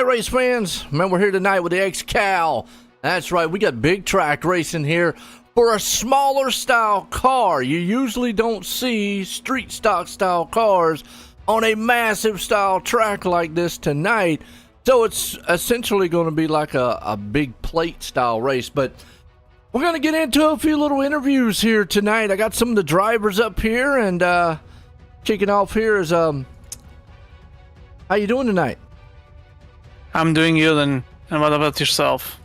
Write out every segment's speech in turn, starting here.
Race fans, man, we're here tonight with the XCAL. That's right, we got big track racing here for a smaller style car. You usually don't see street stock style cars on a massive style track like this tonight. So it's essentially going to be like a big plate style race. But we're going to get into a few little interviews here tonight. I got some of the drivers up here, and kicking off here is how you doing tonight? I'm doing good, and what about yourself?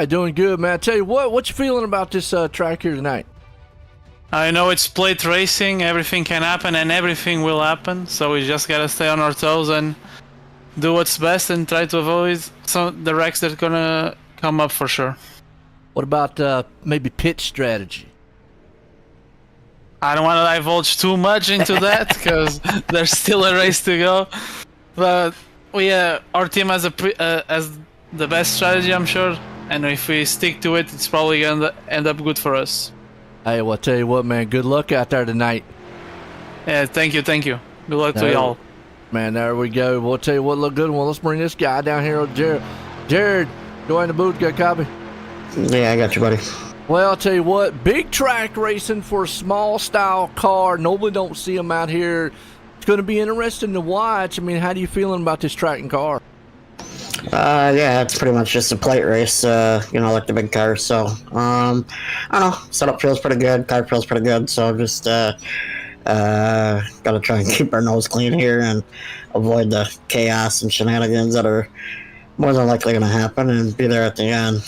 Doing good, man. I tell you what you feeling about this track here tonight? I know it's plate racing, everything can happen and everything will happen, so we just gotta stay on our toes and do what's best and try to avoid the wrecks that are gonna come up for sure. What about maybe pitch strategy? I don't want to divulge too much into that because there's still a race to go, but our team has has the best strategy, I'm sure, and if we stick to it, it's probably gonna end up good for us. Hey, well, I tell you what, man, good luck out there tonight. Yeah, thank you. Good luck to y'all. Man, there we go. We'll tell you what, look good. Well, let's bring this guy down here, Jared. Jared, go in the booth, get a copy. Yeah, I got you, buddy. Well, I'll tell you what, big track racing for a small style car. Normally don't see them out here. It's going to be interesting to watch. I mean, how do you feeling about this track and car? Yeah, it's pretty much just a plate race, like the big cars. So, I don't know. Setup feels pretty good. Car feels pretty good. So just gotta try and keep our nose clean here and avoid the chaos and shenanigans that are more than likely going to happen, and be there at the end.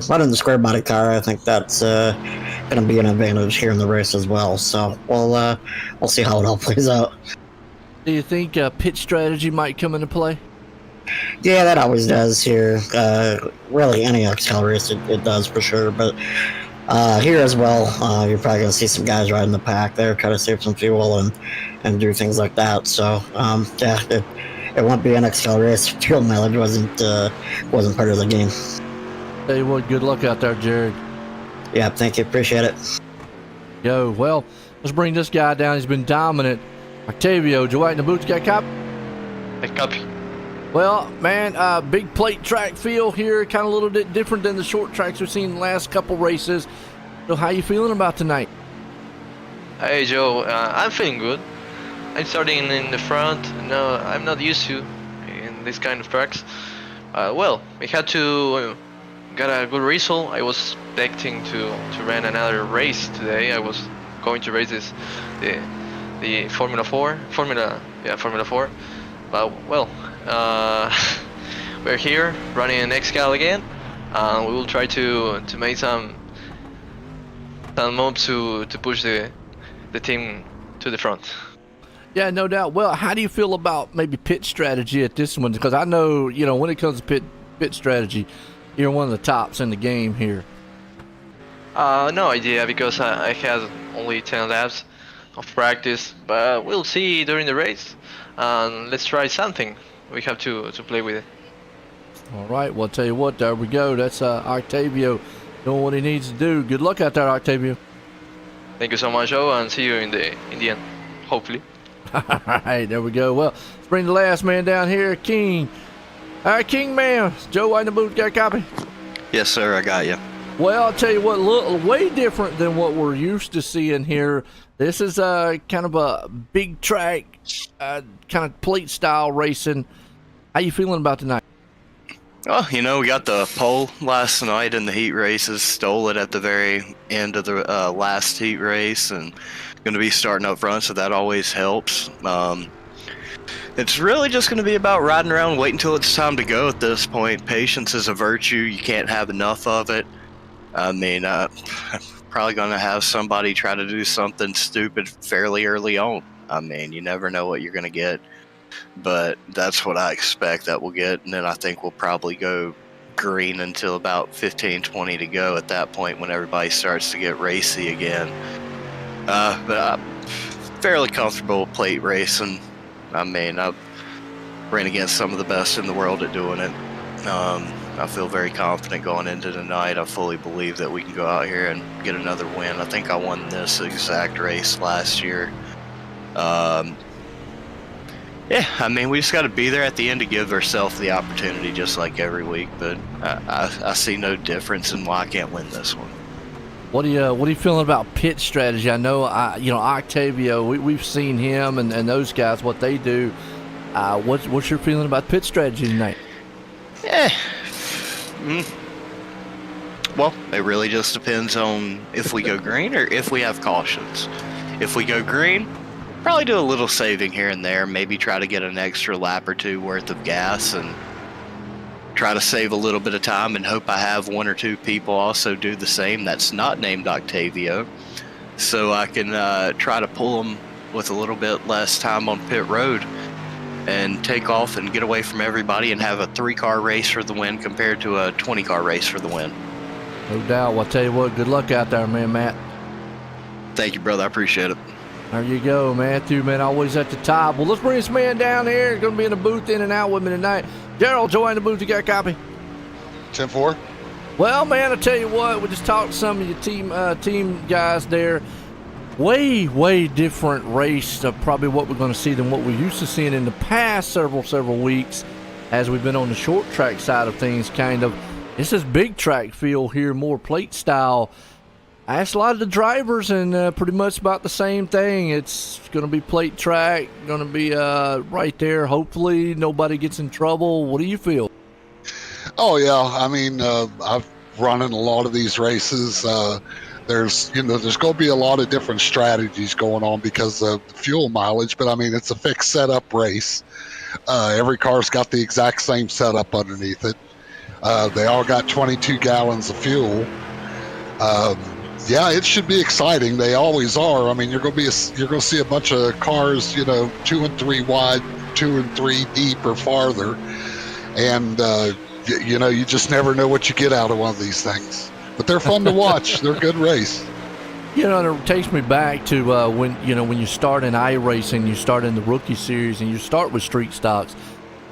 Running the square body car, I think that's going to be an advantage here in the race as well. So we'll see how it all plays out. Do you think pitch strategy might come into play? Yeah, that always does here. Really, any XCAL race, it does for sure. But here as well, you're probably going to see some guys riding the pack there, try to save some fuel and do things like that. So, it won't be an XCAL race. Fuel mileage wasn't part of the game. Tell you what, good luck out there, Jared. Yeah, thank you. Appreciate it. Yo, well, let's bring this guy down. He's been dominant. Octavio, Joe White in the boots, got a copy? I copy. Well, man, big plate track feel here, kind of a little bit different than the short tracks we've seen the last couple races. So how you feeling about tonight? Hey Joe, I'm feeling good. I'm starting in the front. No, I'm not used to in this kind of tracks. Well, we had to get a good result. I was expecting to run another race today. I was going to race the Formula 4. But well, we're here running an XCAL again. We will try to make some moves to push the team to the front. Yeah, no doubt. Well, how do you feel about maybe pit strategy at this one? Because I know, when it comes to pit strategy, you're one of the tops in the game here. No idea, because I had only 10 laps of practice, but we'll see during the race. Let's try something. We have to play with it. All right, well, I'll tell you what, there we go. That's Octavio doing what he needs to do. Good luck out there, Octavio. Thank you so much, Joe, and see you in the end, hopefully. All right, there we go. Well, let's bring the last man down here, King. All right, King man, Joe White in the booth, got a copy? Yes, sir, I got you. Well, I'll tell you what, way different than what we're used to seeing here. This is kind of a big track, kind of plate style racing. How you feeling about tonight? Oh, we got the pole last night in the heat races, stole it at the very end of the last heat race, and going to be starting up front, so that always helps. It's really just going to be about riding around, waiting until it's time to go at this point. Patience is a virtue. You can't have enough of it. I mean, I'm probably going to have somebody try to do something stupid fairly early on. I mean, you never know what you're going to get. But that's what I expect that we'll get. And then I think we'll probably go green until about 15-20 to go at that point, when everybody starts to get racy again. But I'm fairly comfortable with plate racing. I mean, I've ran against some of the best in the world at doing it. I feel very confident going into tonight. I fully believe that we can go out here and get another win. I think I won this exact race last year. Yeah, I mean, we just got to be there at the end to give ourselves the opportunity, just like every week. But I see no difference in why I can't win this one. What are you feeling about pit strategy? I know, Octavio. We've seen him and those guys what they do. What's your feeling about pit strategy tonight? Yeah. Well, it really just depends on if we go green or if we have cautions. If we go green, probably do a little saving here and there, maybe try to get an extra lap or two worth of gas and try to save a little bit of time and hope I have one or two people also do the same that's not named Octavio, so I can try to pull them with a little bit less time on pit road and take off and get away from everybody and have a 3-car race for the win compared to a 20-car race for the win. No doubt. Well, I'll tell you what, good luck out there, man, Matt. Thank you, brother. I appreciate it. There you go, Matthew, man, always at the top. Well, let's bring this man down here. He's going to be in the booth in and out with me tonight. Gerald, join the booth. You got a copy? 10-4. Well, man, I tell you what, we just talked to some of your team guys there. Way different race of probably what we're going to see than what we're used to seeing in the past several weeks as we've been on the short track side of things, kind of. This is big track feel here, more plate style. I asked a lot of the drivers, and pretty much about the same thing. It's going to be plate track, going to be right there. Hopefully nobody gets in trouble. What do you feel? Oh, yeah. I mean, I've run in a lot of these races. There's going to be a lot of different strategies going on because of fuel mileage, but I mean, it's a fixed setup race. Every car's got the exact same setup underneath it. They all got 22 gallons of fuel. Yeah, it should be exciting. They always are. I mean, you're going to see a bunch of cars, 2 and 3 wide, 2 and 3 deep or farther, and you just never know what you get out of one of these things. But they're fun to watch. They're a good race. It takes me back to when you start in iRacing, you start in the rookie series, and you start with street stocks.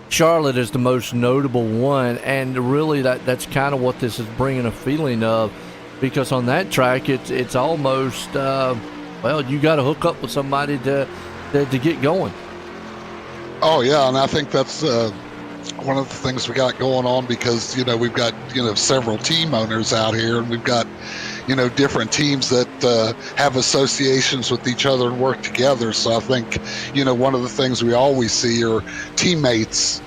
Charlotte is the most notable one, and really that's kind of what this is bringing a feeling of. Because on that track, it's almost, you got to hook up with somebody to get going. Oh, yeah, and I think that's one of the things we got going on because, we've got, several team owners out here, and we've got, different teams that have associations with each other and work together. So I think, one of the things we always see are teammates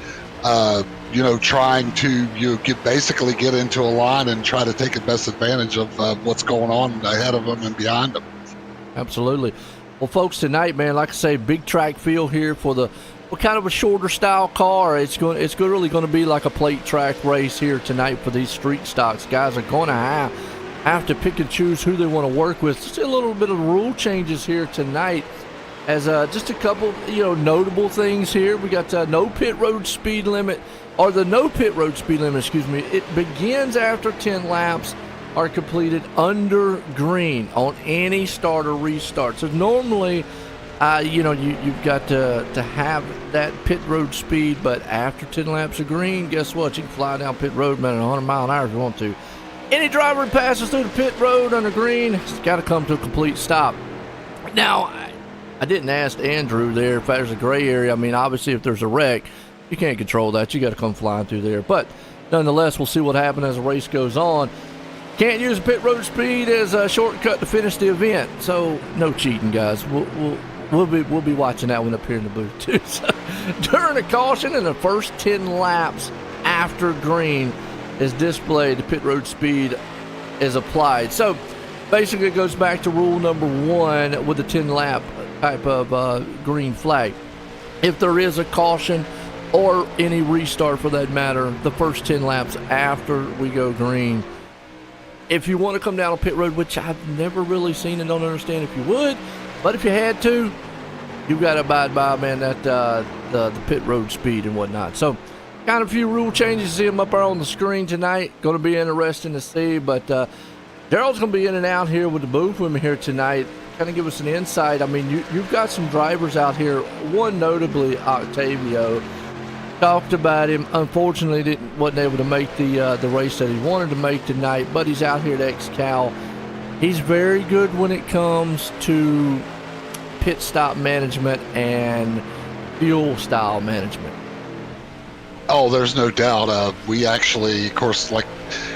trying to basically get into a line and try to take the best advantage of what's going on ahead of them and behind them. Absolutely. Well, folks, tonight, man, like I say, big track feel here for kind of a shorter style car. It's really going to be like a plate track race here tonight for these street stocks. Guys are going to have to pick and choose who they want to work with. Just a little bit of rule changes here tonight. As just a couple, notable things here. We got no pit road speed limit. Or the no pit road speed limit, excuse me, it begins after 10 laps are completed under green on any start or restart. So normally, you've got to have that pit road speed, but after 10 laps of green, guess what? You can fly down pit road at 100 mile an hour if you want to. Any driver who passes through the pit road under green has got to come to a complete stop. Now, I didn't ask Andrew there if there's a gray area. I mean, obviously, if there's a wreck, you can't control that. You got to come flying through there. But nonetheless, we'll see what happens as the race goes on. Can't use pit road speed as a shortcut to finish the event. So no cheating, guys. We'll be watching that one up here in the booth too. So, during a caution in the first 10 laps after green is displayed, the pit road speed is applied. So basically, it goes back to rule number 1 with the 10 lap type of green flag. If there is a caution or any restart for that matter, the first 10 laps after we go green, if you want to come down on pit road, which I've never really seen and don't understand if you would, but if you had to, you've got to abide by, man, that the pit road speed and whatnot. So kind of a few rule changes. See them up there on the screen tonight. Going to be interesting to see, but Daryl's going to be in and out here with the booth with me here tonight. Kind of give us an insight. I mean, you've got some drivers out here, one notably Octavio. Talked about him. Unfortunately, wasn't able to make the race that he wanted to make tonight, but he's out here at XCAL. He's very good when it comes to pit stop management and fuel style management. Oh, there's no doubt. We actually, of course, like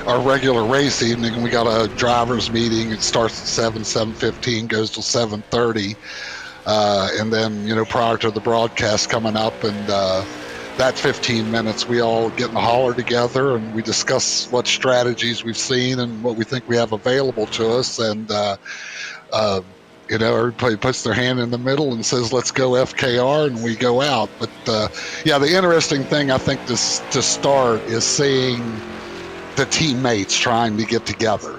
our regular race evening, we got a drivers meeting. It starts at 7:15, goes till 7:30, and then prior to the broadcast coming up, and that 15 minutes, we all get in the holler together and we discuss what strategies we've seen and what we think we have available to us, and everybody puts their hand in the middle and says, let's go FKR, and we go out. But yeah, the interesting thing I think to start is seeing the teammates trying to get together,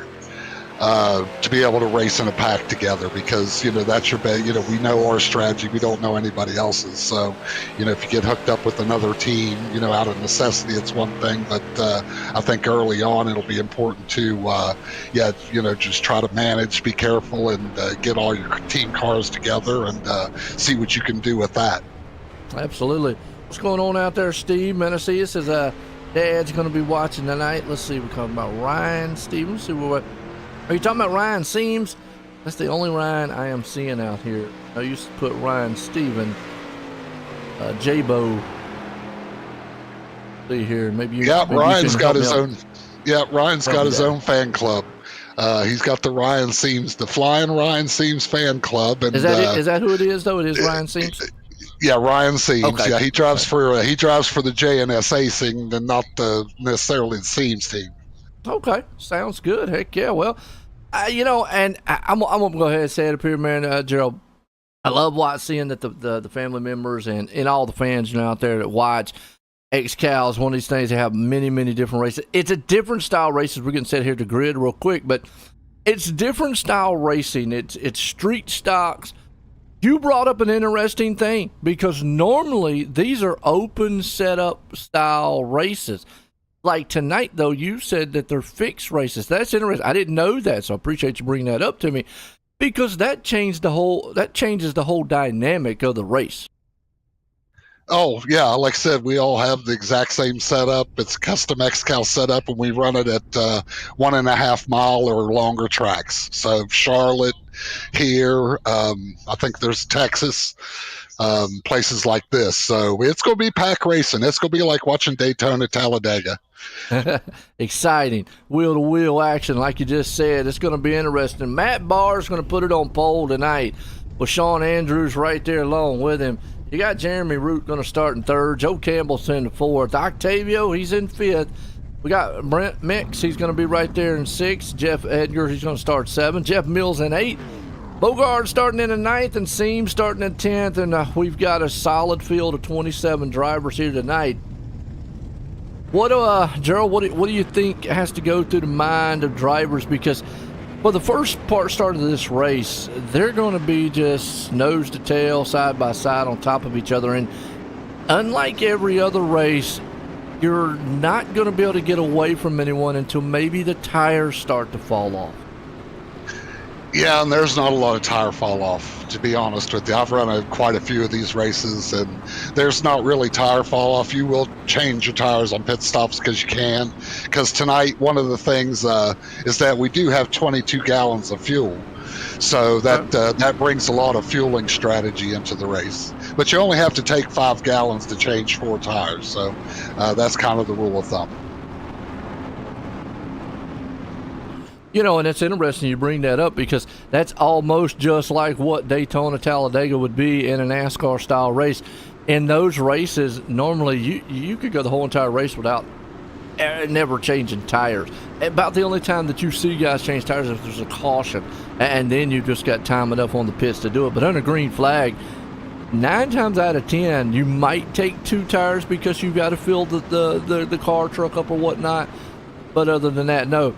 to be able to race in a pack together, because that's your bet. We know our strategy, we don't know anybody else's. So if you get hooked up with another team, out of necessity, it's one thing, but I think early on it'll be important to just try to manage, be careful, and get all your team cars together and see what you can do with that. Absolutely. What's going on out there, Steve Menacea says Dad's going to be watching tonight. Let's see, we're talking about Ryan Stevens. See what are you talking about? Ryan Seams? That's the only Ryan I am seeing out here. I used to put Ryan Steven, J-Bo. See here, maybe you. Yeah, maybe Ryan's you got can his help me own. Yeah, Ryan's got his own fan club. He's got the Ryan Seams, the Flying Ryan Seams fan club. And is that it? Is that who it is? Though it is Ryan Seams. Yeah, Ryan Seams. Okay. Yeah, he drives for the JNS Racing, and not necessarily the Seams team. Okay, sounds good. Heck yeah. Well, and I'm gonna go ahead and say it up here, man, Gerald. I love seeing that the family members and all the fans out there that watch XCAL is one of these things. They have many different races. It's a different style races. We're gonna set here to grid real quick, but it's different style racing. It's street stocks. You brought up an interesting thing, because normally these are open setup style races. Like tonight, though, you said that they're fixed races. That's interesting. I didn't know that, so I appreciate you bringing that up to me, because that changes the whole dynamic of the race. Oh, yeah. Like I said, we all have the exact same setup. It's a custom XCAL setup, and we run it at 1.5 mile or longer tracks. So Charlotte, here, I think there's Texas, places like this. So it's going to be pack racing. It's going to be like watching Daytona, Talladega. Exciting. Wheel-to-wheel action, like you just said. It's going to be interesting. Matt Barr's going to put it on pole tonight with Sean Andrews right there along with him. You got Jeremy Root going to start in third. Joe Campbell's in the fourth. Octavio, he's in fifth. We got Brent Mix, he's going to be right there in sixth. Jeff Edgar, he's going to start seventh. Jeff Mills in eighth. Bogard starting in the ninth, and Seams starting in 10th. And we've got a solid field of 27 drivers here tonight. Gerald, what do you think has to go through the mind of drivers? Because for the first start of this race, they're going to be just nose to tail, side by side on top of each other. And unlike every other race, you're not going to be able to get away from anyone until maybe the tires start to fall off. Yeah, and there's not a lot of tire fall off, to be honest with you. I've run quite a few of these races, and there's not really tire fall off. You will change your tires on pit stops because you can. Because tonight, one of the things is that we do have 22 gallons of fuel. So that brings a lot of fueling strategy into the race. But you only have to take 5 gallons to change 4 tires. So that's kind of the rule of thumb. And it's interesting you bring that up, because that's almost just like what Daytona Talladega would be in a NASCAR style race. In those races, normally you could go the whole entire race without never changing tires. About the only time that you see guys change tires is if there's a caution, and then you just got time enough on the pits to do it. But under green flag, 9 times out of 10, you might take 2 tires because you've got to fill the car, truck up or whatnot. But other than that, no.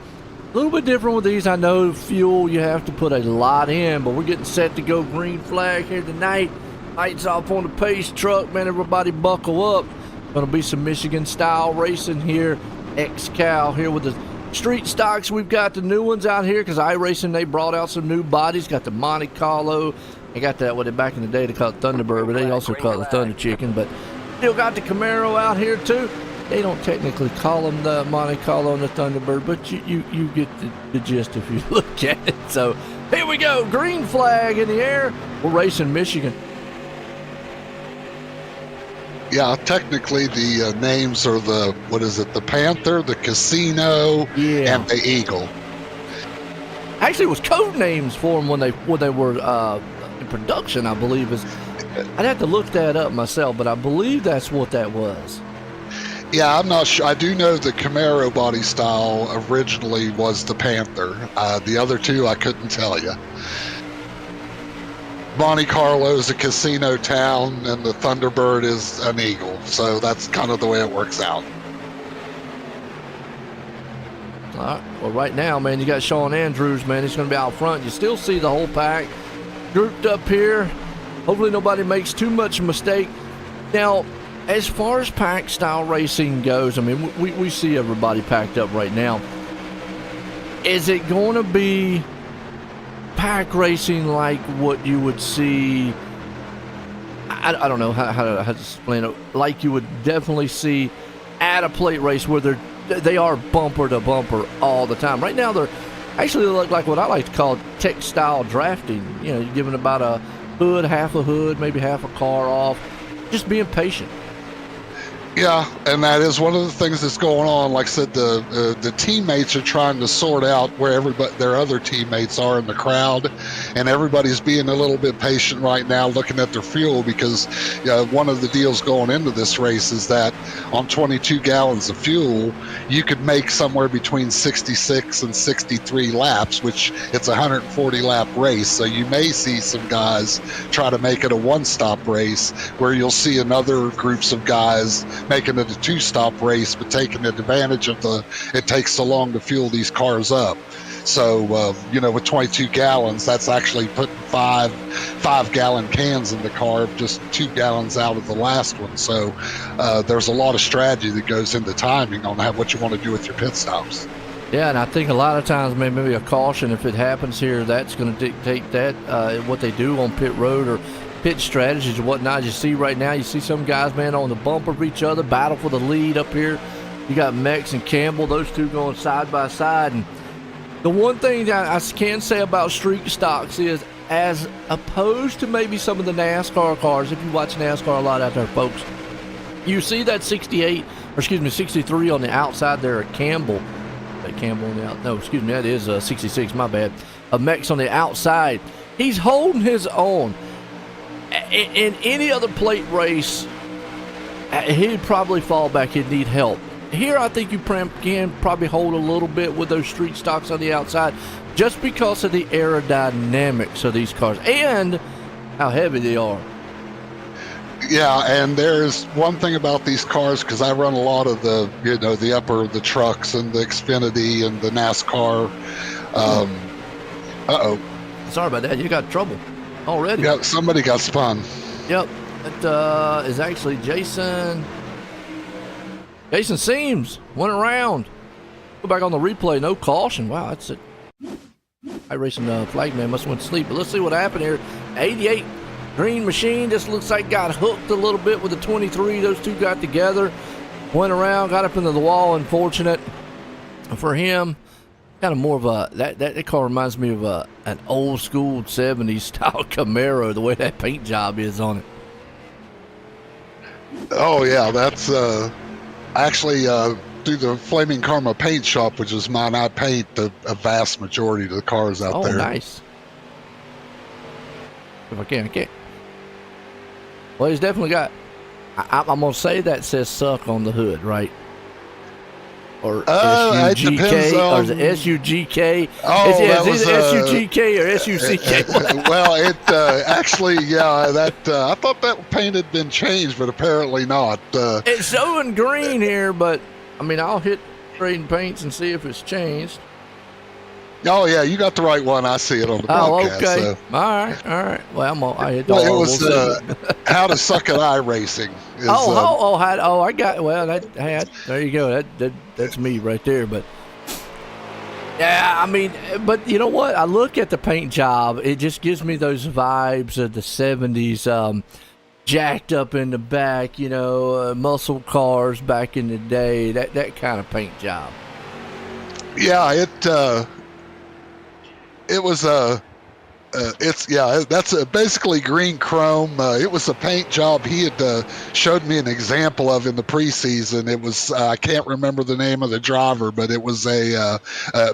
A little bit different with these. I know fuel, you have to put a lot in, but we're getting set to go green flag here tonight. Lights off on the pace truck, man. Everybody buckle up. Going to be some Michigan style racing here. XCAL here with the street stocks. We've got the new ones out here because iRacing, they brought out some new bodies. Got the Monte Carlo. They got that, back in the day they called it Thunderbird, but they also call it the Thunder Chicken. But still got the Camaro out here too. They don't technically call them the Monte Carlo and the Thunderbird, but you get the gist if you look at it. So here we go, green flag in the air. We're racing Michigan. Yeah, technically the names are the the Panther, the Casino, Yeah. and the Eagle. Actually, it was code names for them when they were in production, I believe. I'd have to look that up myself, but I believe that's what that was. Yeah, I'm not sure. I do know the Camaro body style originally was the Panther. The other two, I couldn't tell you. Monte Carlo is a casino town, and the Thunderbird is an Eagle. So that's kind of the way it works out. All right. Well, right now, man, you got Sean Andrews, man. He's going to be out front. You still see the whole pack grouped up here. Hopefully nobody makes too much mistake. Now, as far as pack style racing goes, I mean, we see everybody packed up right now. Is it going to be pack racing like what you would see? I don't know how to explain it. Like you would definitely see at a plate race where they are bumper to bumper all the time. Right now, they're actually look like what I like to call tech style drafting. You know, you're giving about a hood, half a hood, maybe half a car off, just being patient. Yeah, and that is one of the things that's going on. Like I said, the teammates are trying to sort out where their other teammates are in the crowd, and everybody's being a little bit patient right now, looking at their fuel, because one of the deals going into this race is that on 22 gallons of fuel, you could make somewhere between 66 and 63 laps, which it's a 140 lap race. So you may see some guys try to make it a one-stop race, where you'll see another groups of guys making it a two-stop race, but taking advantage of it takes so long to fuel these cars up. So, with 22 gallons, that's actually putting five-gallon cans in the car, just 2 gallons out of the last one. So there's a lot of strategy that goes into timing on what you want to do with your pit stops. Yeah, and I think a lot of times maybe a caution, if it happens here, that's going to dictate that what they do on pit road or pit strategies and whatnot. You see right now, you see some guys, man, on the bumper of each other, battle for the lead up here. You got Mex and Campbell, those two going side by side. And the one thing that I can say about street stocks is, as opposed to maybe some of the NASCAR cars, if you watch NASCAR a lot out there, folks, you see that 63 on the outside there at Campbell. Campbell on the out. No, excuse me, that is 66. My bad. A Mex on the outside. He's holding his own. In any other plate race, he'd probably fall back. He'd need help. Here, I think you can probably hold a little bit with those street stocks on the outside, just because of the aerodynamics of these cars and how heavy they are. Yeah, and there's one thing about these cars, because I run a lot of the trucks and the Xfinity and the NASCAR. Sorry about that. You got trouble already. Yeah, somebody got spun. Yep. That is actually Jason. Jason Seams went around. Go back on the replay. No caution. Wow, that's it. iRacing flagman must have went to sleep. But let's see what happened here. 88 green machine. Just looks like got hooked a little bit with the 23. Those two got together. Went around. Got up into the wall. Unfortunate for him. Kind of more of a that car reminds me of an old school 70s style Camaro, the way that paint job is on it. Oh yeah, that's actually through the Flaming Karma paint shop, which is mine. I paint a vast majority of the cars out there. Oh, nice. If I can't. Well, he's definitely got. I'm gonna say that says "suck" on the hood, right? Or S-U-G-K, or is it S-U-G-K? Oh, it's either S-U-G-K or S-U-C-K. Well, it actually, yeah, I thought that paint had been changed, but apparently not. It's showing green here, but I mean, I'll hit trading paints and see if it's changed. Oh yeah, you got the right one. I see it on the broadcast. Oh, okay. So. All right. Well, I hit. Well, it was how to suck at iRacing. I got. Well, there you go. That's me right there. But yeah, I mean, but you know what? I look at the paint job. It just gives me those vibes of the '70s, jacked up in the back. Muscle cars back in the day. That kind of paint job. Yeah, it was That's basically green chrome. It was a paint job he had showed me an example of in the preseason. It was I can't remember the name of the driver, but it was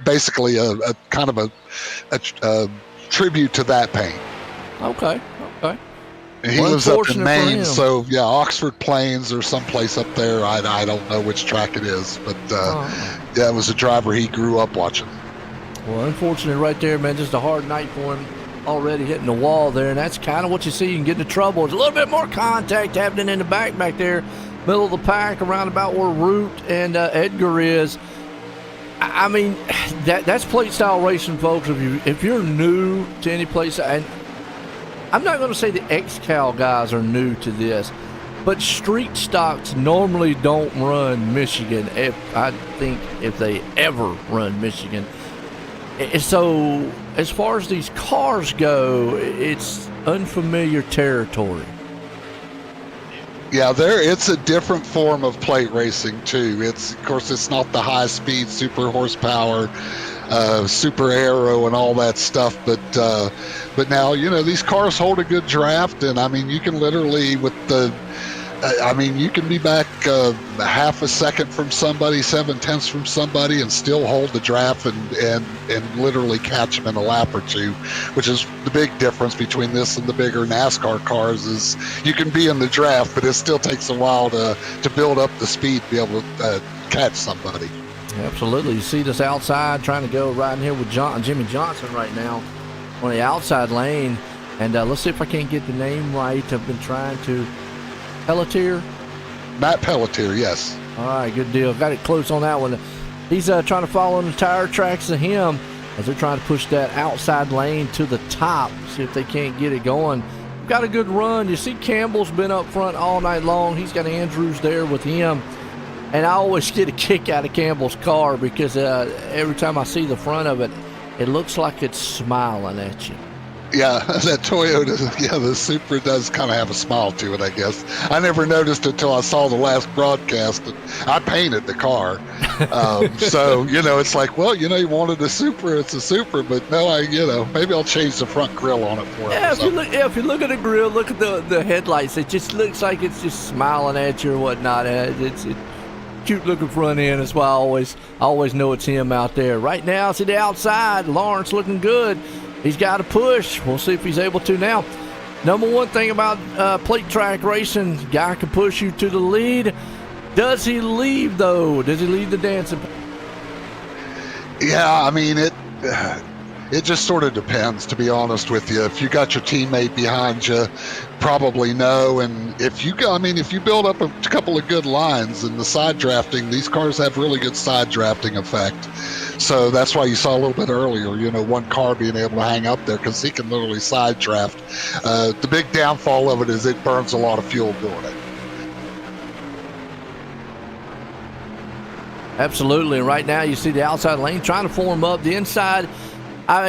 basically a kind of a tribute to that paint. Okay. And he lives up in Maine, so yeah, Oxford Plains or someplace up there. I don't know which track it is, but yeah, it was a driver he grew up watching. Well, unfortunately, right there, man, just a hard night for him. Already hitting the wall there, and that's kind of what you see. You can get into trouble. There's a little bit more contact happening in the back there, middle of the pack, around about where Root and Edgar is. I mean, that's plate style racing, folks. If you're new to any place, and I'm not going to say the XCAL guys are new to this, but street stocks normally don't run Michigan. I think if they ever run Michigan. So as far as these cars go, it's unfamiliar territory. Yeah, it's a different form of plate racing too. Of course, it's not the high speed, super horsepower, super aero and all that stuff. But now, these cars hold a good draft, and I mean, you can literally you can be back half a second from somebody, 7/10 from somebody, and still hold the draft and literally catch them in a lap or two, which is the big difference between this and the bigger NASCAR cars. Is you can be in the draft, but it still takes a while to build up the speed to be able to catch somebody. Absolutely. You see this outside trying to go right in here with Jimmy Johnson right now on the outside lane, and let's see if I can't get the name right. I've been trying to. Pelletier? Matt Pelletier, yes. All right, good deal. Got it close on that one. He's trying to follow in the tire tracks of him as they're trying to push that outside lane to the top, see if they can't get it going. Got a good run. You see Campbell's been up front all night long. He's got Andrews there with him. And I always get a kick out of Campbell's car because every time I see the front of it, it looks like it's smiling at you. Yeah, that Toyota, the Supra does kind of have a smile to it, I guess. I never noticed it until I saw the last broadcast. I painted the car. So, it's like, well, you wanted a Supra, it's a Supra, but no, maybe I'll change the front grille on it for it. Yeah, if you look at the grill, look at the headlights, it just looks like it's just smiling at you or whatnot. It's cute looking front end. That's why I always know it's him out there. Right now, see the outside, Lawrence looking good. He's got to push. We'll see if he's able to now. Number one thing about plate track racing, guy can push you to the lead. Does he leave, though? Does he leave the dancing? Yeah, I mean, it just sort of depends, to be honest with you. If you got your teammate behind you, probably no. And if you build up a couple of good lines and the side drafting, these cars have really good side drafting effect. So that's why you saw a little bit earlier, one car being able to hang up there because he can literally side draft. The big downfall of it is it burns a lot of fuel doing it. Absolutely. And right now you see the outside lane trying to form up the inside.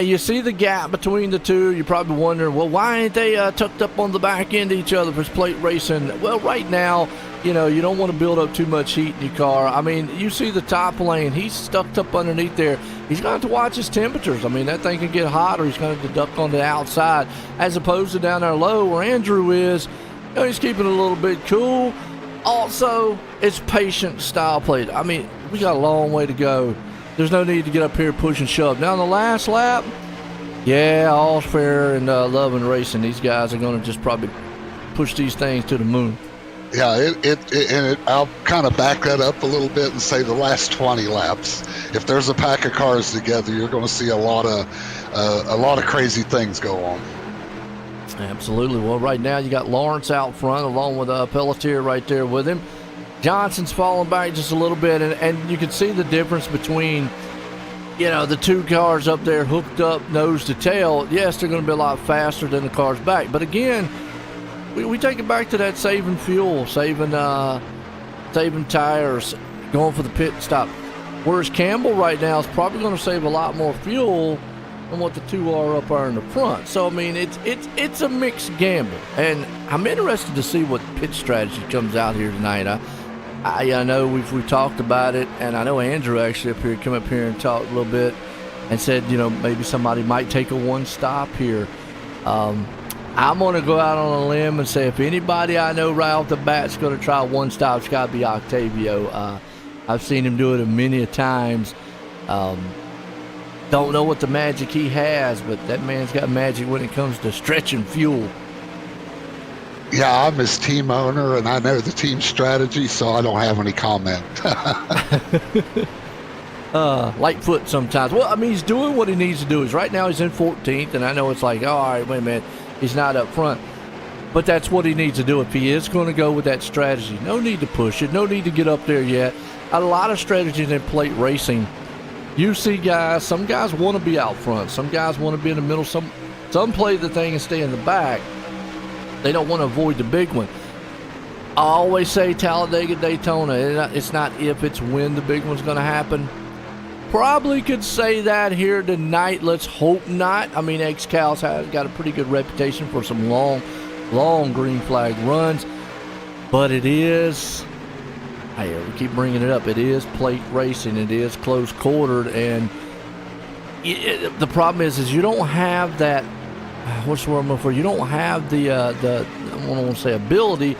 You see the gap between the two. You're probably wondering, well, why ain't they tucked up on the back end of each other for plate racing? Well, right now, you don't want to build up too much heat in your car. I mean, you see the top lane. He's stuck up underneath there. He's going to have to watch his temperatures. I mean, that thing can get hot or he's going to duck on the outside as opposed to down there low where Andrew is. He's keeping it a little bit cool. Also, it's patient style plate. I mean, we got a long way to go. There's no need to get up here, push and shove. Now, on the last lap, yeah, all's fair and love and racing. These guys are going to just probably push these things to the moon. Yeah, I'll kind of back that up a little bit and say the last 20 laps. If there's a pack of cars together, you're going to see a lot of crazy things go on. Absolutely. Well, right now you got Lawrence out front along with Pelletier right there with him. Johnson's falling back just a little bit, and you can see the difference between, the two cars up there hooked up nose to tail. Yes, they're going to be a lot faster than the cars back. But again, we take it back to that saving fuel, saving tires, going for the pit stop. Whereas Campbell right now is probably going to save a lot more fuel than what the two are up there in the front. So, I mean, it's a mixed gamble. And I'm interested to see what pit strategy comes out here tonight. I know we've talked about it, and I know Andrew actually come up here and talked a little bit and said, maybe somebody might take a one stop here. I'm going to go out on a limb and say if anybody I know right off the bat is going to try one stop, it's got to be Octavio. I've seen him do it many a times. Don't know what the magic he has, but that man's got magic when it comes to stretching fuel. Yeah, I'm his team owner, and I know the team strategy, so I don't have any comment. Lightfoot sometimes. Well, I mean, he's doing what he needs to do. Right now he's in 14th, and I know it's like, oh, all right, wait a minute, he's not up front. But that's what he needs to do if he is going to go with that strategy. No need to push it. No need to get up there yet. A lot of strategies in plate racing. You see guys, some guys want to be out front. Some guys want to be in the middle. Some play the thing and stay in the back. They don't want to avoid the big one. I always say Talladega, Daytona. It's not if, it's when the big one's going to happen. Probably could say that here tonight. Let's hope not. I mean, XCAL's has got a pretty good reputation for some long green flag runs. But it is, hey, we keep bringing it up, it is plate racing. It is close quartered. And the problem is you don't have that, what's the word I'm looking for? You don't have the I don't want to say ability,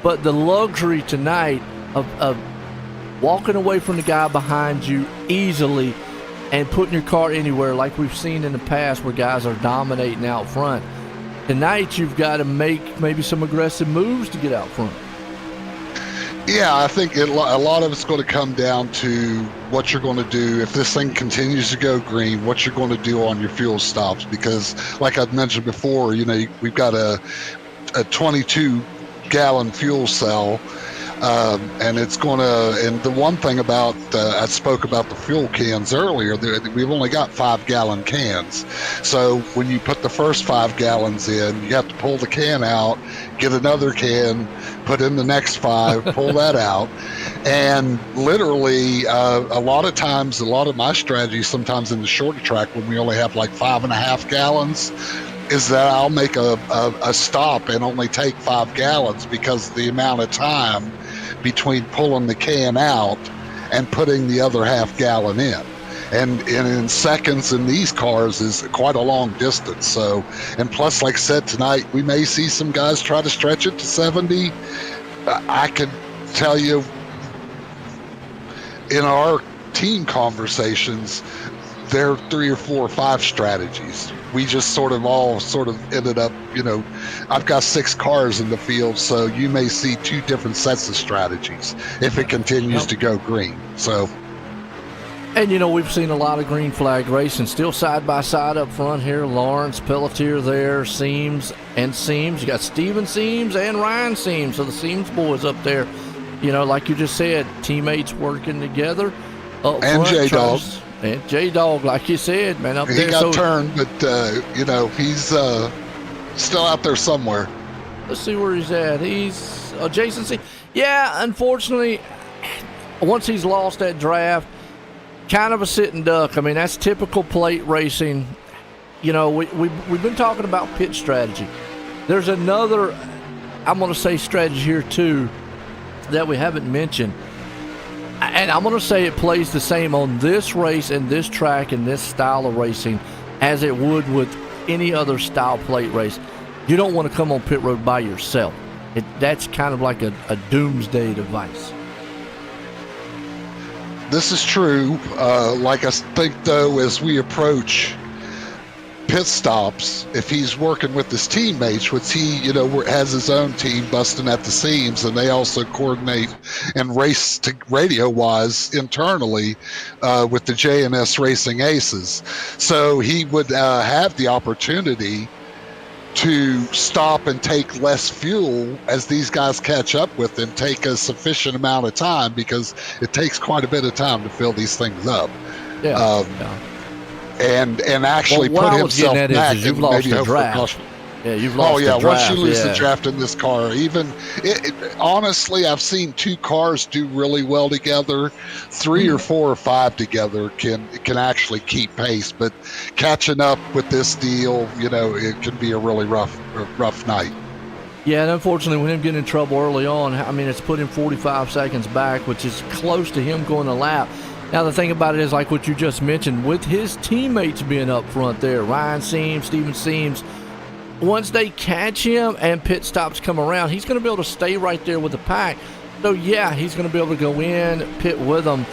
but the luxury tonight of walking away from the guy behind you easily and putting your car anywhere like we've seen in the past where guys are dominating out front. Tonight you've got to make maybe some aggressive moves to get out front. Yeah, I think a lot of it's going to come down to what you're going to do if this thing continues to go green, what you're going to do on your fuel stops. Because like I mentioned before, we've got a 22-gallon fuel cell, and it's going to, and the one thing about, I spoke about the fuel cans earlier, we've only got 5-gallon cans. So when you put the first 5 gallons in, you have to pull the can out, get another can, put in the next 5, pull that out. And literally, a lot of times, a lot of my strategy, sometimes in the shorter track, when we only have like 5.5 gallons, is that I'll make a stop and only take 5 gallons because the amount of time between pulling the can out and putting the other half gallon in. And in seconds in these cars is quite a long distance. So, and plus, like I said, tonight, we may see some guys try to stretch it to 70. I could tell you in our team conversations, there are 3 or 4 or 5 strategies. We just sort of ended up, I've got 6 cars in the field, so you may see 2 different sets of strategies if it continues to go green. So. And, we've seen a lot of green flag racing still side by side up front here. Lawrence, Pelletier there, Seams. You got Steven Seams and Ryan Seams. So the Seams boys up there, like you just said, teammates working together. Up and front, J-Dog. And J-Dog, like you said, man, up there. He got turned, but, he's still out there somewhere. Let's see where he's at. He's Jason C. Yeah, unfortunately, once he's lost that draft, kind of a sitting duck. I mean, that's typical plate racing. We've been talking about pit strategy. There's another, I'm going to say, strategy here too that we haven't mentioned. And I'm going to say it plays the same on this race and this track and this style of racing as it would with any other style plate race. You don't want to come on pit road by yourself. That's kind of like a doomsday device. This is true. Like I think, though, as we approach pit stops, if he's working with his teammates, which he, has his own team busting at the seams, and they also coordinate and race to radio-wise internally with the JNS Racing Aces. So he would have the opportunity to stop and take less fuel as these guys catch up with him, take a sufficient amount of time, because it takes quite a bit of time to fill these things up. Yeah. And actually put himself back is you've and lost maybe the draft. caution. Yeah, you've lost the draft. Once you lose the draft in this car, honestly, I've seen 2 cars do really well together. 3 or 4 or 5 together can actually keep pace, but catching up with this deal, it can be a really rough night. Yeah, and unfortunately, with him getting in trouble early on, I mean, it's put him 45 seconds back, which is close to him going a lap. Now, the thing about it is, like what you just mentioned, with his teammates being up front there, Ryan Seams, Steven Seams, once they catch him and pit stops come around, he's going to be able to stay right there with the pack. So yeah, he's going to be able to go in, pit with them.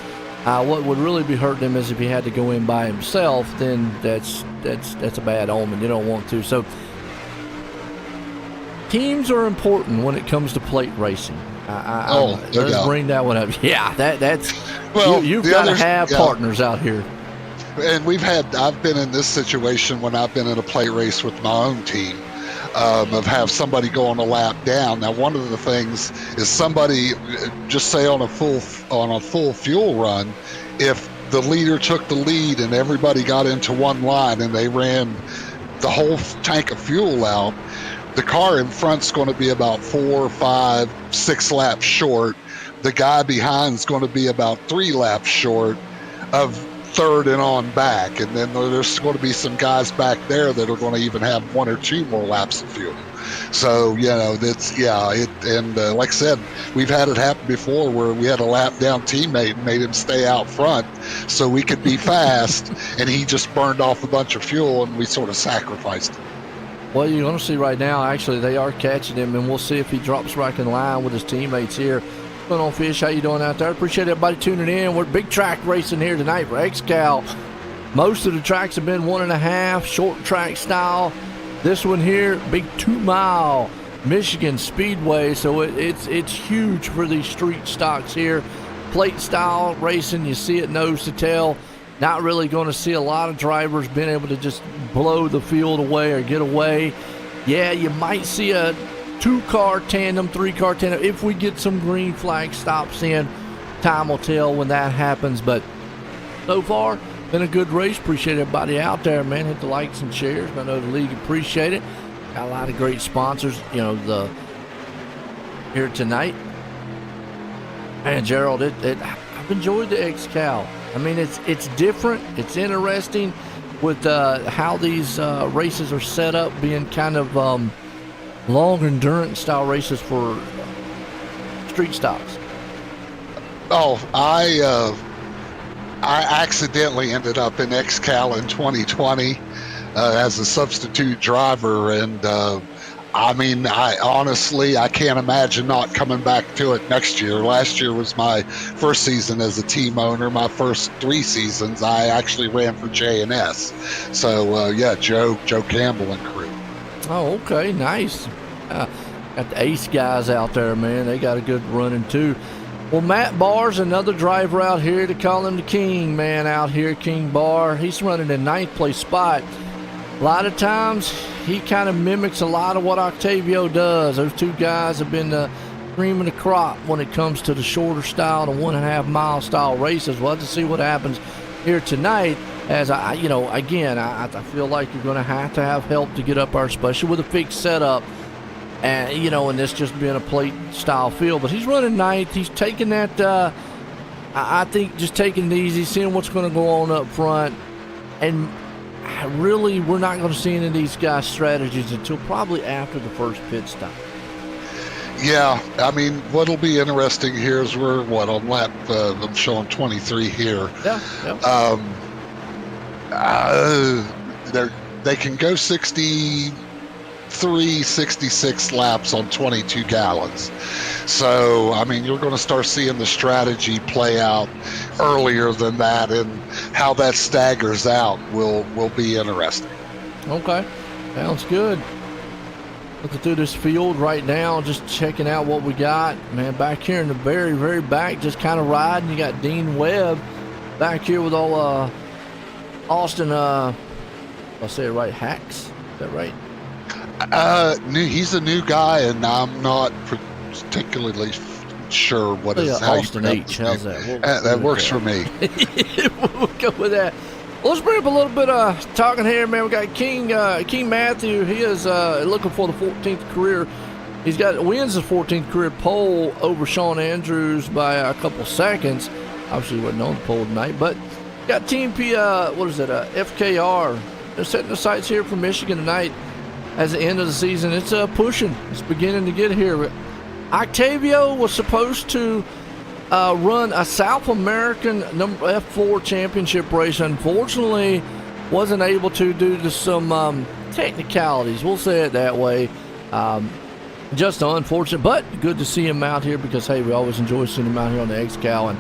What would really be hurting him is if he had to go in by himself, then that's a bad omen. You don't want to. So teams are important when it comes to plate racing. Let's bring that one up. Yeah, that's well. You've got to have partners out here. And I've been in this situation when I've been in a plate race with my own team, of have somebody go on a lap down. Now, one of the things is somebody, just say on a full fuel run, if the leader took the lead and everybody got into one line and they ran the whole tank of fuel out, the car in front's going to be about 4, 5, 6 laps short. The guy behind's going to be about 3 laps short of third and on back, and then there's going to be some guys back there that are going to even have 1 or 2 more laps of fuel. So like I said, we've had it happen before where we had a lap down teammate and made him stay out front so we could be fast, and he just burned off a bunch of fuel, and we sort of sacrificed him. Well, you're going to see right now, actually, they are catching him, and we'll see if he drops right in line with his teammates here. What's going on, Fish? How you doing out there? Appreciate everybody tuning in. We're big track racing here tonight for XCAL. Most of the tracks have been 1.5, short track style. This one here, big 2-mile Michigan Speedway. So it's huge for these street stocks here. Plate style racing, you see it nose to tail. Not really going to see a lot of drivers being able to just blow the field away or get away. Yeah, you might see a 2-car tandem, 3-car tandem. If we get some green flag stops in, time will tell when that happens. But so far, been a good race. Appreciate everybody out there, man. Hit the likes and shares. I know the league appreciate it. Got a lot of great sponsors, here tonight. Man, Gerald, I've enjoyed the XCAL. I mean, it's different. It's interesting with how these races are set up, being kind of long endurance style races for street stocks. Oh, I accidentally ended up in XCAL in 2020 as a substitute driver, and I honestly can't imagine not coming back to it next year. Last year was my first season as a team owner. My first 3 seasons, I actually ran for J&S. So Joe Campbell and crew. Oh, okay, nice. Got the ace guys out there, man. They got a good running too. Well, Matt Barr's another driver out here. To call him the king, man, out here, King Barr. He's running in 9th place spot. A lot of times, he kind of mimics a lot of what Octavio does. Those two guys have been cream of the crop when it comes to the shorter style, the 1.5 mile style races. We'll have to see what happens here tonight. As I feel like you're going to have help to get up there, especially with a fixed setup. And, and this just being a plate style field. But he's running 9th. He's taking that, I think, just taking it easy, seeing what's going to go on up front. And really, we're not going to see any of these guys' strategies until probably after the first pit stop. Yeah, I mean, what'll be interesting here is we're, on lap, I'm showing 23 here. Yeah. They can go 63, 66 laps on 22 gallons. So, I mean, you're going to start seeing the strategy play out earlier than that, and how that staggers out will be interesting. Okay, sounds good. Looking through this field right now, just checking out what we got. Man, back here in the very, very back, just kind of riding. You got Dean Webb back here with all Austin, I'll say it right, Hacks. Is that right? He's a new guy, and I'm not particularly sure what is Austin H. How's that? That works for me. We'll go with that. Well, let's bring up a little bit of talking here, man. We got King Matthew. He is looking for the 14th career. He's wins his 14th career pole over Sean Andrews by a couple seconds. Obviously, wasn't on the pole tonight, but got Team FKR. They're setting the sights here for Michigan tonight. As the end of the season, it's pushing. It's beginning to get here. Octavio was supposed to run a South American F4 championship race. Unfortunately, wasn't able to due to some technicalities. We'll say it that way. Just unfortunate, but good to see him out here because, hey, we always enjoy seeing him out here on the XCAL. And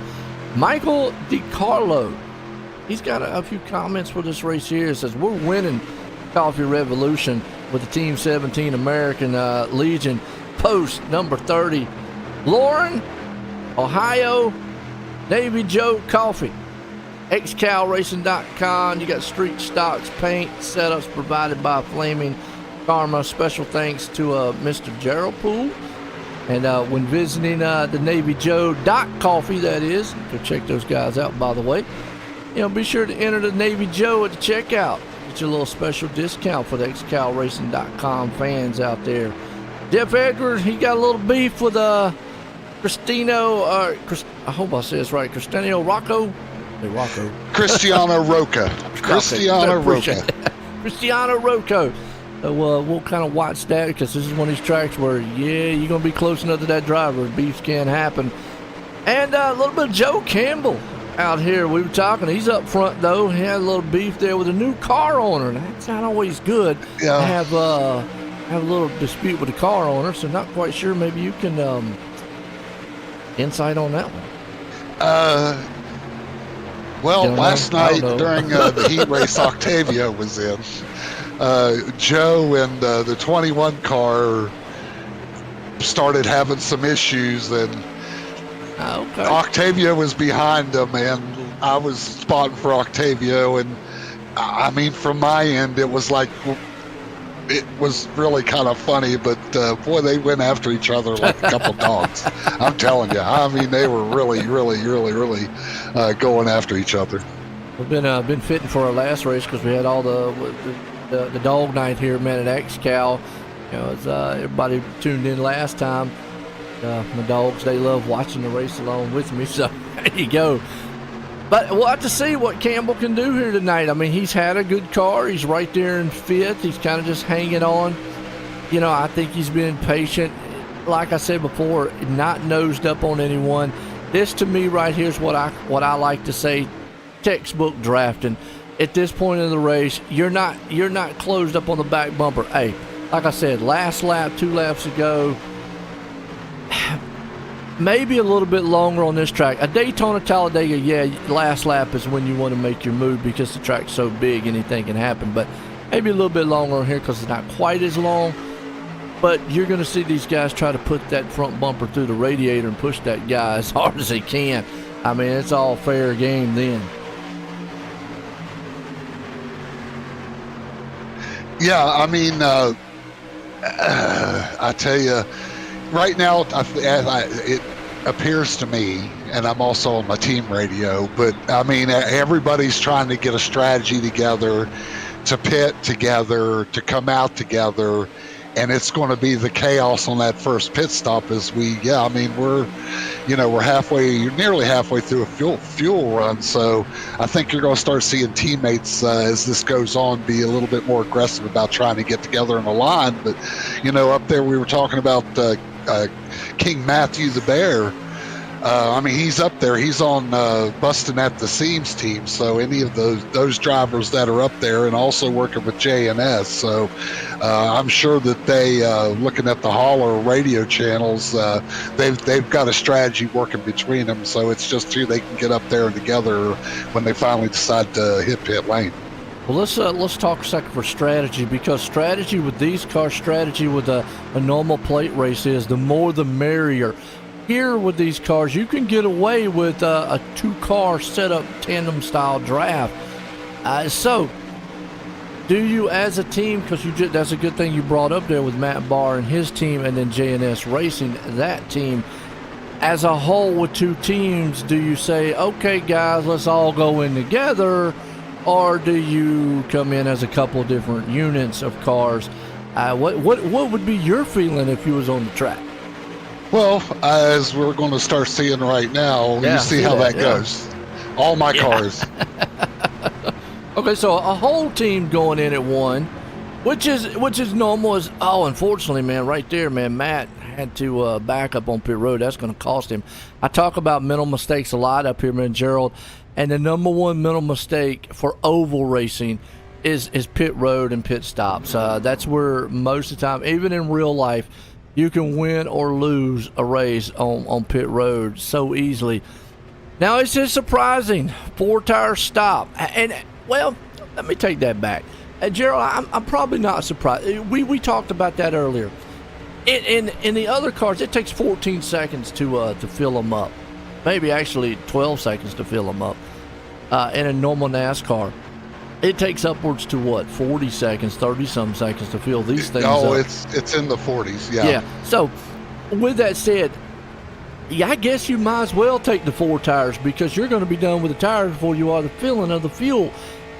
Michael DiCarlo, he's got a few comments for this race here. It says, we're winning Coffee Revolution with the Team 17 American Legion post number 30. Lauren, Ohio, Navy Joe Coffee. XCALRacing.com. You got street stocks, paint, setups provided by Flaming Karma. Special thanks to Mr. Gerald Poole. And when visiting the Navy Joe Coffee, that is, go check those guys out, by the way. Be sure to enter the Navy Joe at the checkout. Get your little special discount for the XCALRacing.com fans out there. Jeff Edwards, he got a little beef with Cristiano, I hope I say this right, Cristiano Rocco. Hey, Rocco. Cristiano Rocca. Cristiano Rocca. Cristiano Rocco. So we'll kind of watch that because this is one of these tracks where, yeah, you're going to be close enough to that driver. Beefs can happen. And a little bit of Joe Campbell out here. We were talking. He's up front, though. He had a little beef there with a new car owner. That's not always good to have a little dispute with the car owner. So not quite sure. Maybe you can insight on that one. Well, last night during the heat race Octavia was in, Joe and the 21 car started having some issues, and Octavia was behind them, and I was spotting for Octavia, and I mean, from my end, it was like, it was really kind of funny, but boy, they went after each other like a couple dogs. I'm telling you. I mean, they were really going after each other. We've been fitting for our last race because we had all the dog night here, man, at XCAL. As everybody tuned in last time. My dogs, they love watching the race along with me, so there you go. But we'll have to see what Campbell can do here tonight. I mean, he's had a good car. He's right there in fifth. He's kind of just hanging on. I think he's been patient. Like I said before, not nosed up on anyone. This, to me, right here is what I like to say, textbook drafting. At this point in the race, you're not closed up on the back bumper. Hey, like I said, last lap, 2 laps ago, maybe a little bit longer on this track. A Daytona, Talladega, yeah, last lap is when you want to make your move because the track's so big, anything can happen. But maybe a little bit longer on here because it's not quite as long. But you're going to see these guys try to put that front bumper through the radiator and push that guy as hard as they can. I mean, it's all fair game then. Yeah, I mean, I tell you, right now, it appears to me, and I'm also on my team radio, but I mean, everybody's trying to get a strategy together, to pit together, to come out together, and it's going to be the chaos on that first pit stop as we're nearly halfway through a fuel run. So I think you're going to start seeing teammates as this goes on be a little bit more aggressive about trying to get together in a line. But, up there we were talking about King Matthew the Bear. I mean, he's up there. He's on Busting at the Seams team. So any of those drivers that are up there, and also working with JNS. So I'm sure that they, looking at the hauler radio channels, they've got a strategy working between them. So it's just who they can get up there and together when they finally decide to hit pit lane. Well, let's talk a second for strategy, because strategy with these cars, strategy with a normal plate race is the more the merrier. Here with these cars, you can get away with a 2-car setup tandem style draft. So, do you as a team, because that's a good thing you brought up there with Matt Barr and his team, and then JNS Racing, that team, as a whole with 2 teams, do you say, okay guys, let's all go in together, or do you come in as a couple of different units of cars? What would be your feeling if you was on the track? Well, as we're going to start seeing right now, you see how that goes. All my cars. Okay, so a whole team going in at one, which is normal. Unfortunately, man, right there, man, Matt had to back up on pit road. That's going to cost him. I talk about mental mistakes a lot up here, man, Gerald, and the number one mental mistake for oval racing is pit road and pit stops. That's where most of the time, even in real life, you can win or lose a race on pit road so easily. Now, it's just surprising. 4-tire stop. And, well, let me take that back. Gerald, I'm probably not surprised. We talked about that earlier. In the other cars, it takes 14 seconds to fill them up. Maybe actually 12 seconds to fill them up. In a normal NASCAR, it takes upwards to what, 40 seconds, 30-some seconds to fill these things up. It's in the 40s, yeah. Yeah. So, with that said, yeah, I guess you might as well take the 4 tires because you're going to be done with the tires before you are the filling of the fuel.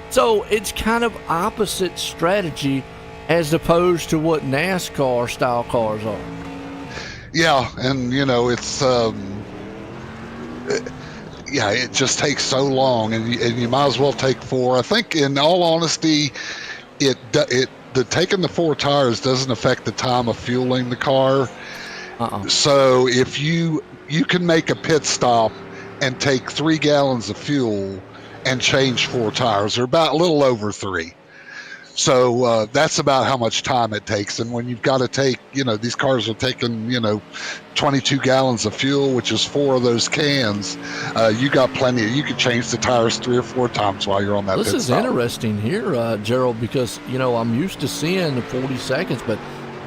So, it's kind of opposite strategy as opposed to what NASCAR style cars are. Yeah, and it's it just takes so long, and you might as well take 4. I think, in all honesty, taking the 4 tires doesn't affect the time of fueling the car. So if you can make a pit stop and take 3 gallons of fuel and change 4 tires, or about a little over 3. So that's about how much time it takes. And when you've got to take, these cars are taking, 22 gallons of fuel, which is 4 of those cans. You got plenty. You could change the tires 3 or 4 times while you're on that pit stop. This is interesting here, Gerald, because, I'm used to seeing the 40 seconds, but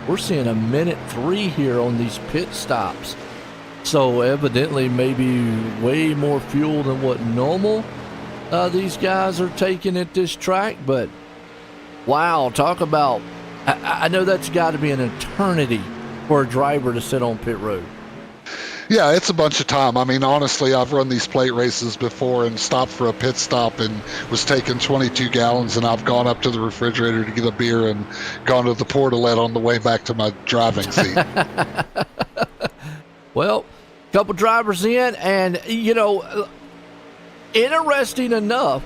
we're seeing a minute 3 here on these pit stops. So evidently maybe way more fuel than what normal these guys are taking at this track, but wow, talk about, I know that's got to be an eternity for a driver to sit on pit road. Yeah, it's a bunch of time. I mean, honestly, I've run these plate races before and stopped for a pit stop and was taking 22 gallons, and I've gone up to the refrigerator to get a beer and gone to the portalette on the way back to my driving seat. Well, a couple drivers in, and, interesting enough,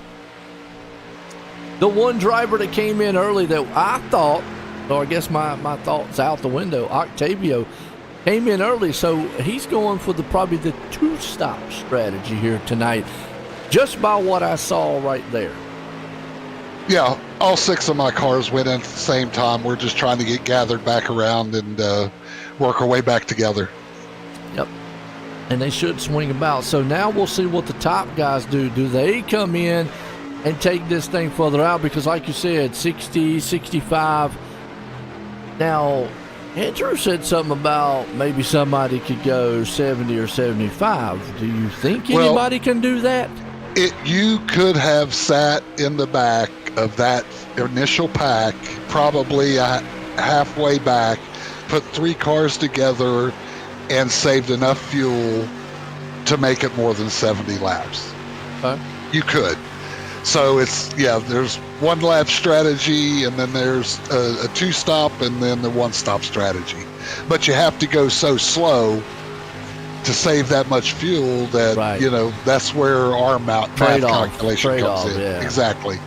the one driver that came in early that I thought, or I guess my thought's out the window, Octavio, came in early, so he's going for probably the 2-stop strategy here tonight, just by what I saw right there. Yeah, all 6 of my cars went in at the same time. We're just trying to get gathered back around and work our way back together. Yep. And they should swing about. So now we'll see what the top guys do. Do they come in and take this thing further out? Because like you said, 60, 65. Now, Andrew said something about maybe somebody could go 70 or 75. Do you think anybody can do that? You could have sat in the back of that initial pack, probably halfway back, put 3 cars together, and saved enough fuel to make it more than 70 laps. Okay. You could. So there's 1 lap strategy, and then there's a 2-stop, and then the 1-stop strategy. But you have to go so slow to save that much fuel that, that's where our math calculation comes in. Yeah. Exactly.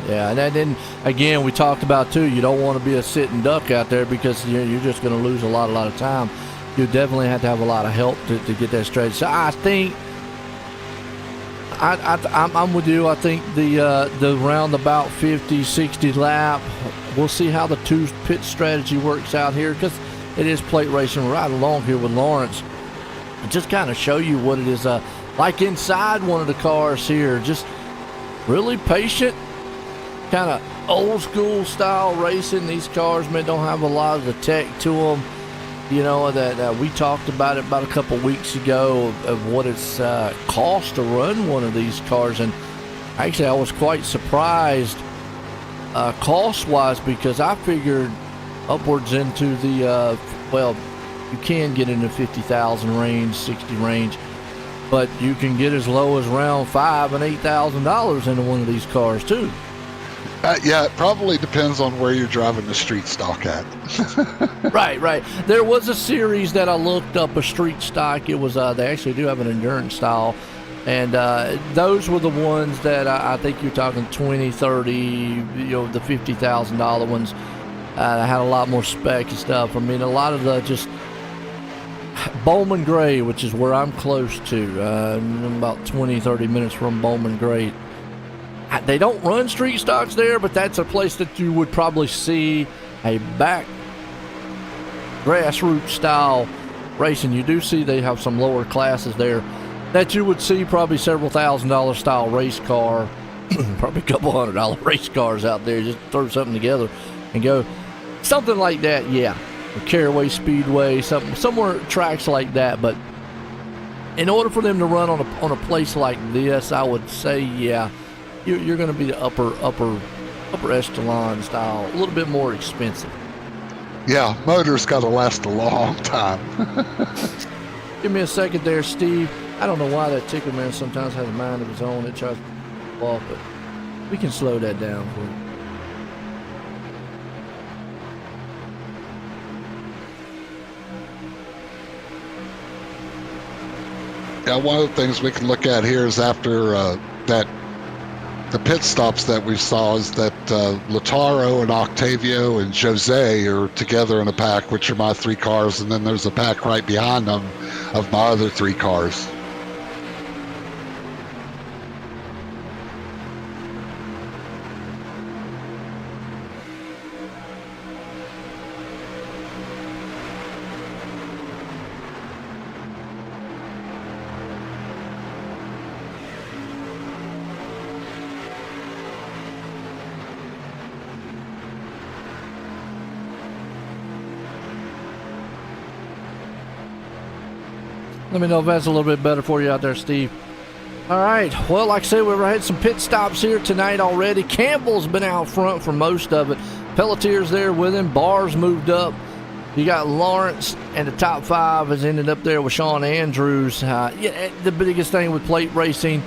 Yeah, and then again, we talked about too, you don't want to be a sitting duck out there because you're just going to lose a lot of time. You definitely have to have a lot of help to get that straight. So I think I'm with you. I think the roundabout 50, 60 lap, we'll see how the 2-pit strategy works out here because it is plate racing right along here with Lawrence. Just kind of show you what it is like inside one of the cars here. Just really patient, kind of old school style racing. These cars, man, don't have a lot of the tech to them. That we talked about it about a couple weeks ago of what it's cost to run one of these cars. And actually, I was quite surprised cost-wise because I figured upwards into the, you can get in the 50,000 range, 60 range, but you can get as low as around $5,000 and $8,000 into one of these cars too. It probably depends on where you're driving the street stock at. Right. There was a series that I looked up, a street stock. It was they actually do have an endurance style, and those were the ones that I think you're talking 20, 30, the $50,000 ones. Had a lot more spec and stuff. I mean, a lot of the just Bowman Gray, which is where I'm close to, about 20, 30 minutes from Bowman Gray. They don't run street stocks there, but that's a place that you would probably see a back grassroots style racing. You do see they have some lower classes there that you would see probably several $1,000 style race car, probably a couple $100 race cars out there. Just throw something together and go. Something like that, yeah. Caraway Speedway, somewhere tracks like that. But in order for them to run on a place like this, I would say, yeah, you're going to be the upper echelon style, a little bit more expensive. Yeah, motor's got to last a long time. Give me a second there, Steve. I don't know why that ticker man sometimes has a mind of his own. It tries to pull off, but we can slow that down for you. Yeah, one of the things we can look at here is after the pit stops that we saw is that Lautaro and Octavio and Jose are together in a pack, which are my 3 cars, and then there's a pack right behind them of my other 3 cars. Let me know if that's a little bit better for you out there, Steve. All right. Well, like I said, we've had some pit stops here tonight already. Campbell's been out front for most of it. Pelletier's there with him. Barr's moved up. You got Lawrence, and the top 5 has ended up there with Sean Andrews. Yeah, the biggest thing with plate racing,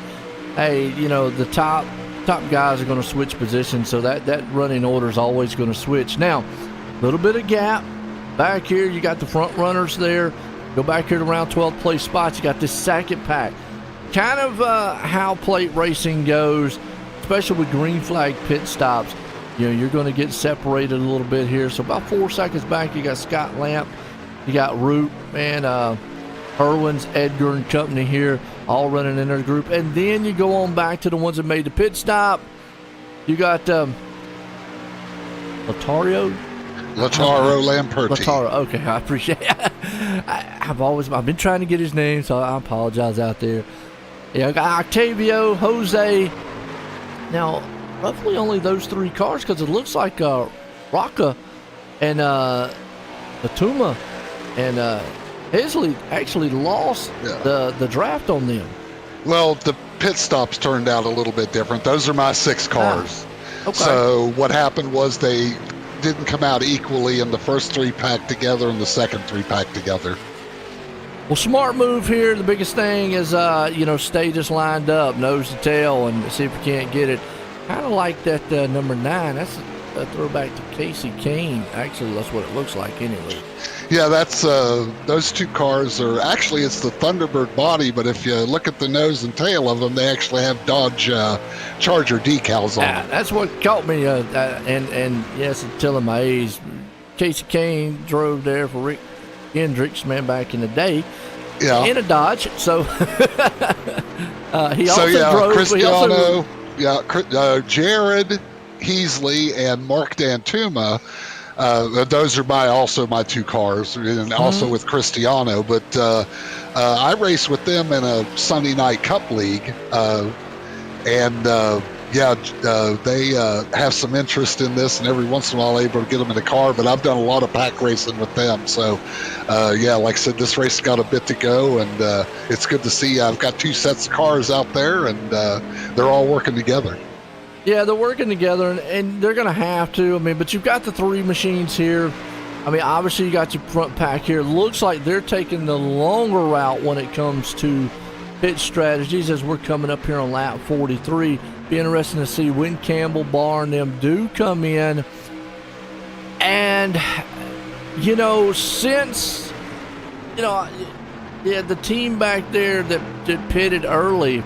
hey, you know, the top guys are going to switch positions, so that running order is always going to switch. Now, a little bit of gap. Back here, you got the front runners there. Go back here to round 12th place spots. You got this second pack. Kind of how plate racing goes, especially with green flag pit stops. You know, you're going to get separated a little bit here. So about 4 seconds back, you got Scott Lamp, you got Root, and Irwin's, Edgar, and company here, all running in their group. And then you go on back to the ones that made the pit stop. You got Lautaro Lamperti. Lautaro, okay, I appreciate it. I've been trying to get his name, so I apologize out there. Yeah, I got Octavio, Jose. Now, roughly only those 3 cars, because it looks like Rocca and Atuma and Hesley actually lost the draft on them. Well, the pit stops turned out a little bit different. Those are my 6 cars. Okay. So what happened was they didn't come out equally in the first 3 pack together and the second 3 pack together. Well, smart move here. The biggest thing is, stay just lined up, nose to tail, and see if you can't get it. Kind of like that number 9. That's a throwback to Casey Kane. Actually, that's what it looks like anyway. Yeah, that's those 2 cars are actually, it's the Thunderbird body, but if you look at the nose and tail of them, they actually have Dodge Charger decals on them. That's what caught me, and yes, it's telling my age. Casey Kane drove there for Rick Hendricks, man, back in the day, in a Dodge. So he also drove. Cristiano, Jared Heasley and Mark Dantuma. Those are also my 2 cars, and also with Cristiano. But I race with them in a Sunday night Cup League, and they have some interest in this, and every once in a while able to get them in a car. But I've done a lot of pack racing with them, so like I said, this race has got a bit to go, and it's good to see. I've got 2 sets of cars out there, and they're all working together. Yeah, they're working together, and they're going to have to. I mean, but you've got the 3 machines here. I mean, obviously you got your front pack here. Looks like they're taking the longer route when it comes to pit strategies as we're coming up here on lap 43. Be interesting to see when Campbell, Barr, and them do come in. And, since, the team back there that pitted early,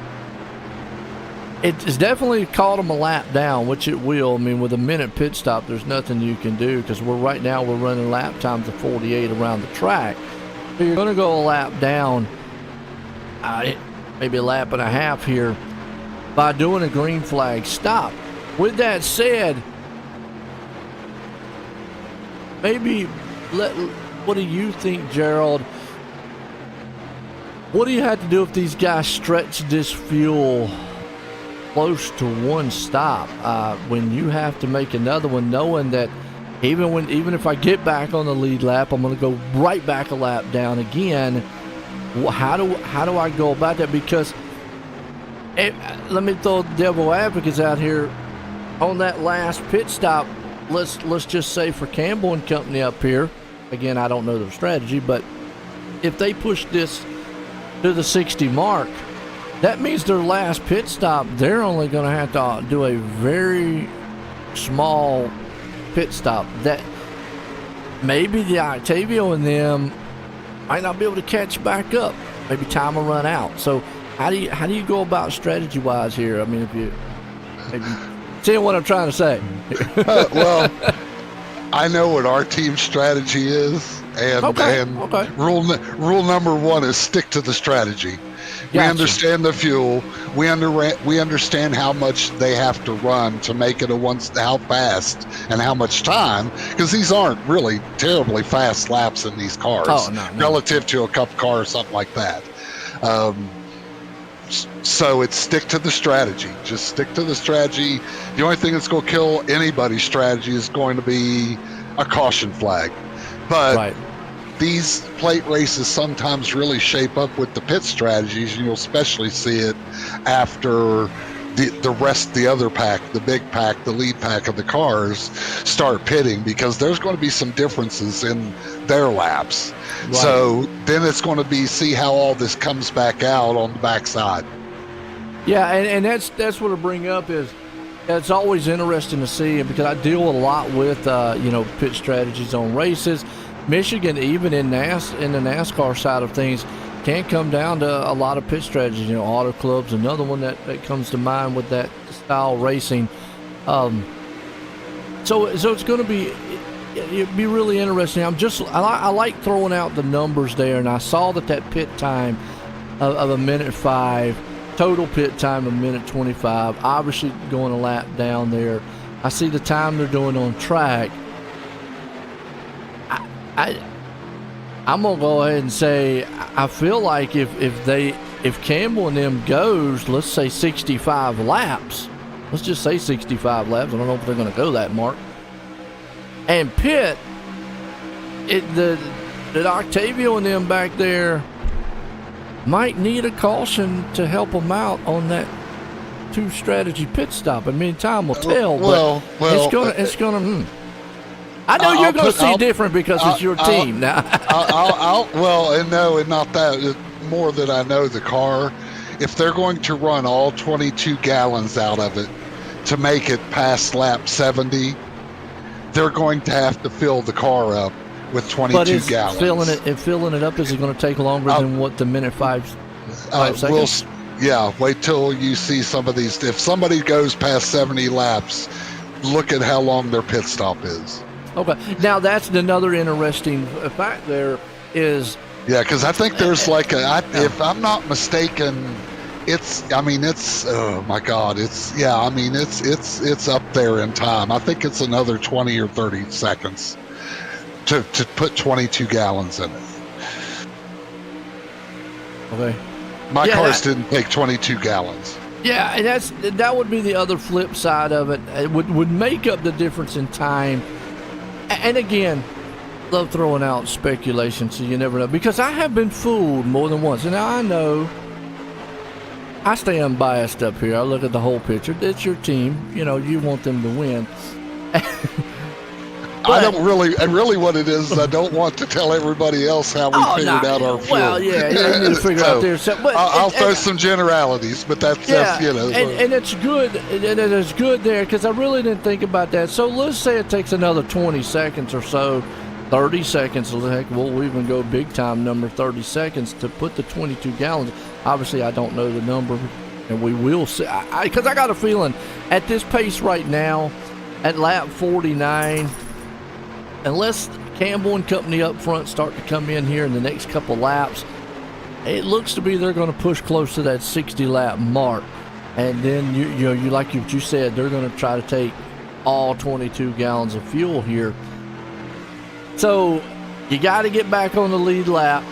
it's definitely caught them a lap down, which it will. I mean, with a minute pit stop, there's nothing you can do because we're running lap times of 48 around the track. So you're going to go a lap down, maybe a lap and a half here. by doing a green flag stop. With that said, what do you think, Gerald? What do you have to do if these guys stretch this fuel close to one stop when you have to make another one, knowing that even if I get back on the lead lap, I'm going to go right back a lap down again? How do I go about that? Because let me throw devil advocates out here. On that last pit stop, let's just say for Campbell and Company up here, again, I don't know their strategy, but if they push this to the 60 mark, that means their last pit stop, they're only going to have to do a very small pit stop. That maybe the Octavio and them might not be able to catch back up. Maybe time will run out. So how do you go about strategy wise here? I mean, if you maybe see what I'm trying to say. Well, I know what our team strategy is, and rule number one is stick to the strategy. We understand the fuel. We understand how much they have to run to make it how fast and how much time, because these aren't really terribly fast laps in these cars relative to a cup car or something like that. So it's stick to the strategy. Just stick to the strategy. The only thing that's going to kill anybody's strategy is going to be a caution flag. But these plate races sometimes really shape up with the pit strategies, and you'll especially see it after the other pack, the big pack, the lead pack of the cars start pitting, because there's going to be some differences in their laps. Right. So then it's going to be see how all this comes back out on the backside. Yeah, and that's what I bring up is it's always interesting to see, because I deal a lot with pit strategies on races. Michigan, even in the NASCAR side of things, can come down to a lot of pit strategies. Auto Club's another one that comes to mind with that style racing. So it's going to be really interesting. I like throwing out the numbers there, and I saw that pit time of a minute 5, total pit time of a minute 25. Obviously going a lap down there. I see the time they're doing on track. I'm gonna go ahead and say I feel like if Campbell and them goes, let's say 65 laps. Let's just say 65 laps. I don't know if they're gonna go that mark. And Pitt, that Octavio and them back there might need a caution to help them out on that 2 strategy pit stop. I mean, time will tell. But it's gonna. I know you're going to see different because it's your team now. And not that. More that I know the car. If they're going to run all 22 gallons out of it to make it past lap 70, they're going to have to fill the car up with 22 gallons. Filling it up, is it going to take longer than what the minute 5 seconds? Wait till you see some of these. If somebody goes past 70 laps, look at how long their pit stop is. Okay, now that's another interesting fact. There is because I think there's if I'm not mistaken, it's oh my God, it's up there in time. I think it's another 20 or 30 seconds to put 22 gallons in it. Okay, my cars didn't take 22 gallons. Yeah, and that would be the other flip side of it. It would make up the difference in time. And again, love throwing out speculation, so you never know. Because I have been fooled more than once. And I know I stay unbiased up here. I look at the whole picture. It's your team. You want them to win. I don't really what it is I don't want to tell everybody else how we figured out our fuel. Well, you need to figure out there. But I'll throw some generalities, but that's And it's good. And it is good there, because I really didn't think about that. So let's say it takes another 20 seconds or so, 30 seconds. Heck, we'll even go big time number 30 seconds to put the 22 gallons. Obviously, I don't know the number, and we will see. Because I got a feeling at this pace right now, at lap 49. Unless Campbell and Company up front start to come in here in the next couple laps, it looks to be they're going to push close to that 60 lap mark. and then you like you said, they're going to try to take all 22 gallons of fuel here. So you got to get back on the lead lap.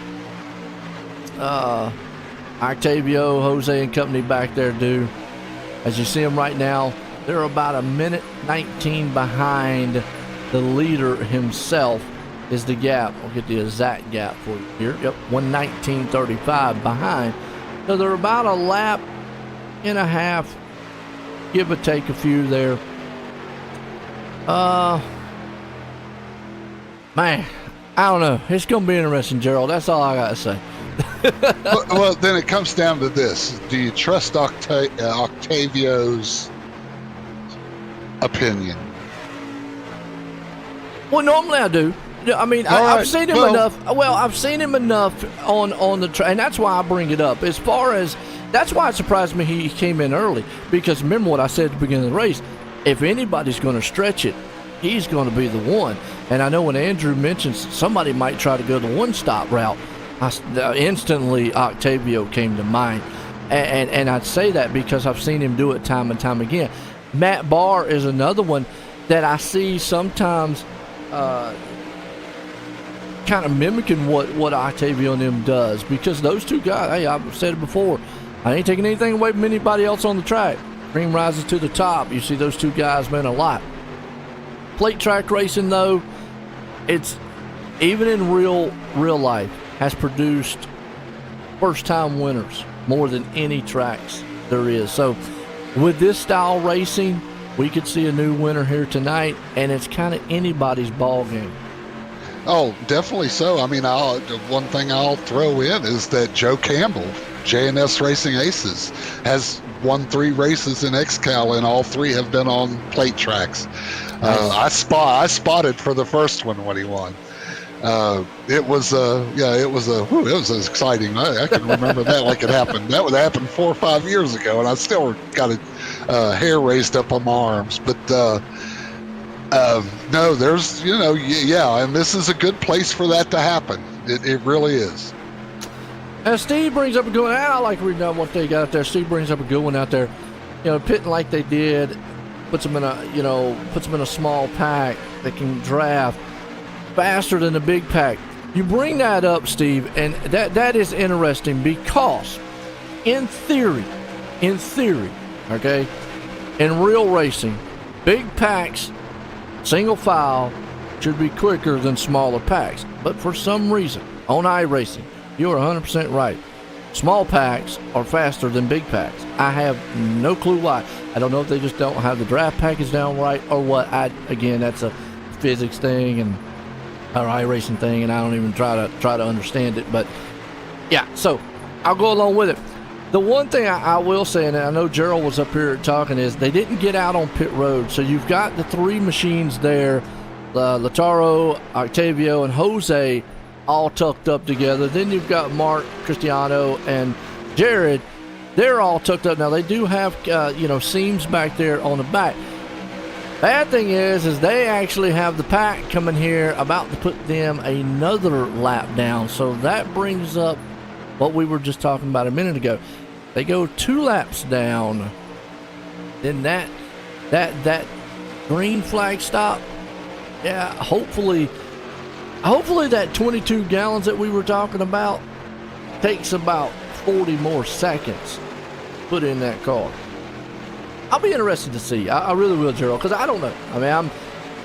Octavio, Jose, and company back there do. As you see them right now, they're about a minute 19 behind the leader himself. Is the gap. I'll get the exact gap for you here. Yep, 1:19.35 behind. So they're about a lap and a half, give or take a few there. Man, I don't know. It's going to be interesting, Gerald. That's all I got to say. Well, then it comes down to this. Do you trust Octavio's opinion? Well, normally I do. I mean, I've seen him enough. Well, I've seen him enough on the track, and that's why I bring it up. As far as, that's why it surprised me he came in early, because remember what I said at the beginning of the race. If anybody's going to stretch it, he's going to be the one. And I know when Andrew mentions somebody might try to go the one-stop route, instantly Octavio came to mind. And I'd say that because I've seen him do it time and time again. Matt Barr is another one that I see sometimes kind of mimicking what Octavio and them does, because those two guys, hey, I've said it before, I ain't taking anything away from anybody else on the track. Cream rises to the top. You see those two guys, man, a lot. Plate track racing, though, it's, even in real life, has produced first-time winners more than any tracks there is. So with this style racing, we could see a new winner here tonight, and it's kind of anybody's ball game. Oh, definitely so. I mean, one thing I'll throw in is that Joe Campbell, J&S Racing Aces, has won 3 races in XCAL, and all 3 have been on plate tracks. I spotted for the first one when he won. It was exciting. I can remember that like it happened. That would happen 4 or 5 years ago, and I still got a hair raised up on my arms. But no, there's, and this is a good place for that to happen. It really is. And Steve brings up a good one. I like reading out what they got out there. Steve brings up a good one out there. Pitting like they did, puts them in a small pack that can draft faster than the big pack. You bring that up, Steve, and that is interesting because in theory, okay, in real racing, big packs, single file, should be quicker than smaller packs. But for some reason, on iRacing, you're 100% right. Small packs are faster than big packs. I have no clue why. I don't know if they just don't have the draft package down right or what. Again, that's a physics thing and our iRacing thing, and I don't even try to understand it. But yeah, so I'll go along with it. The one thing I will say, and I know Gerald was up here talking, is they didn't get out on pit road. So you've got the 3 machines there, Lautaro, Octavio, and Jose, all tucked up together. Then you've got Mark, Cristiano, and Jared. They're all tucked up. Now, they do have, seams back there on the back. Bad thing is they actually have the pack coming here about to put them another lap down. So that brings up what we were just talking about a minute ago. They go 2 laps down. Then that green flag stop. Yeah, hopefully that 22 gallons that we were talking about takes about 40 more seconds to put in that car. I'll be interested to see. I really will, Gerald, because I don't know. I mean, I'm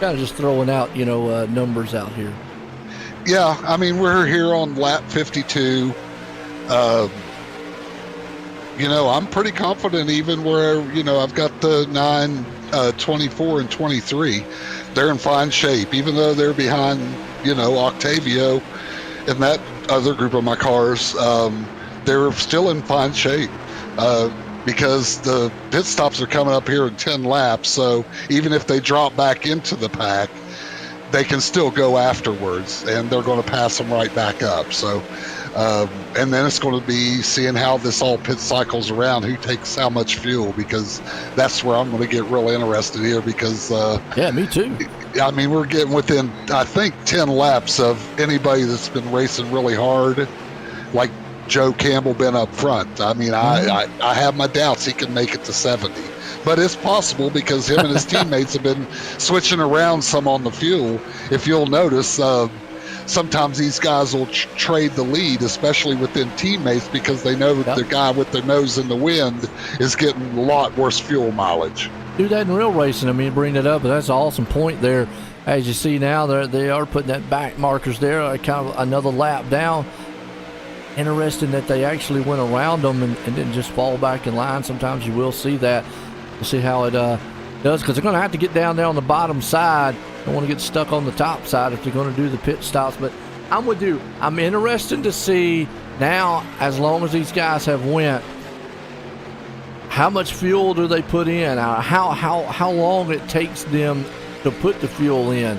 kind of just throwing out, numbers out here. Yeah, I mean, we're here on lap 52. I'm pretty confident even where, I've got the 9, 24, and 23. They're in fine shape, even though they're behind, Octavio and that other group of my cars. They're still in fine shape because the pit stops are coming up here in 10 laps. So even if they drop back into the pack, they can still go afterwards, and they're going to pass them right back up. So, and then it's going to be seeing how this all pit cycles around, who takes how much fuel, because that's where I'm going to get real interested here because... yeah, me too. I mean, we're getting within, I think, 10 laps of anybody that's been racing really hard, like Joe Campbell been up front. I mean, I have my doubts he can make it to 70. But it's possible because him and his teammates have been switching around some on the fuel. If you'll notice, sometimes these guys will trade the lead, especially within teammates, because they know the guy with their nose in the wind is getting a lot worse fuel mileage. Do that in real racing. I mean, bring it up, but that's an awesome point there. As you see now, they are putting that back markers there, kind of another lap down. Interesting that they actually went around them and didn't just fall back in line. Sometimes you will see that. We'll see how it does, because they're going to have to get down there on the bottom side. Don't want to get stuck on the top side if they're going to do the pit stops. But I'm with you. I'm interested to see now, as long as these guys have went, how much fuel do they put in? How long it takes them to put the fuel in.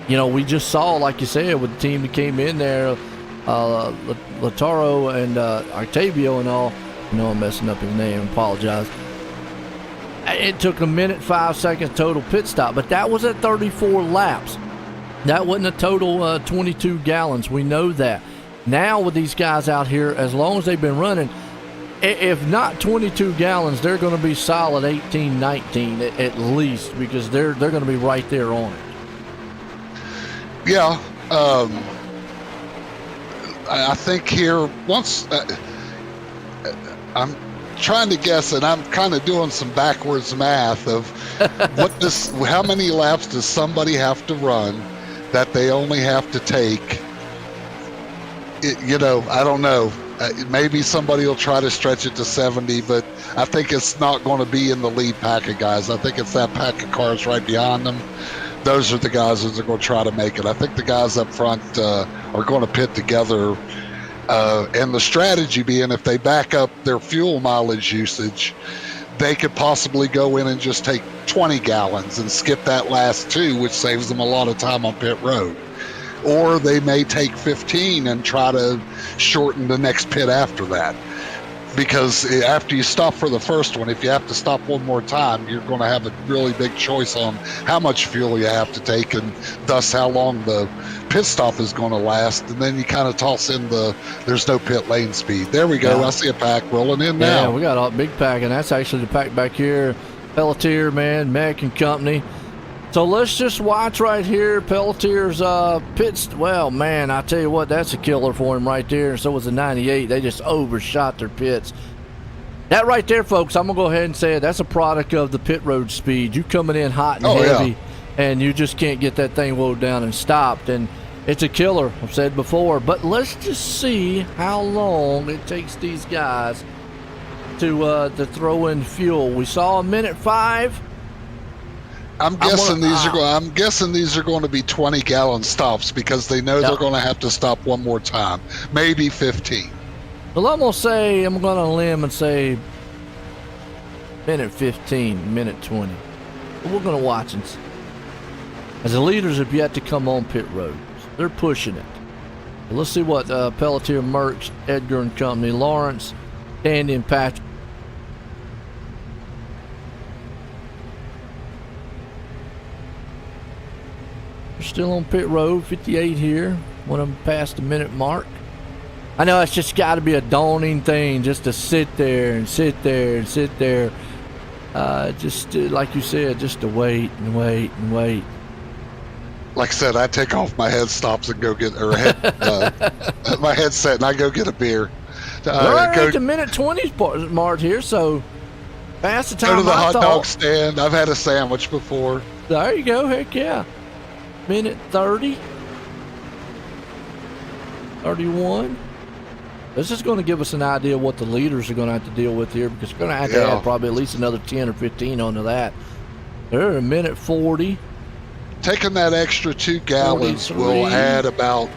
You know, we just saw, like you said, with the team that came in there, Lataro and Octavio and all. I know I'm messing up his name. Apologize. It took 1 minute 5 seconds total pit stop, but that was at 34 laps. That wasn't a total 22 gallons. We know that. Now with these guys out here, as long as they've been running, if not 22 gallons, they're going to be solid 18, 19 at least, because they're going to be right there on it. Yeah. I think here, once I'm trying to guess, and I'm kind of doing some backwards math of how many laps does somebody have to run that they only have to take. You know, I don't know. Maybe somebody will try to stretch it to 70, but I think it's not going to be in the lead pack of guys. I think it's that pack of cars right behind them. Those are the guys that are going to try to make it. I think the guys up front are going to pit together. And the strategy being, if they back up their fuel mileage usage, they could possibly go in and just take 20 gallons and skip that last 2, which saves them a lot of time on pit road. Or they may take 15 and try to shorten the next pit after that. Because after you stop for the first one, if you have to stop one more time, you're going to have a really big choice on how much fuel you have to take, and thus how long the pit stop is going to last. And then you kind of toss in there's no pit lane speed. There we go. Yeah. I see a pack rolling in now. Yeah, we got a big pack, and that's actually the pack back here. Pelletier, man, Mack and Company. So let's just watch right here. Pelletier's pits. Well, man, I tell you what, that's a killer for him right there. And so was the 98. They just overshot their pits. That right there, folks, I'm going to go ahead and say it. That's a product of the pit road speed. You coming in hot and heavy, and you just can't get that thing rolled down and stopped. And it's a killer, I've said before. But let's just see how long it takes these guys to throw in fuel. We saw 1 minute 5. I'm guessing these are going to be 20-gallon stops, because they know they're going to have to stop one more time, maybe 15. Well, I'm going to limb and say minute 15, minute 20. But we're going to watch and see. As the leaders have yet to come on pit road, they're pushing it. But let's see what Pelletier, Merckx, Edgar and Company, Lawrence, Dandy and Patrick. We're still on pit road, 58 here. One of them past the minute mark. I know it's just got to be a daunting thing just to sit there and sit there and sit there. Just like you said, just to wait and wait and wait. Like I said, I take off my head stops and go get my headset, and I go get a beer. We're already at the minute 20s mark here, so pass the time. Go to the hot dog stand. I've had a sandwich before. There you go. Heck yeah. Minute 30, 31. This is going to give us an idea of what the leaders are going to have to deal with here, because we're going to have to add probably at least another 10 or 15 onto that. They're a minute 40. Taking that extra 2 gallons 43. Will add about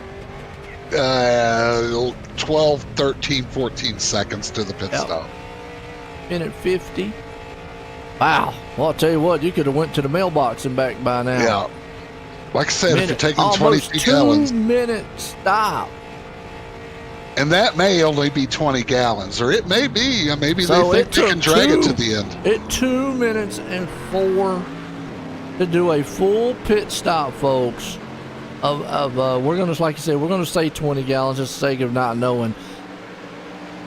12, 13, 14 seconds to the pit stop. Minute 50. Wow. Well, I'll tell you what, you could have went to the mailbox and back by now. Yeah. Like I said, if you're taking 22 gallons. 2 minute stop. And that may only be 20 gallons, or it may be. Maybe they think they can drag it to the end. It 2 minutes and 4 to do a full pit stop, folks. we're gonna, like you said, we're gonna say 20 gallons just for the sake of not knowing,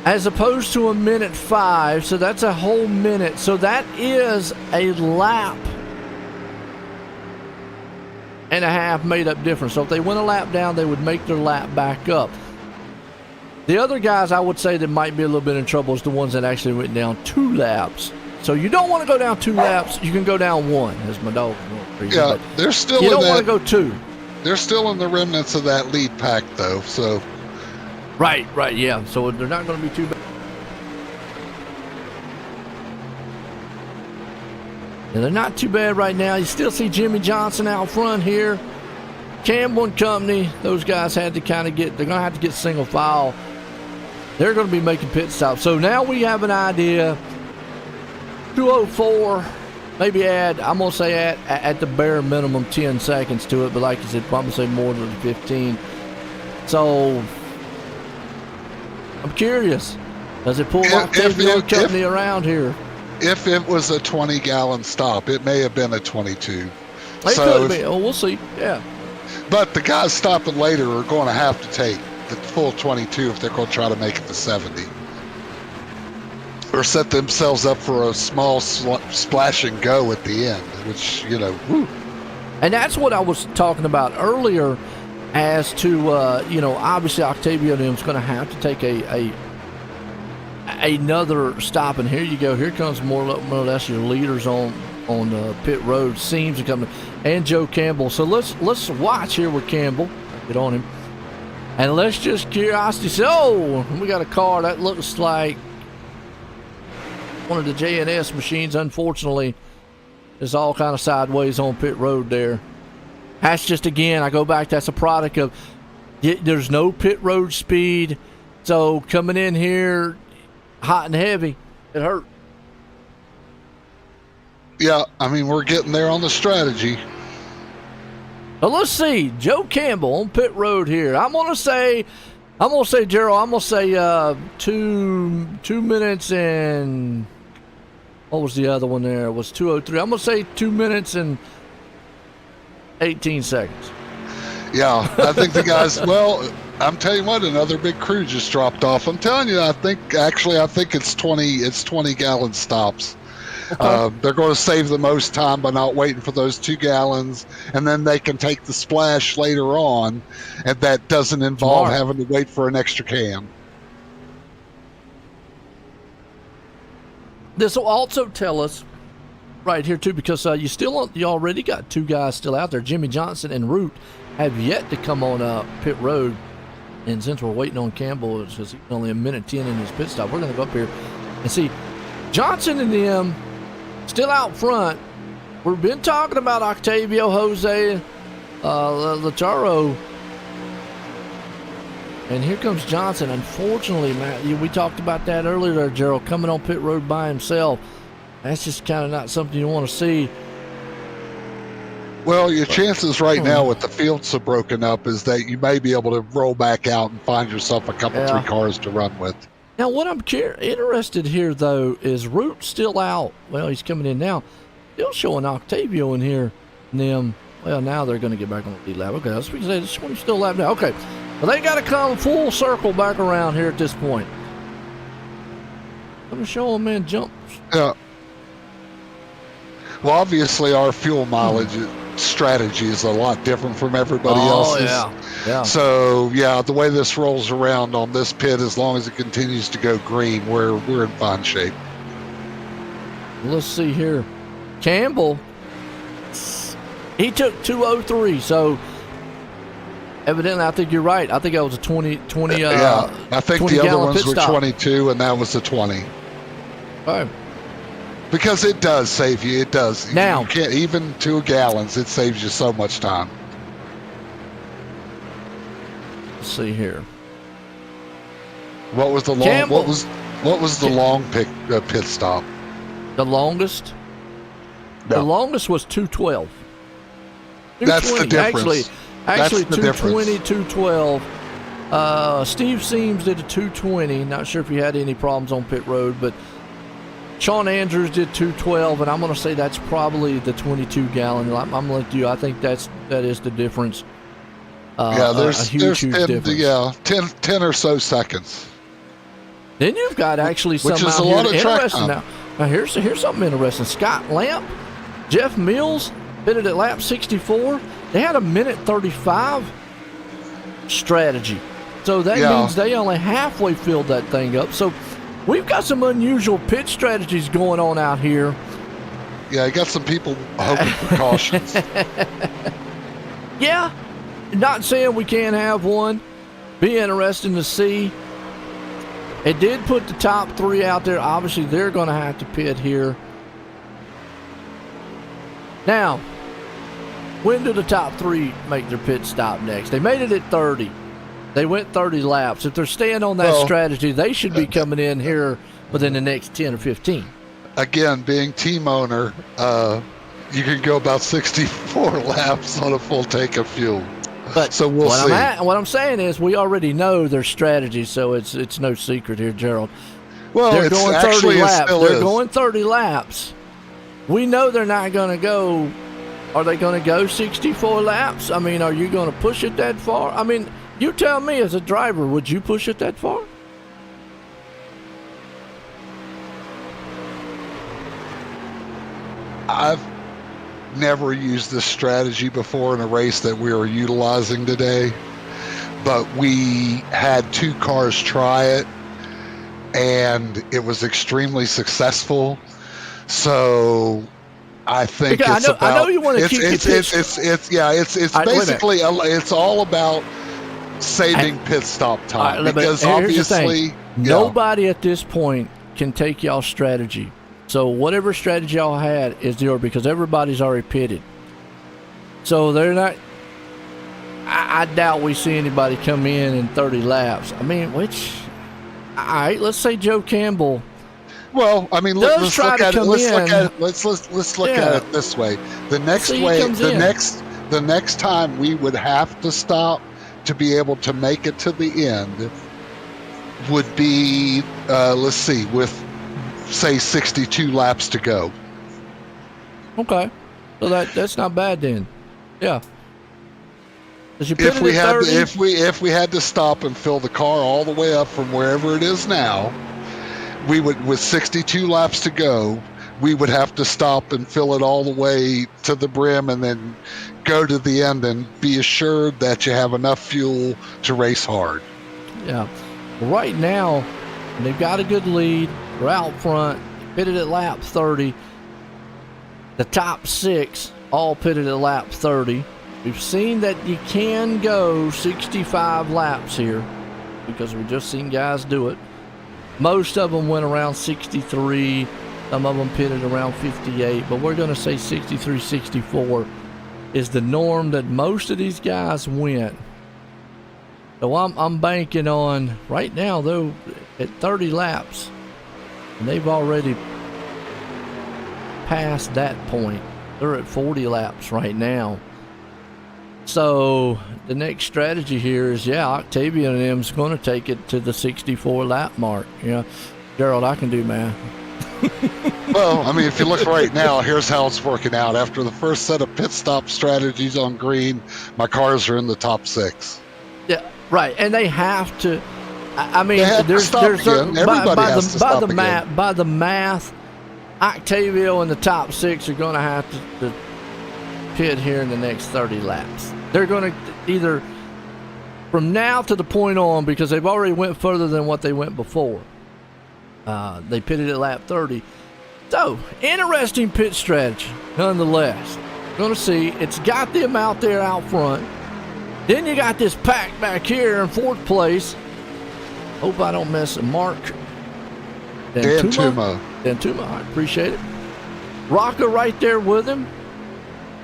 as opposed to a minute 5. So that's a whole minute. So that is a lap and a half made up difference. So if they went a lap down, they would make their lap back up. The other guys I would say that might be a little bit in trouble is the ones that actually went down 2 laps. So you don't want to go down 2 laps. You can go down 1, as my dog. Yeah, they're still. You in don't that, want to go 2. They're still in the remnants of that lead pack, though. So. Right, yeah. So they're not going to be too bad. And they're not too bad right now. You still see Jimmy Johnson out front here. Campbell and company, those guys had to kind of get, they're going to have to get single file. They're going to be making pit stops. So now we have an idea. 204, maybe add, I'm going to say at the bare minimum 10 seconds to it. But like you said, probably say more than 15. So I'm curious. Does it pull Octavio company around here? If it was a 20-gallon stop, it may have been a 22. It could be. Oh, we'll see. Yeah. But the guys stopping later are going to have to take the full 22 if they're going to try to make it to 70. Or set themselves up for a small splash and go at the end, which, woo. And that's what I was talking about earlier as to, obviously Octavio is going to have to take another stop. And here you go. Here comes more or less your leaders on pit road. Seems to come, and Joe Campbell. So let's watch here with Campbell. Get on him. And let's just curiosity say, oh, we got a car that looks like one of the JNS machines. Unfortunately, is all kind of sideways on pit road there. That's just, again, I go back, that's a product of, there's no pit road speed. So coming in here hot and heavy, it hurt. Yeah, I mean, we're getting there on the strategy. So let's see, Joe Campbell on pit road here. I'm gonna say, Gerald, I'm gonna say 2 minutes and what was the other one there? It was 2:03. I'm gonna say 2 minutes and 18 seconds. Yeah, I think the guys. Well, I'm telling you what, another big crew just dropped off. I'm telling you, I think it's 20. It's 20-gallon stops. Okay. They're going to save the most time by not waiting for those 2 gallons, and then they can take the splash later on, and that doesn't involve having to wait for an extra can. This will also tell us right here too, because you already got 2 guys still out there. Jimmy Johnson and Root have yet to come on pit road, and since we're waiting on Campbell, it's just only a minute 10 in his pit stop. We're going to go up here and see Johnson and them still out front. We've been talking about Octavio, Jose, Lacharo, and here comes Johnson. Unfortunately, Matt, we talked about that earlier there, Gerald, coming on pit road by himself. That's just kind of not something you want to see. Well, your chances right now with the field so broken up is that you may be able to roll back out and find yourself a couple, 3 cars to run with. Now, what I'm interested here, though, is Root still out. Well, he's coming in now. Still showing Octavio in here. And them, well, now they're going to get back on the lead lap. Okay, that's what you say. This one's still lap now. Okay, well, they got to come full circle back around here at this point. I'm going to show them, man, jumps. Yeah. Well, obviously, our fuel mileage strategy is a lot different from everybody else's. Yeah. So, yeah, the way this rolls around on this pit, as long as it continues to go green, we're in fine shape. Let's see here. Campbell, he took 2:03, so evidently I think you're right. I think that was a 20 yeah, I think the other ones were stop. 22, and that was a 20. All right. Because it does save you. It does. Now, you can't, even 2 gallons, it saves you so much time. Let's see here. What was the long? Campbell. What was the long pit stop? The longest? No. The longest was 2:12. That's the difference. Actually, That's the 2:20, 2:12. Steve Seams did a 2:20. Not sure if he had any problems on pit road, but Sean Andrews did 2:12, and I'm going to say that's probably the 22 gallon. I'm like you. I think that is the difference. Yeah, there's a huge 10, difference. yeah, 10 or so seconds. Then you've got actually some Which is out a here lot of track interesting time. now. Here's something interesting. Scott Lamp, Jeff Mills pitted at lap 64. They had a minute 35 strategy. So that means they only halfway filled that thing up. So we've got some unusual pit strategies going on out here. Yeah, I got some people hoping for cautions. Yeah, not saying we can't have one. Be interesting to see. It did put the top 3 out there. Obviously, they're going to have to pit here. Now, when do the top 3 make their pit stop next? They made it at 30. They went 30 laps. If they're staying on that strategy, they should be coming in here within the next 10 or 15. Again, being team owner, you can go about 64 laps on a full tank of fuel. But so we'll see. What I'm saying is we already know their strategy, so it's no secret here, Gerald. Well, they're it's going 30 actually laps. Still they're is. going 30 laps. We know they're not going to go. Are they going to go 64 laps? I mean, are you going to push it that far? I mean, you tell me as a driver, would you push it that far? I've never used this strategy before in a race that we are utilizing today, but we had 2 cars try it, and it was extremely successful. So I think because it's I know you want to keep it's basically it's all about saving pit stop time, because obviously nobody at this point can take y'all strategy. So whatever strategy y'all had is yours, because everybody's already pitted. So they're not. I doubt we see anybody come in 30 laps. I mean, all right, let's say Joe Campbell. Well, I mean, let's look at it this way. The next time we would have to stop to be able to make it to the end would be, let's see, with say 62 laps to go. Okay, so that's not bad then. Yeah. If we had to stop and fill the car all the way up from wherever it is now, we would, with 62 laps to go, we would have to stop and fill it all the way to the brim and then go to the end and be assured that you have enough fuel to race hard. Yeah. Right now, they've got a good lead. We're out front, pitted at lap 30. The top 6 all pitted at lap 30. We've seen that you can go 65 laps here because we've just seen guys do it. Most of them went around 63. Some of them pitted around 58, but we're going to say 63, 64 is the norm that most of these guys went. So I'm banking on right now, though, at 30 laps, and they've already passed that point. They're at 40 laps right now. So the next strategy here is, Octavian and them's going to take it to the 64 lap mark. Gerald, I can do math. Well, I mean, if you look right now, here's how it's working out. After the first set of pit stop strategies on green, my cars are in the top 6. Yeah, right, and they have to. I mean, there's everybody has to stop again. By the math, Octavio and the top 6 are going to have to pit here in the next 30 laps. They're going to either from now to the point on, because they've already went further than what they went before. They pitted at lap 30. So, interesting pit strategy, nonetheless. Going to see. It's got them out there out front. Then you got this pack back here in 4th place. Hope I don't miss it. Mark Dantuma, I appreciate it. Rocker right there with him.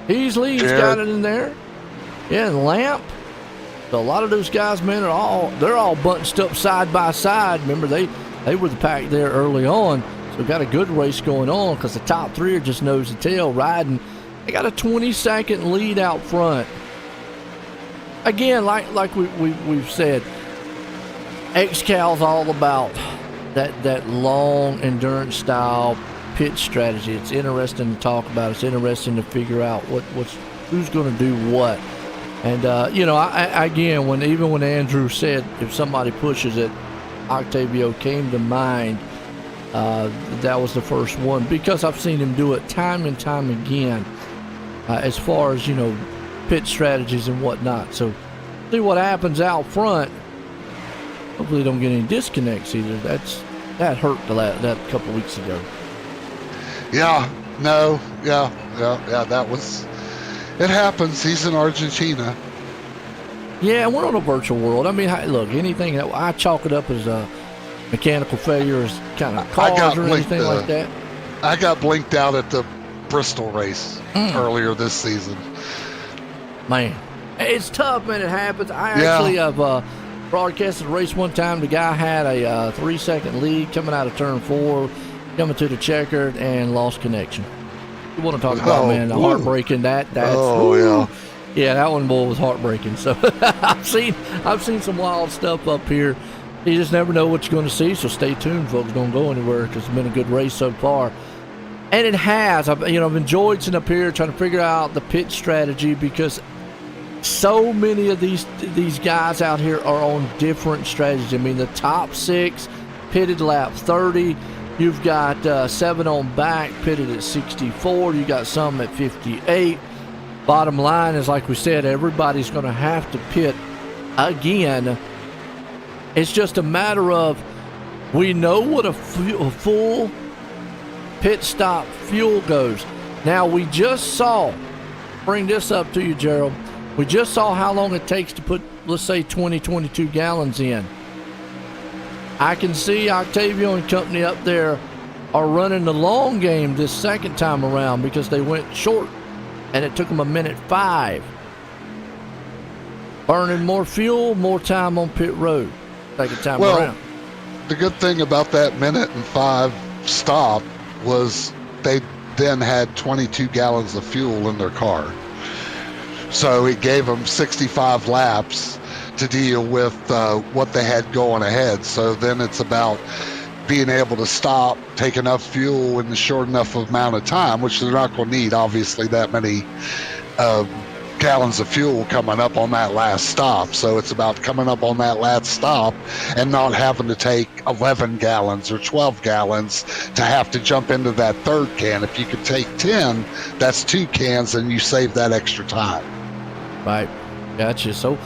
He's got it in there. Yeah, and Lamp. So a lot of those guys, man, they're all bunched up side by side. Remember, they were the pack there early on. So got a good race going on because the top 3 are just nose to tail riding. They got a 20-second lead out front. Again, like we've said, XCAL's all about that long endurance style pit strategy. It's interesting to talk about. It's interesting to figure out who's going to do what. And you know, again, when Andrew said if somebody pushes it, Octavio came to mind. That was the first one because I've seen him do it time and time again. As far as, you know, pit strategies and whatnot. So see what happens out front. Hopefully, don't get any disconnects either. That hurt that a couple weeks ago. Yeah, no, yeah. That was. It happens. He's in Argentina. Yeah, we're on a virtual world. I mean, look, anything that I chalk it up as mechanical failures, kind of cars or anything like that. I got blinked out at the Bristol race earlier this season. Man, it's tough, man. It happens. I actually have broadcasted a race one time. The guy had a 3-second lead coming out of turn 4, coming to the checkered, and lost connection. You want to talk about, man, the heartbreaking. That's yeah, that one was heartbreaking. So I've seen some wild stuff up here. You just never know what you're going to see. So stay tuned, folks. Don't go anywhere because it's been a good race so far. And it has. I've enjoyed sitting up here trying to figure out the pit strategy because so many of these guys out here are on different strategies. I mean, the top 6 pitted lap 30. You've got 7 on back pitted at 64. You got some at 58. Bottom line is, like we said, everybody's going to have to pit again. It's just a matter of we know what a full pit stop fuel goes. Now, we just saw, bring this up to you, Gerald. We just saw how long it takes to put, let's say, 22 gallons in. I can see Octavio and company up there are running the long game this second time around because they went short and it took them 1:05. Burning more fuel, more time on pit road second time around. The good thing about that 1:05 stop was they then had 22 gallons of fuel in their car. So it gave them 65 laps to deal with what they had going ahead. So then it's about being able to stop, take enough fuel in the short enough amount of time, which they're not going to need, obviously, that many gallons of fuel coming up on that last stop. So it's about coming up on that last stop and not having to take 11 gallons or 12 gallons to have to jump into that third can. If you could take 10, that's 2 cans and you save that extra time. Right. Gotcha. So,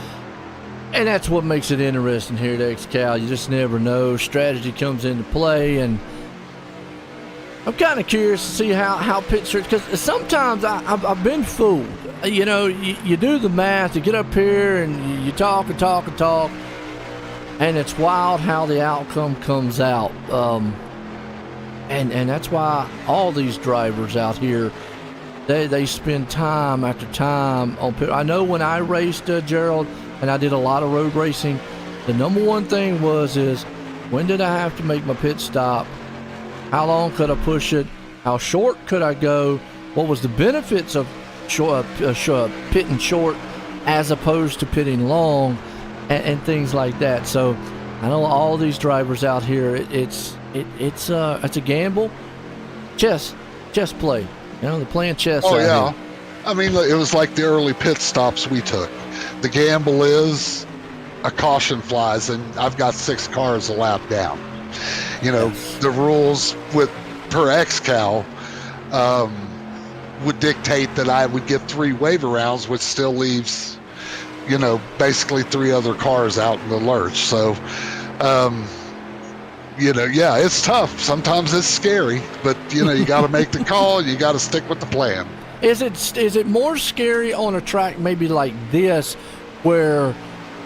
and that's what makes it interesting here at XCAL. You just never know. Strategy comes into play, and I'm kind of curious to see how pit search, because sometimes I've been fooled. You know, you do the math, you get up here and you talk and talk and talk, and it's wild how the outcome comes out. And that's why all these drivers out here, they spend time after time on pit. I know when I raced, Gerald, and I did a lot of road racing, the number one thing is when did I have to make my pit stop? How long could I push it? How short could I go? What was the benefits of pitting short as opposed to pitting long, and things like that? So I know all these drivers out here, it's a gamble. Chess play. You know, they're playing chess. Oh, yeah. Here. I mean, it was like the early pit stops we took. The gamble is a caution flies, and I've got 6 cars a lap down. You know, the rules per XCAL would dictate that I would get 3 waiver rounds, which still leaves, you know, basically 3 other cars out in the lurch. So, you know, yeah, it's tough. Sometimes it's scary, but, you know, you got to make the call. You got to stick with the plan. Is it more scary on a track maybe like this where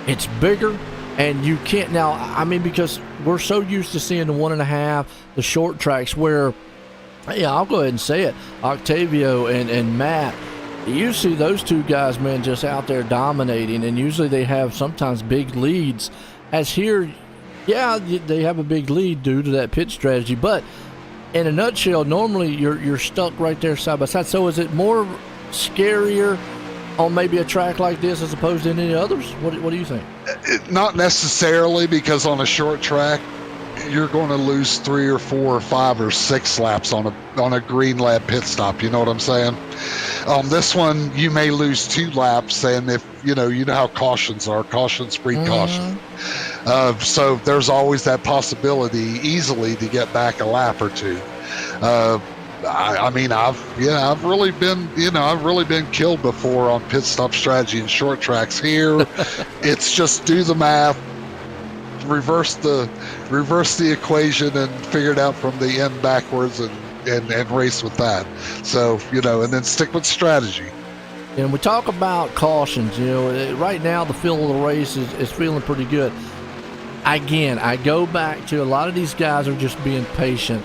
it's bigger and you can't now? I mean, because we're so used to seeing the 1.5, the short tracks where, yeah, I'll go ahead and say it, Octavio and Matt, you see those 2 guys, man, just out there dominating, and usually they have sometimes big leads. As here, yeah, they have a big lead due to that pit strategy, but in a nutshell, normally you're stuck right there side by side. So is it more scarier on maybe a track like this as opposed to any others? What do you think? Not necessarily, because on a short track, you're going to lose 3 or 4 or 5 or 6 laps on a green lab pit stop. You know what I'm saying? This one you may lose 2 laps, and if you know how cautions are. Cautions breed caution. So there's always that possibility easily to get back a lap or 2. I mean, I've really been killed before on pit stop strategy and short tracks. Here, it's just do the math, reverse the equation, and figure it out from the end backwards, and race with that. So and then stick with strategy. And we talk about cautions. Right now the feel of the race is feeling pretty good. Again, I go back to a lot of these guys are just being patient.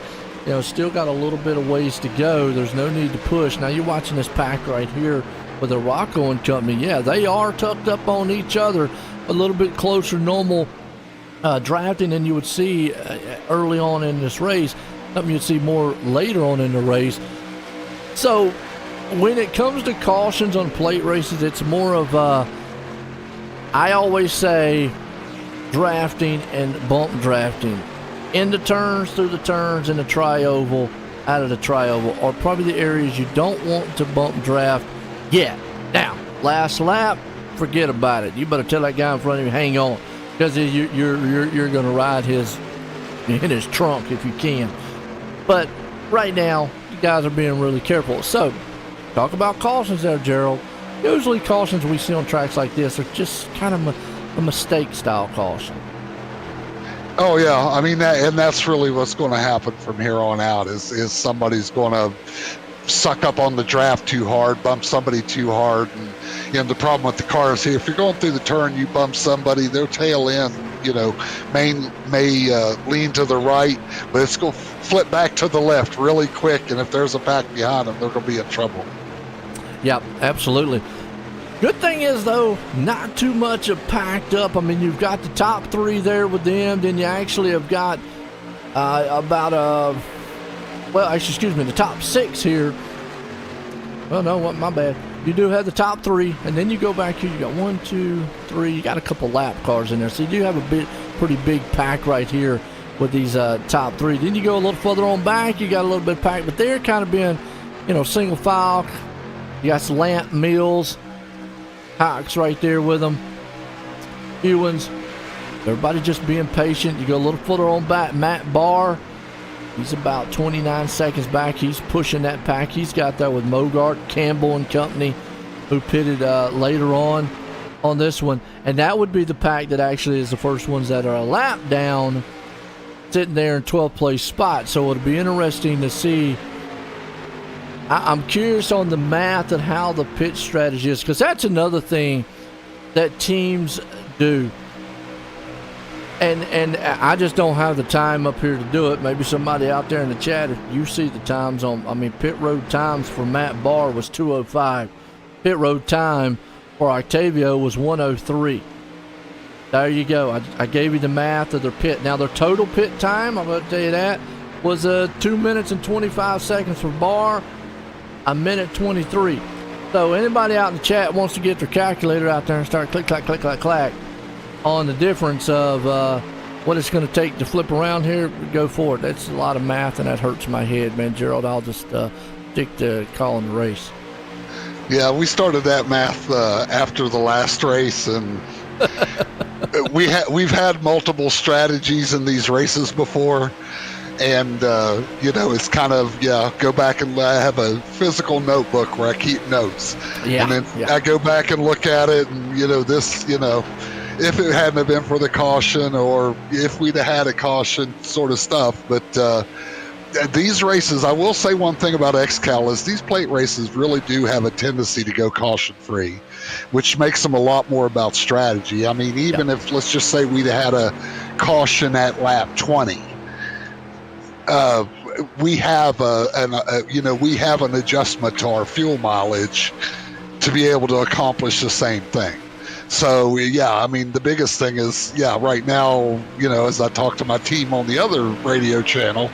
Still got a little bit of ways to go. There's no need to push. Now you're watching this pack right here with the Rocco and company. Yeah, they are tucked up on each other a little bit closer normal drafting than you would see early on in this race. Something you'd see more later on in the race. So when it comes to cautions on plate races, it's more of I always say drafting and bump drafting. In the turns, through the turns, in the tri-oval, out of the tri-oval, are probably the areas you don't want to bump draft yet. Now, last lap, forget about it. You better tell that guy in front of you, hang on, because you're going to ride in his trunk if you can. But right now, you guys are being really careful. So, talk about cautions there, Gerald. Usually cautions we see on tracks like this are just kind of a mistake-style caution. Oh yeah, I mean that's really what's going to happen from here on out. Is somebody's going to suck up on the draft too hard, bump somebody too hard, and the problem with the cars here, if you're going through the turn, you bump somebody, their tail end, may lean to the right, but it's going to flip back to the left really quick, and if there's a pack behind them, they're going to be in trouble. Yep, absolutely. Good thing is, though, not too much of packed up. I mean, you've got the top 3 there with them. Then you actually have got the top 6 here. Oh, no, my bad. You do have the top 3, and then you go back here. You got 1, 2, 3. You got a couple lap cars in there. So you do have a pretty big pack right here with these top 3. Then you go a little further on back. You got a little bit of pack, but they're kind of being, single file. You got some Lamp Mills. Hawks right there with them. Ewans. Everybody just being patient. You go a little further on back. Matt Barr. He's about 29 seconds back. He's pushing that pack. He's got that with Mogart, Campbell, and company, who pitted later on this one. And that would be the pack that actually is the first ones that are a lap down, sitting there in 12th place spot. So it'll be interesting to see. I'm curious on the math and how the pit strategy is, because that's another thing that teams do. And I just don't have the time up here to do it. Maybe somebody out there in the chat, if you see the times pit road times for Matt Barr was 2:05. Pit road time for Octavio was 1:03. There you go. I gave you the math of their pit. Now, their total pit time, I'm going to tell you that, was 2 minutes and 25 seconds for Barr. 1:23. So anybody out in the chat wants to get their calculator out there and start click, clack, click, clack, clack on the difference of what it's going to take to flip around here, go for it. That's a lot of math, and that hurts my head, man. Gerald, I'll just stick to calling the race. Yeah, we started that math after the last race, and we've had multiple strategies in these races before. And, it's kind of, go back and I have a physical notebook where I keep notes. Yeah, and then I go back and look at it and, if it hadn't have been for the caution or if we'd have had a caution sort of stuff. But these races, I will say one thing about XCAL is these plate races really do have a tendency to go caution-free, which makes them a lot more about strategy. I mean, even if, let's just say we'd have had a caution at lap 20, we have an adjustment to our fuel mileage to be able to accomplish the same thing. So the biggest thing is right now, as I talk to my team on the other radio channel,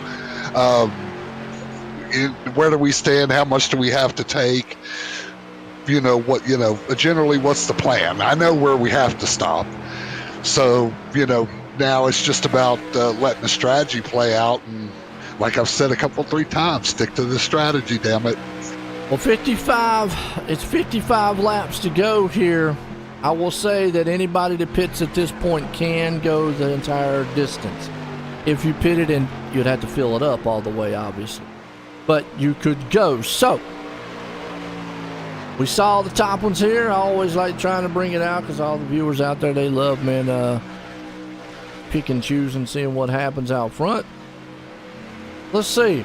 where do we stand? How much do we have to take? Generally what's the plan? I know where we have to stop. So, now it's just about letting the strategy play out. And like I've said three times, stick to the strategy, damn it. Well, it's 55 laps to go here. I will say that anybody that pits at this point can go the entire distance. If you pitted in, you'd have to fill it up all the way, obviously. But you could go. So, we saw the top ones here. I always like trying to bring it out because all the viewers out there, they love, man, pick and choose and seeing what happens out front. Let's see.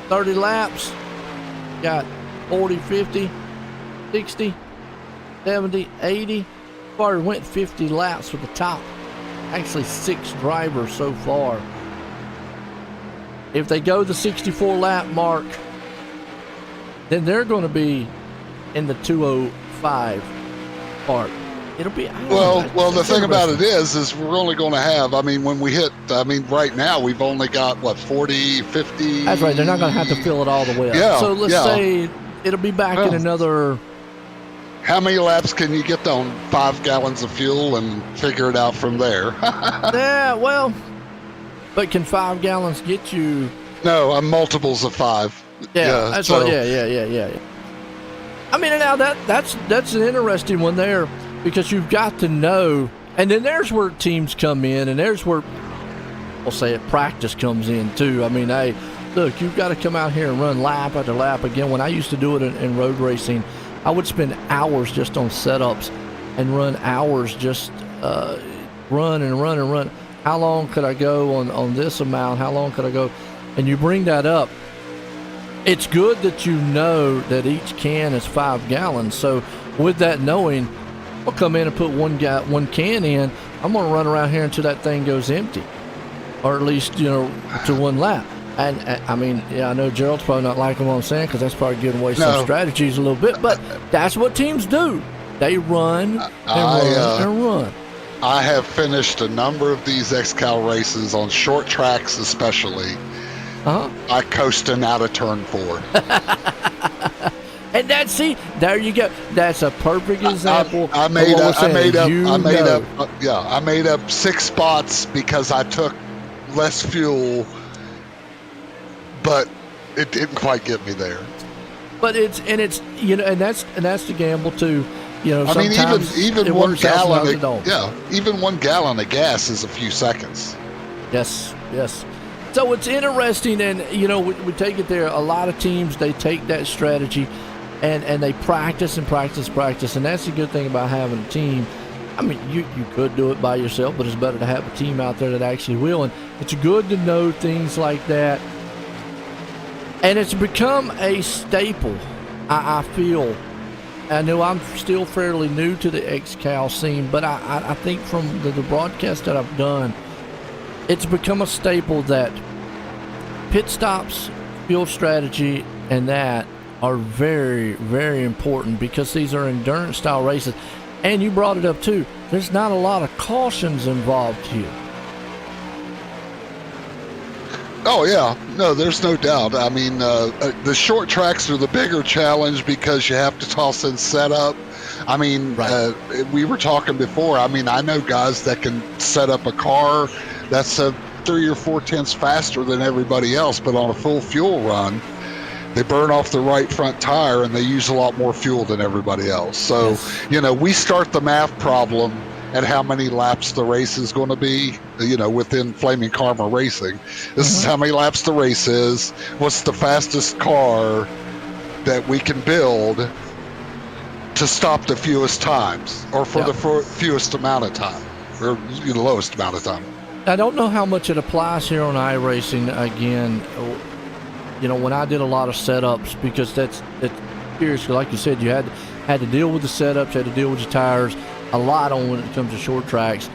30 laps. Got 40, 50, 60, 70, 80. Far went 50 laps with the top. Actually, 6 drivers so far. If they go the 64 lap mark, then they're going to be in the 205 part. It'll be well. The thing about it is we're only going to have. I mean, when we hit. I mean, right now we've only got 40, 50. That's right. They're not going to have to fill it all the way up. Yeah. So let's say it'll be back in another. How many laps can you get on 5 gallons of fuel and figure it out from there? Yeah, well, but can 5 gallons get you? No, multiples of 5. Yeah, that's right. Yeah. I mean, now that's an interesting one there because you've got to know, and then there's where teams come in, and there's where we'll say it practice comes in too. I mean, hey, look, you've got to come out here and run lap after lap again. When I used to do it in road racing, I would spend hours just on setups and run hours just run and run and run. How long could I go on this amount? How long could I go? And you bring that up. It's good that you know that each can is 5 gallons. So with that knowing, I'll come in and put one can in. I'm going to run around here until that thing goes empty, or at least, to 1 lap. And I mean, yeah, I know Gerald's probably not liking what I'm saying because that's probably giving away some strategies a little bit, but that's what teams do. They run and run. I have finished a number of these XCAL races on short tracks, especially. I coasting out of turn 4. And there you go. That's a perfect example. I made up 6 spots because I took less fuel. But it didn't quite get me there. But it's and that's the gamble too. I mean, even 1 gallon. Even 1 gallon of gas is a few seconds. Yes. So it's interesting, and we take it there. A lot of teams, they take that strategy, and they practice, and that's the good thing about having a team. I mean, you could do it by yourself, but it's better to have a team out there that actually will. And it's good to know things like that. And it's become a staple, I feel. I know I'm still fairly new to the XCAL scene, but I think from the broadcast that I've done, it's become a staple that pit stops, fuel strategy, and that are very, very important because these are endurance-style races. And you brought it up, too. There's not a lot of cautions involved here. Oh, yeah. No, there's no doubt. I mean, the short tracks are the bigger challenge because you have to toss in setup. I mean, we were talking before. I mean, I know guys that can set up a car that's 3 or 4 tenths faster than everybody else, but on a full fuel run, they burn off the right front tire and they use a lot more fuel than everybody else. So, we start the math problem at how many laps the race is going to be, within Flaming Karma Racing. This is how many laps the race is. What's the fastest car that we can build to stop the fewest times, or for the fewest amount of time, or the lowest amount of time. I don't know how much it applies here on iRacing. Again, when I did a lot of setups, because that's seriously, like you said, you had to deal with the setups, you had to deal with your tires, a lot on when it comes to short tracks,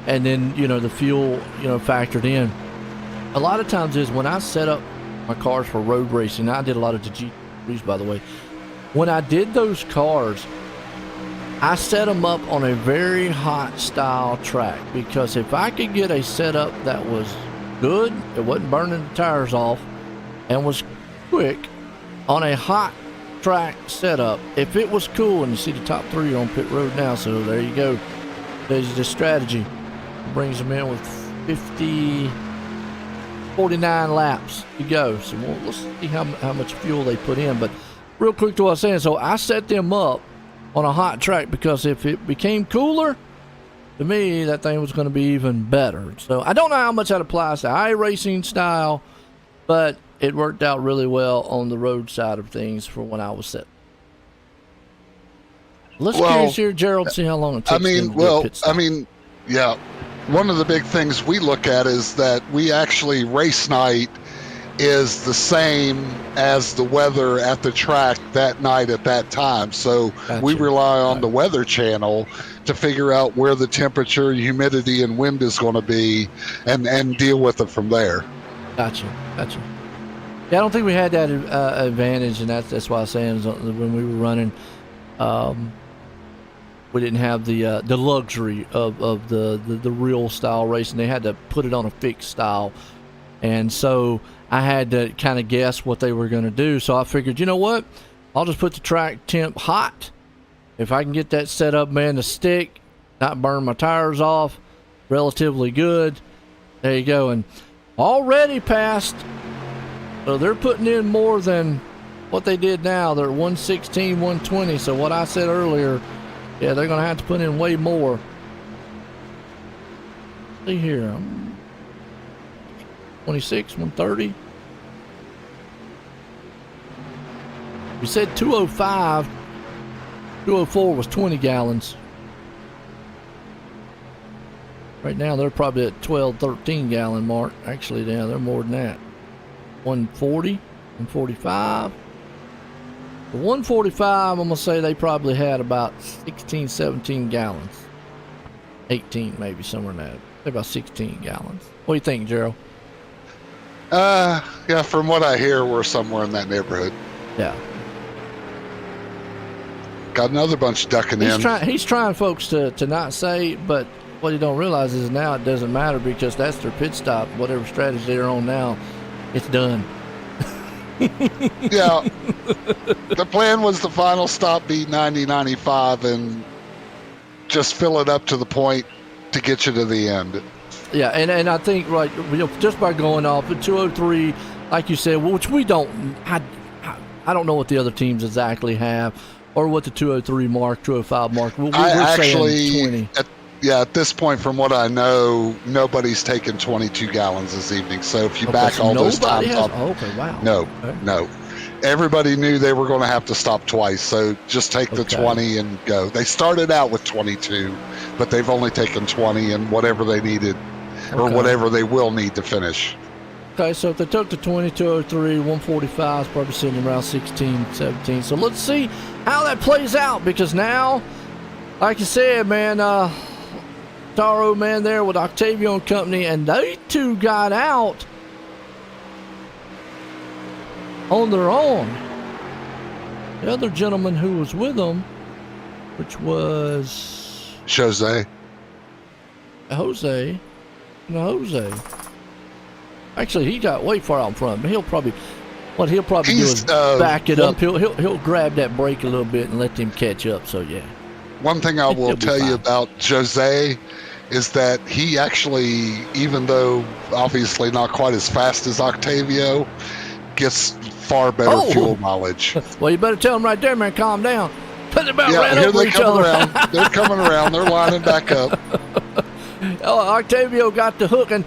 and then the fuel factored in. A lot of times is when I set up my cars for road racing. I did a lot of the G3s, by the way. When I did those cars, I set them up on a very hot style track, because if I could get a setup that was good, it wasn't burning the tires off, and was quick on a hot track setup, if it was cool, and you see the top 3 are on pit road now, so there you go. There's the strategy. Brings them in with 49 laps to go. So let's see how much fuel they put in. But real quick to what I was saying, so I set them up on a hot track because if it became cooler, to me, that thing was going to be even better. So I don't know how much that applies to iRacing style, but it worked out really well on the road side of things for when I was set. Let's curious here, Gerald, see how long it takes. Yeah. One of the big things we look at is that we actually race night is the same as the weather at the track that night at that time. So we rely on the Weather Channel to figure out where the temperature, humidity, and wind is going to be and deal with it from there. Gotcha. Yeah, I don't think we had that advantage, and that's why I was saying when we were running, we didn't have the luxury of the real style racing. They had to put it on a fixed style, and so I had to kind of guess what they were going to do. So I figured, you know what, I'll just put the track temp hot. If I can get that set up, man, to stick, not burn my tires off, relatively good. There you go, and already passed. So they're putting in more than what they did now. They're 116, 120. So what I said earlier, yeah, they're going to have to put in way more. See here. 26, 130. We said 205. 204 was 20 gallons. Right now, they're probably at 12, 13 gallon mark. Actually, yeah, they're more than that. 140, 145. The 145, I'm going to say they probably had about 16, 17 gallons. 18 maybe, somewhere in that. About 16 gallons. What do you think, Gerald? Yeah, from what I hear, we're somewhere in that neighborhood. Yeah. Got another bunch ducking in. He's trying, folks, to not say, but what you don't realize is now it doesn't matter because that's their pit stop. Whatever strategy they're on now, it's done. Yeah. The plan was the final stop be 90-95 and just fill it up to the point to get you to the end. Yeah, and I think, right, just by going off at 203, like you said, which we don't, I don't know what the other teams exactly have or what the 203 mark, 205 mark. We're saying 20. At this point, from what I know, nobody's taken 22 gallons this evening. So if you back all those times up, wow. No. Everybody knew they were going to have to stop twice. So just take the 20 and go. They started out with 22, but they've only taken 20 and whatever they needed or whatever they will need to finish. Okay, so if they took the 20, 203, 145, it's probably sitting around 16, 17. So let's see how that plays out because now, like you said, man, Taro, man, there with Octavio and company, and they two got out on their own. The other gentleman who was with them, which was Jose. Actually, he got way far out in front. But he'll probably do is back it up. He'll grab that brake a little bit and let them catch up. So yeah. One thing I will tell you about Jose is that he actually, even though obviously not quite as fast as Octavio, gets far better fuel mileage. Well, you better tell him right there, man. Calm down. Put it about right here over they each come other. around. They're coming around. They're lining back up. Octavio got the hook, and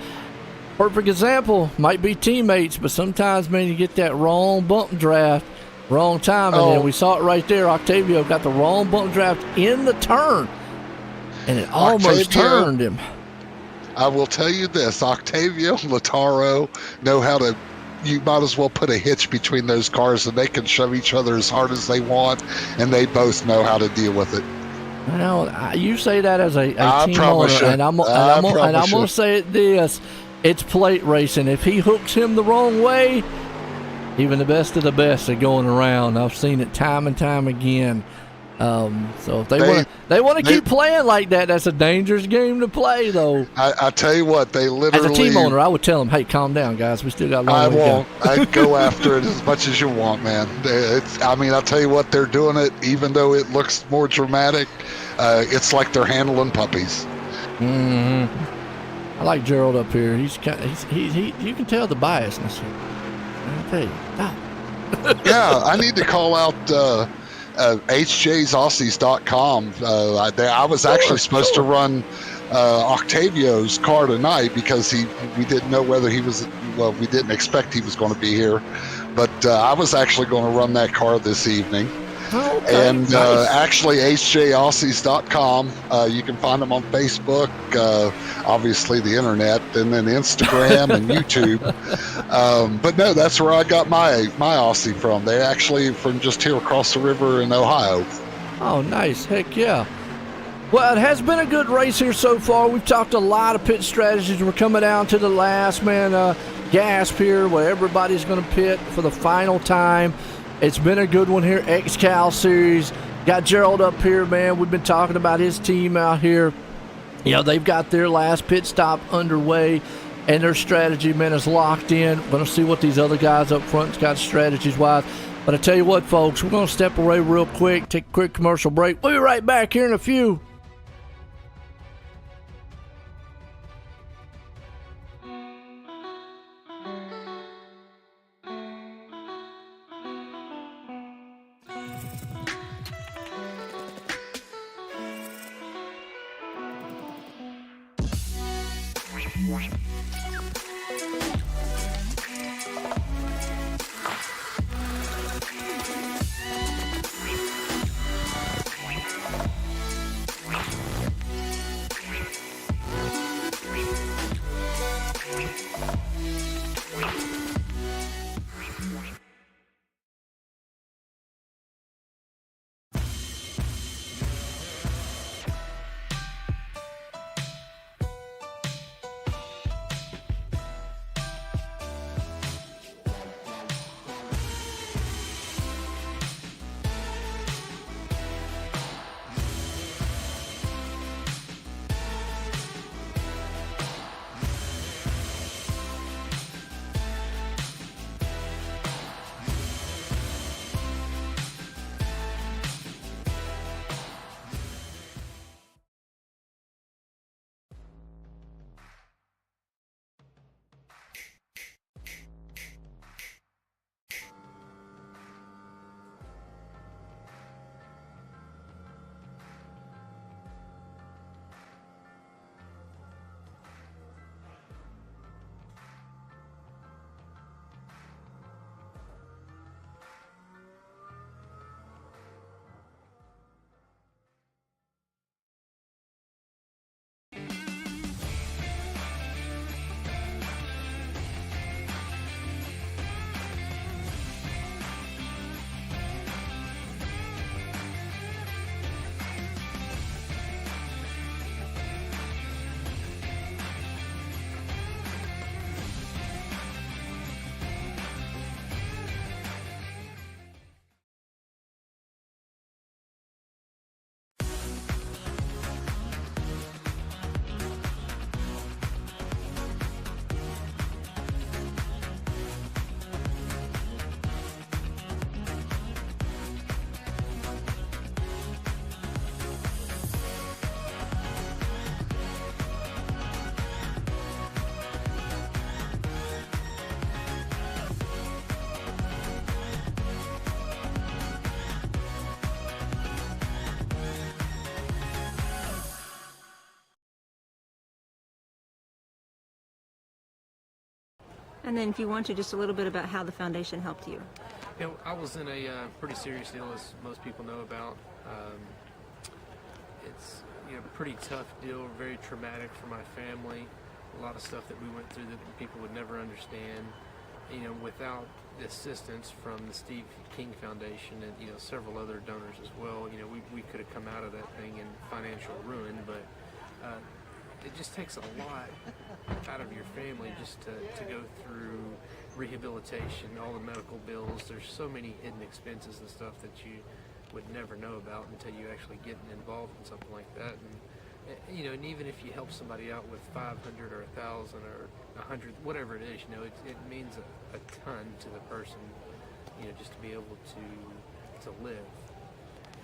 perfect example, might be teammates, but sometimes, man, you get that wrong bump draft, wrong time, and then we saw it right there. Octavio got the wrong bump draft in the turn, and it almost turned him. I will tell you this, Octavio and Lautaro know how to, you might as well put a hitch between those cars and they can shove each other as hard as they want, and they both know how to deal with it. Well, you say that as a team promise owner, you. and I'm going to say it this. It's plate racing. If he hooks him the wrong way, even the best of the best are going around. I've seen it time and time again. So if they want to keep playing like that, that's a dangerous game to play, though. I tell you what, they literally. As a team owner, I would tell them, "Hey, calm down, guys. We still got a long way to go." I'd go after it as much as you want, man. I'll tell you what, they're doing it, even though it looks more dramatic. It's like they're handling puppies. Mm-hmm. I like Gerald up here. He's you can tell the biasness here. I tell you, stop. Yeah, I need to call out hjsaussies.com. I was actually supposed to run Octavio's car tonight because we didn't know whether he was, well, we didn't expect he was going to be here, but I was actually going to run that car this evening. Okay, And nice. actually, hjaussies.com, you can find them on Facebook, obviously the internet, and then Instagram and YouTube. But no, that's where I got my Aussie from. They actually from just here across the river in Ohio. Oh, nice. Heck yeah. Well, it has been a good race here so far. We've talked a lot of pit strategies. We're coming down to the last, gasp here where everybody's going to pit for the final time. It's been a good one here, XCAL series. Got Gerald up here, man. We've been talking about his team out here. You know, they've got their last pit stop underway, and their strategy, man, is locked in. We're going to see what these other guys up front's got strategies-wise. But I tell you what, folks, we're going to step away real quick, take a quick commercial break. We'll be right back here in a few. And then if you want to, just a little bit about how the foundation helped you. You know, I was in a pretty serious deal, as most people know about. It's a pretty tough deal, very traumatic for my family. A lot of stuff that we went through that people would never understand. Without the assistance from the Steve King Foundation and several other donors as well, we could have come out of that thing in financial ruin. But it just takes a lot out of your family just to go through rehabilitation, all the medical bills. There's so many hidden expenses and stuff that you would never know about until you actually get involved in something like that. And even if you help somebody out with 500 or 1,000 or 100, whatever it is, it means a ton to the person, just to be able to live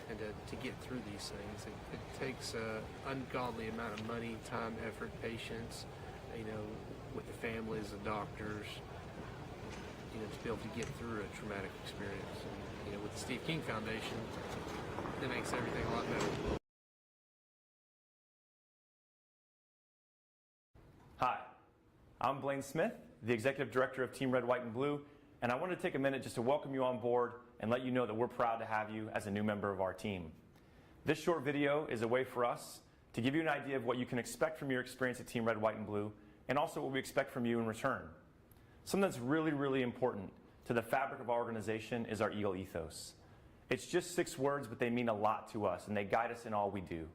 and to get through these things. It takes an ungodly amount of money, time, effort, patience, with the families, the doctors, to be able to get through a traumatic experience. And, with the Steve King Foundation, that makes everything a lot better. Hi, I'm Blaine Smith, the Executive Director of Team Red, White, and Blue, and I wanted to take a minute just to welcome you on board and let you know that we're proud to have you as a new member of our team. This short video is a way for us to give you an idea of what you can expect from your experience at Team Red, White, and Blue, and also what we expect from you in return. Something that's really, really important to the fabric of our organization is our Eagle ethos. It's just 6 words, but they mean a lot to us, and they guide us in all we do.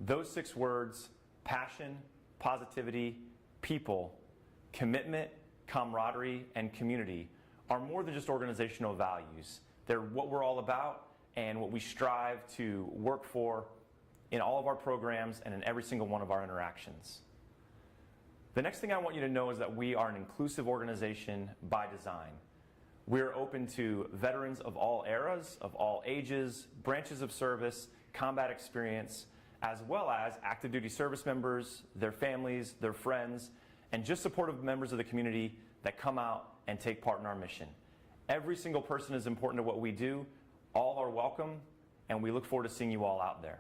Those 6 words, passion, positivity, people, commitment, camaraderie, and community, are more than just organizational values. They're what we're all about and what we strive to work for in all of our programs and in every single one of our interactions. The next thing I want you to know is that we are an inclusive organization by design. We're open to veterans of all eras, of all ages, branches of service, combat experience, as well as active duty service members, their families, their friends, and just supportive members of the community that come out and take part in our mission. Every single person is important to what we do. All are welcome, and we look forward to seeing you all out there.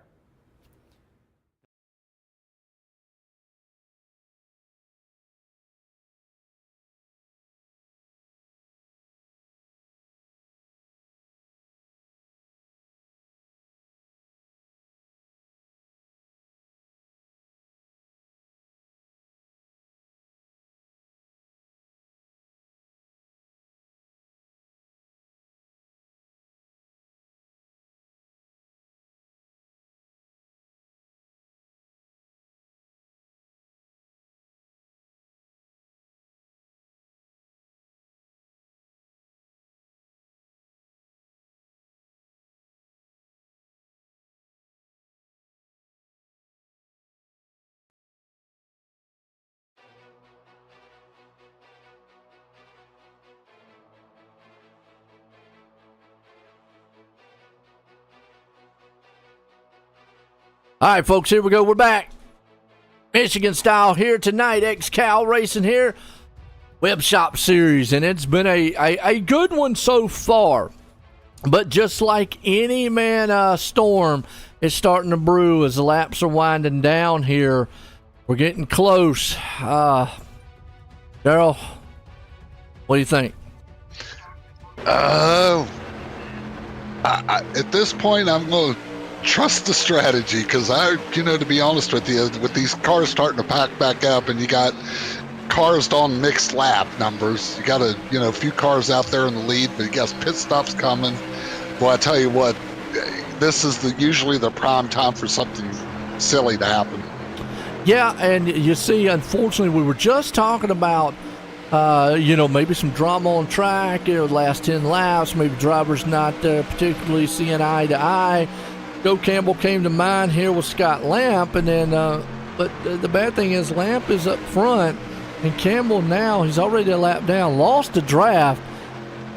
All right, folks, here we go. We're back. Michigan style here tonight. XCAL Racing here. Webshop series, and it's been a good one so far. But just like any storm is starting to brew as the laps are winding down here. We're getting close. Daryl, what do you think? At this point, I'm going to trust the strategy because to be honest with you, with these cars starting to pack back up and you got cars on mixed lap numbers, you got a few cars out there in the lead, but you got pit stops coming. Well, I tell you what, this is usually the prime time for something silly to happen. Yeah, and you see, unfortunately, we were just talking about maybe some drama on track, the last 10 laps, maybe drivers not particularly seeing eye to eye. Joe Campbell came to mind here with Scott Lamp, and then, but the bad thing is Lamp is up front, and Campbell now, he's already a lap down, lost the draft,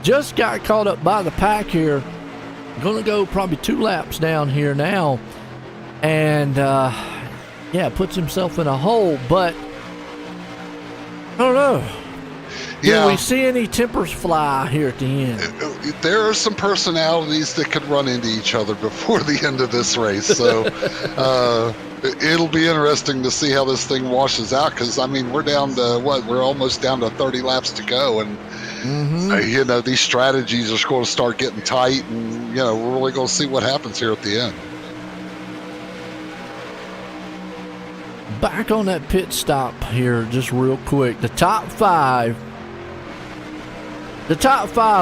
just got caught up by the pack here, going to go probably 2 laps down here now, and puts himself in a hole, but I don't know. Yeah. Do we see any tempers fly here at the end? There are some personalities that could run into each other before the end of this race. So it'll be interesting to see how this thing washes out because, we're down to we're almost down to 30 laps to go. And, these strategies are going to start getting tight. And, we're really going to see what happens here at the end. Back on that pit stop here just real quick. The top five,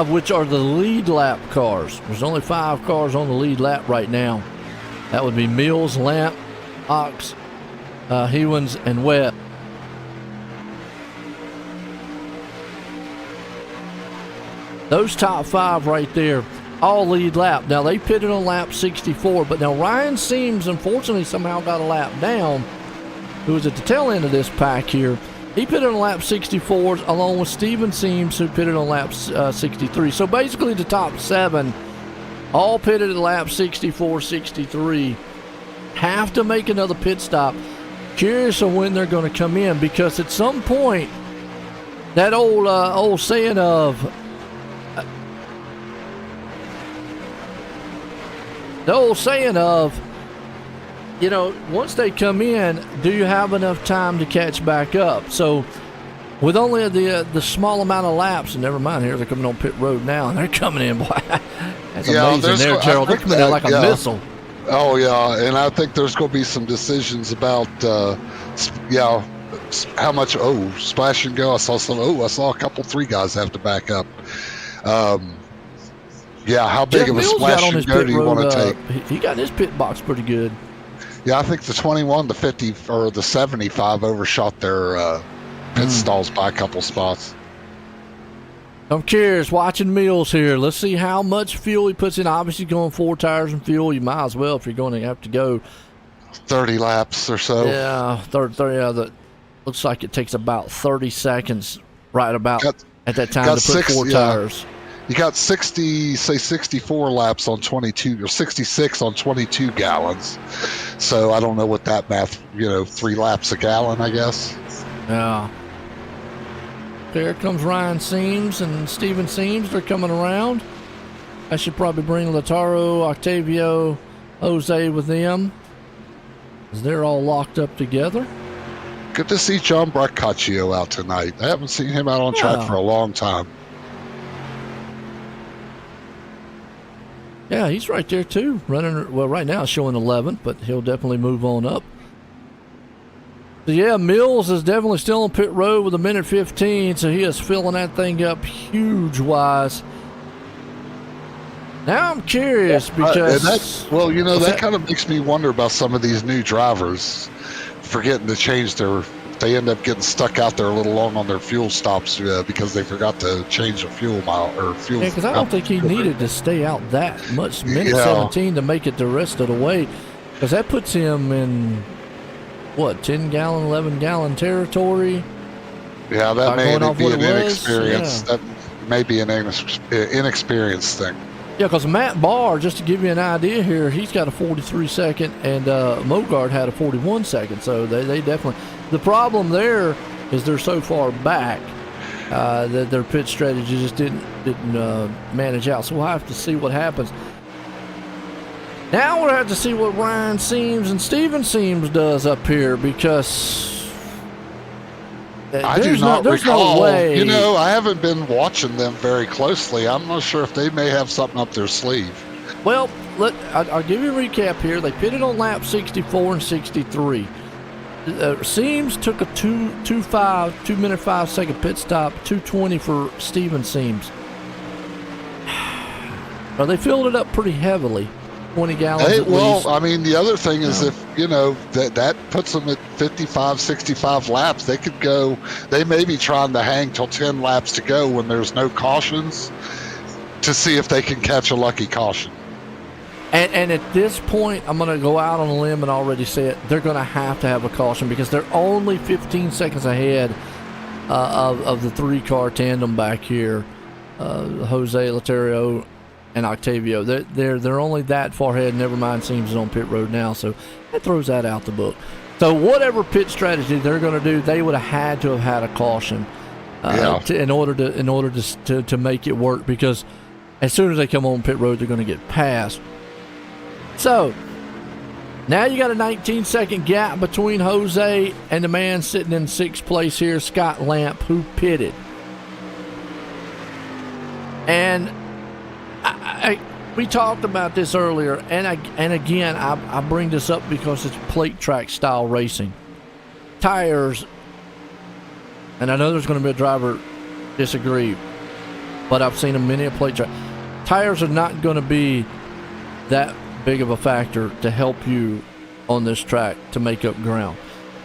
which are the lead lap cars. There's only 5 cars on the lead lap right now. That would be Mills, Lamp, Ox, Hewins, and Webb. Those top 5 right there, all lead lap. Now, they pitted on lap 64, but now Ryan Seams, unfortunately, somehow got a lap down, who was at the tail end of this pack here. He pitted on lap 64 along with Steven Seams, who pitted on lap 63. So basically the top 7 all pitted at lap 64, 63. Have to make another pit stop. curious on when they're going to come in, because at some point, that old saying of you know, once they come in, do you have enough time to catch back up? So with only the small amount of laps, and never mind, here they're coming on pit road now, and they're coming in. Boy, that's amazing there, Gerald. They're coming in like a missile. Oh yeah, and I think there's going to be some decisions about how much splash and go. I saw a couple 3 guys have to back up. How big of a splash and go do you want to take? He got in his pit box pretty good. Yeah, I think the 21, the 50, or the 75 overshot their pit stalls by a couple spots. I'm curious, watching Mills here. Let's see how much fuel he puts in. Obviously, going 4 tires and fuel, you might as well if you're going to have to go 30 laps or so. Yeah, 30. That looks like it takes about 30 seconds, right about at that time to put 4 tires. You got 64 laps on 22, or 66 on 22 gallons. So I don't know what that math, 3 laps a gallon, I guess. Yeah. There comes Ryan Seams and Steven Seams. They're coming around. I should probably bring Lautaro, Octavio, Jose with them, as they're all locked up together. Good to see John Braccaccio out tonight. I haven't seen him out on track for a long time. Yeah, he's right there too, running. Well, right now it's showing 11, but he'll definitely move on up. So yeah, Mills is definitely still on pit road with 1:15, so he is filling that thing up huge-wise. Now I'm curious because... that kind of makes me wonder about some of these new drivers forgetting to change their... They end up getting stuck out there a little long on their fuel stops because they forgot to change the fuel mile or fuel. Yeah, because I don't think he needed to stay out that much. 17 to make it the rest of the way, because that puts him in 10-gallon, 11-gallon territory. Yeah, that may be an inexperience. That may be an inexperienced thing. Yeah, because Matt Barr, just to give you an idea here, he's got a 43-second, and Mogard had a 41-second. So they definitely. The problem there is they're so far back that their pit strategy just didn't manage out. So we'll have to see what happens. Now we'll have to see what Ryan Seams and Steven Seams does up here, because there's no way. I haven't been watching them very closely. I'm not sure if they may have something up their sleeve. Well, I'll give you a recap here. They pitted on lap 64 and 63. Seams took a 2-minute 5-second pit stop, 2:20 for Steven Seams. Well, they filled it up pretty heavily, 20 gallons at least. I mean, the other thing is if, that puts them at 55, 65 laps, they may be trying to hang till 10 laps to go when there's no cautions to see if they can catch a lucky caution. And at this point, I'm going to go out on a limb and already say it. They're going to have a caution, because they're only 15 seconds ahead of the 3-car tandem back here, Jose, Lautaro, and Octavio. They're only that far ahead. Never mind, Seams is on pit road now, so that throws that out the book. So whatever pit strategy they're going to do, they would have had to have had a caution in order to make it work, because as soon as they come on pit road, they're going to get passed. So, now you got a 19-second gap between Jose and the man sitting in 6th place here, Scott Lamp, who pitted. And we talked about this earlier, and again, I bring this up because it's plate track style racing. Tires, and I know there's going to be a driver disagree, but I've seen them many a plate track. Tires are not going to be that big of a factor to help you on this track to make up ground.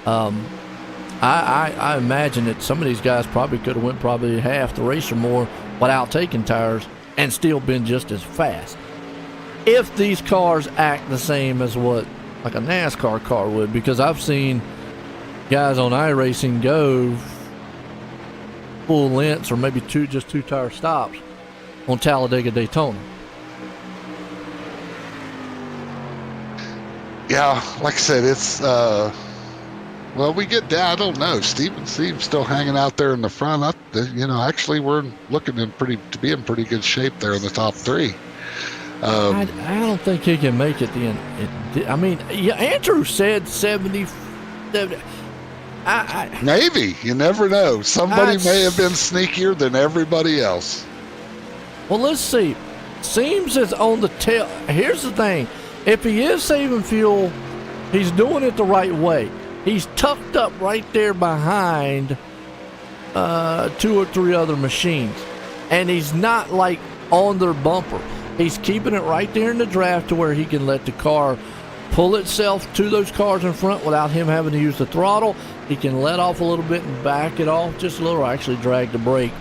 I imagine that some of these guys probably could have went probably half the race or more without taking tires and still been just as fast. If these cars act the same as what like a NASCAR car would, because I've seen guys on iRacing go full lengths or maybe two tire stops on Talladega Daytona. Yeah, like I said, it's Well, we get down. I don't know. Steven seems still hanging out there in the front. Actually, we're looking to be in pretty good shape there in the top three. I don't think he can make it then. I mean, yeah, Andrew said 70. Maybe. You never know. Somebody may have been sneakier than everybody else. Well, let's see. Seems as on the tail. Here's the thing. If he is saving fuel, he's doing it the right way. He's tucked up right there behind 2 or 3 other machines. And he's not like on their bumper. He's keeping it right there in the draft to where he can let the car pull itself to those cars in front without him having to use the throttle. He can let off a little bit and back it off just a little, or actually drag the brake.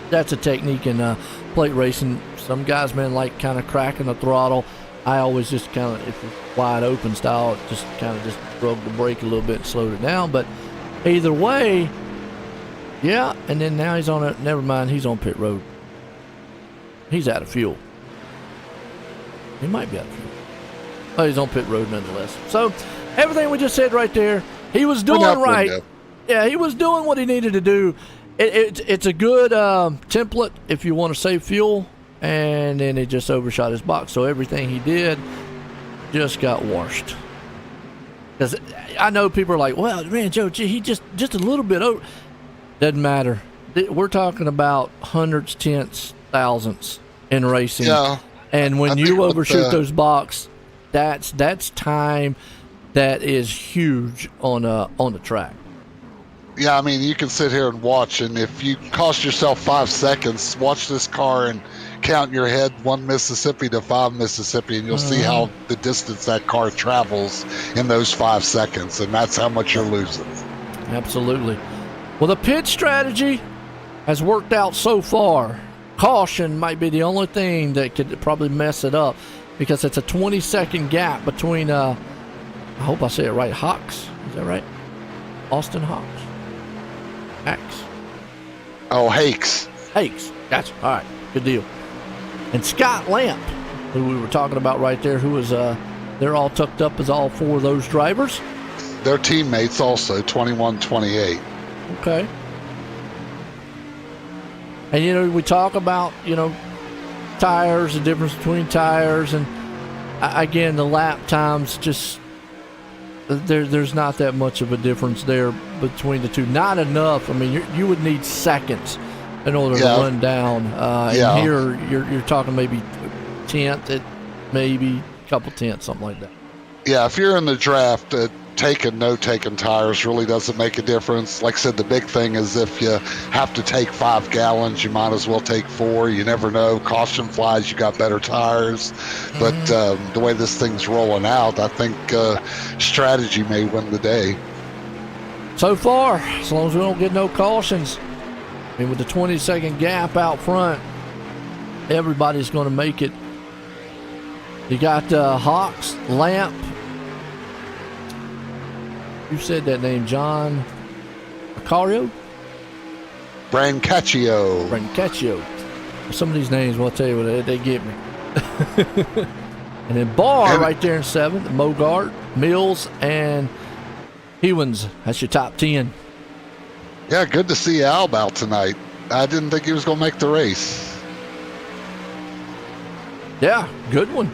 That's a technique in plate racing. Some guys, man, like kind of cracking the throttle. I always just kind of, if it's wide open style, just kind of just drug the brake a little bit and slowed it down. But either way, yeah. And then now he's on it. Never mind, he's on pit road. He's out of fuel. He might be out of fuel. Oh, he's on pit road nonetheless. So everything we just said right there, he was doing right. Yeah, he was doing what he needed to do. It's a good template if you want to save fuel. And then he just overshot his box. So everything he did just got washed. Because I know people are like, well, man, Joe, gee, he just a little bit over. Doesn't matter. We're talking about hundreds, tenths, thousandths in racing. Yeah. And when you overshoot those box, that's time that is huge on the track. Yeah, I mean, you can sit here and watch, and if you cost yourself 5 seconds, watch this car and count in your head 1 Mississippi to 5 Mississippi, and you'll see how the distance that car travels in those 5 seconds, and that's how much you're losing. Absolutely. Well, the pit strategy has worked out so far. Caution might be the only thing that could probably mess it up, because it's a 20-second gap between, I hope I say it right, Hawks. Is that right? Austin Hawks. Hacks. Oh, Hakes. Hakes. Gotcha. All right. Good deal. And Scott Lamp, who we were talking about right there, who was, they're all tucked up as all 4 of those drivers. Their teammates also, 21-28. Okay. And, we talk about, tires, the difference between tires, and again, the lap times just, there's not that much of a difference there between the two. Not enough. I mean, you would need seconds in order to run down. And here, you're talking maybe tenth, maybe a couple tenths, something like that. Yeah, if you're in the draft, taking tires really doesn't make a difference. Like I said, the big thing is if you have to take 5 gallons, you might as well take 4. You never know. Caution flies, you got better tires. But the way this thing's rolling out, I think strategy may win the day. So far, as long as we don't get no cautions, I mean, with the 20-second gap out front, everybody's going to make it. You got Hawks, Lamp. You said that name, John Macario? Brancaccio. Some of these names, well, I'll tell you what, they get me. And then Barr right there in 7th, Mogart, Mills, and Hewins. That's your top 10. Yeah, good to see Alb out tonight. I didn't think he was going to make the race. Yeah, good one.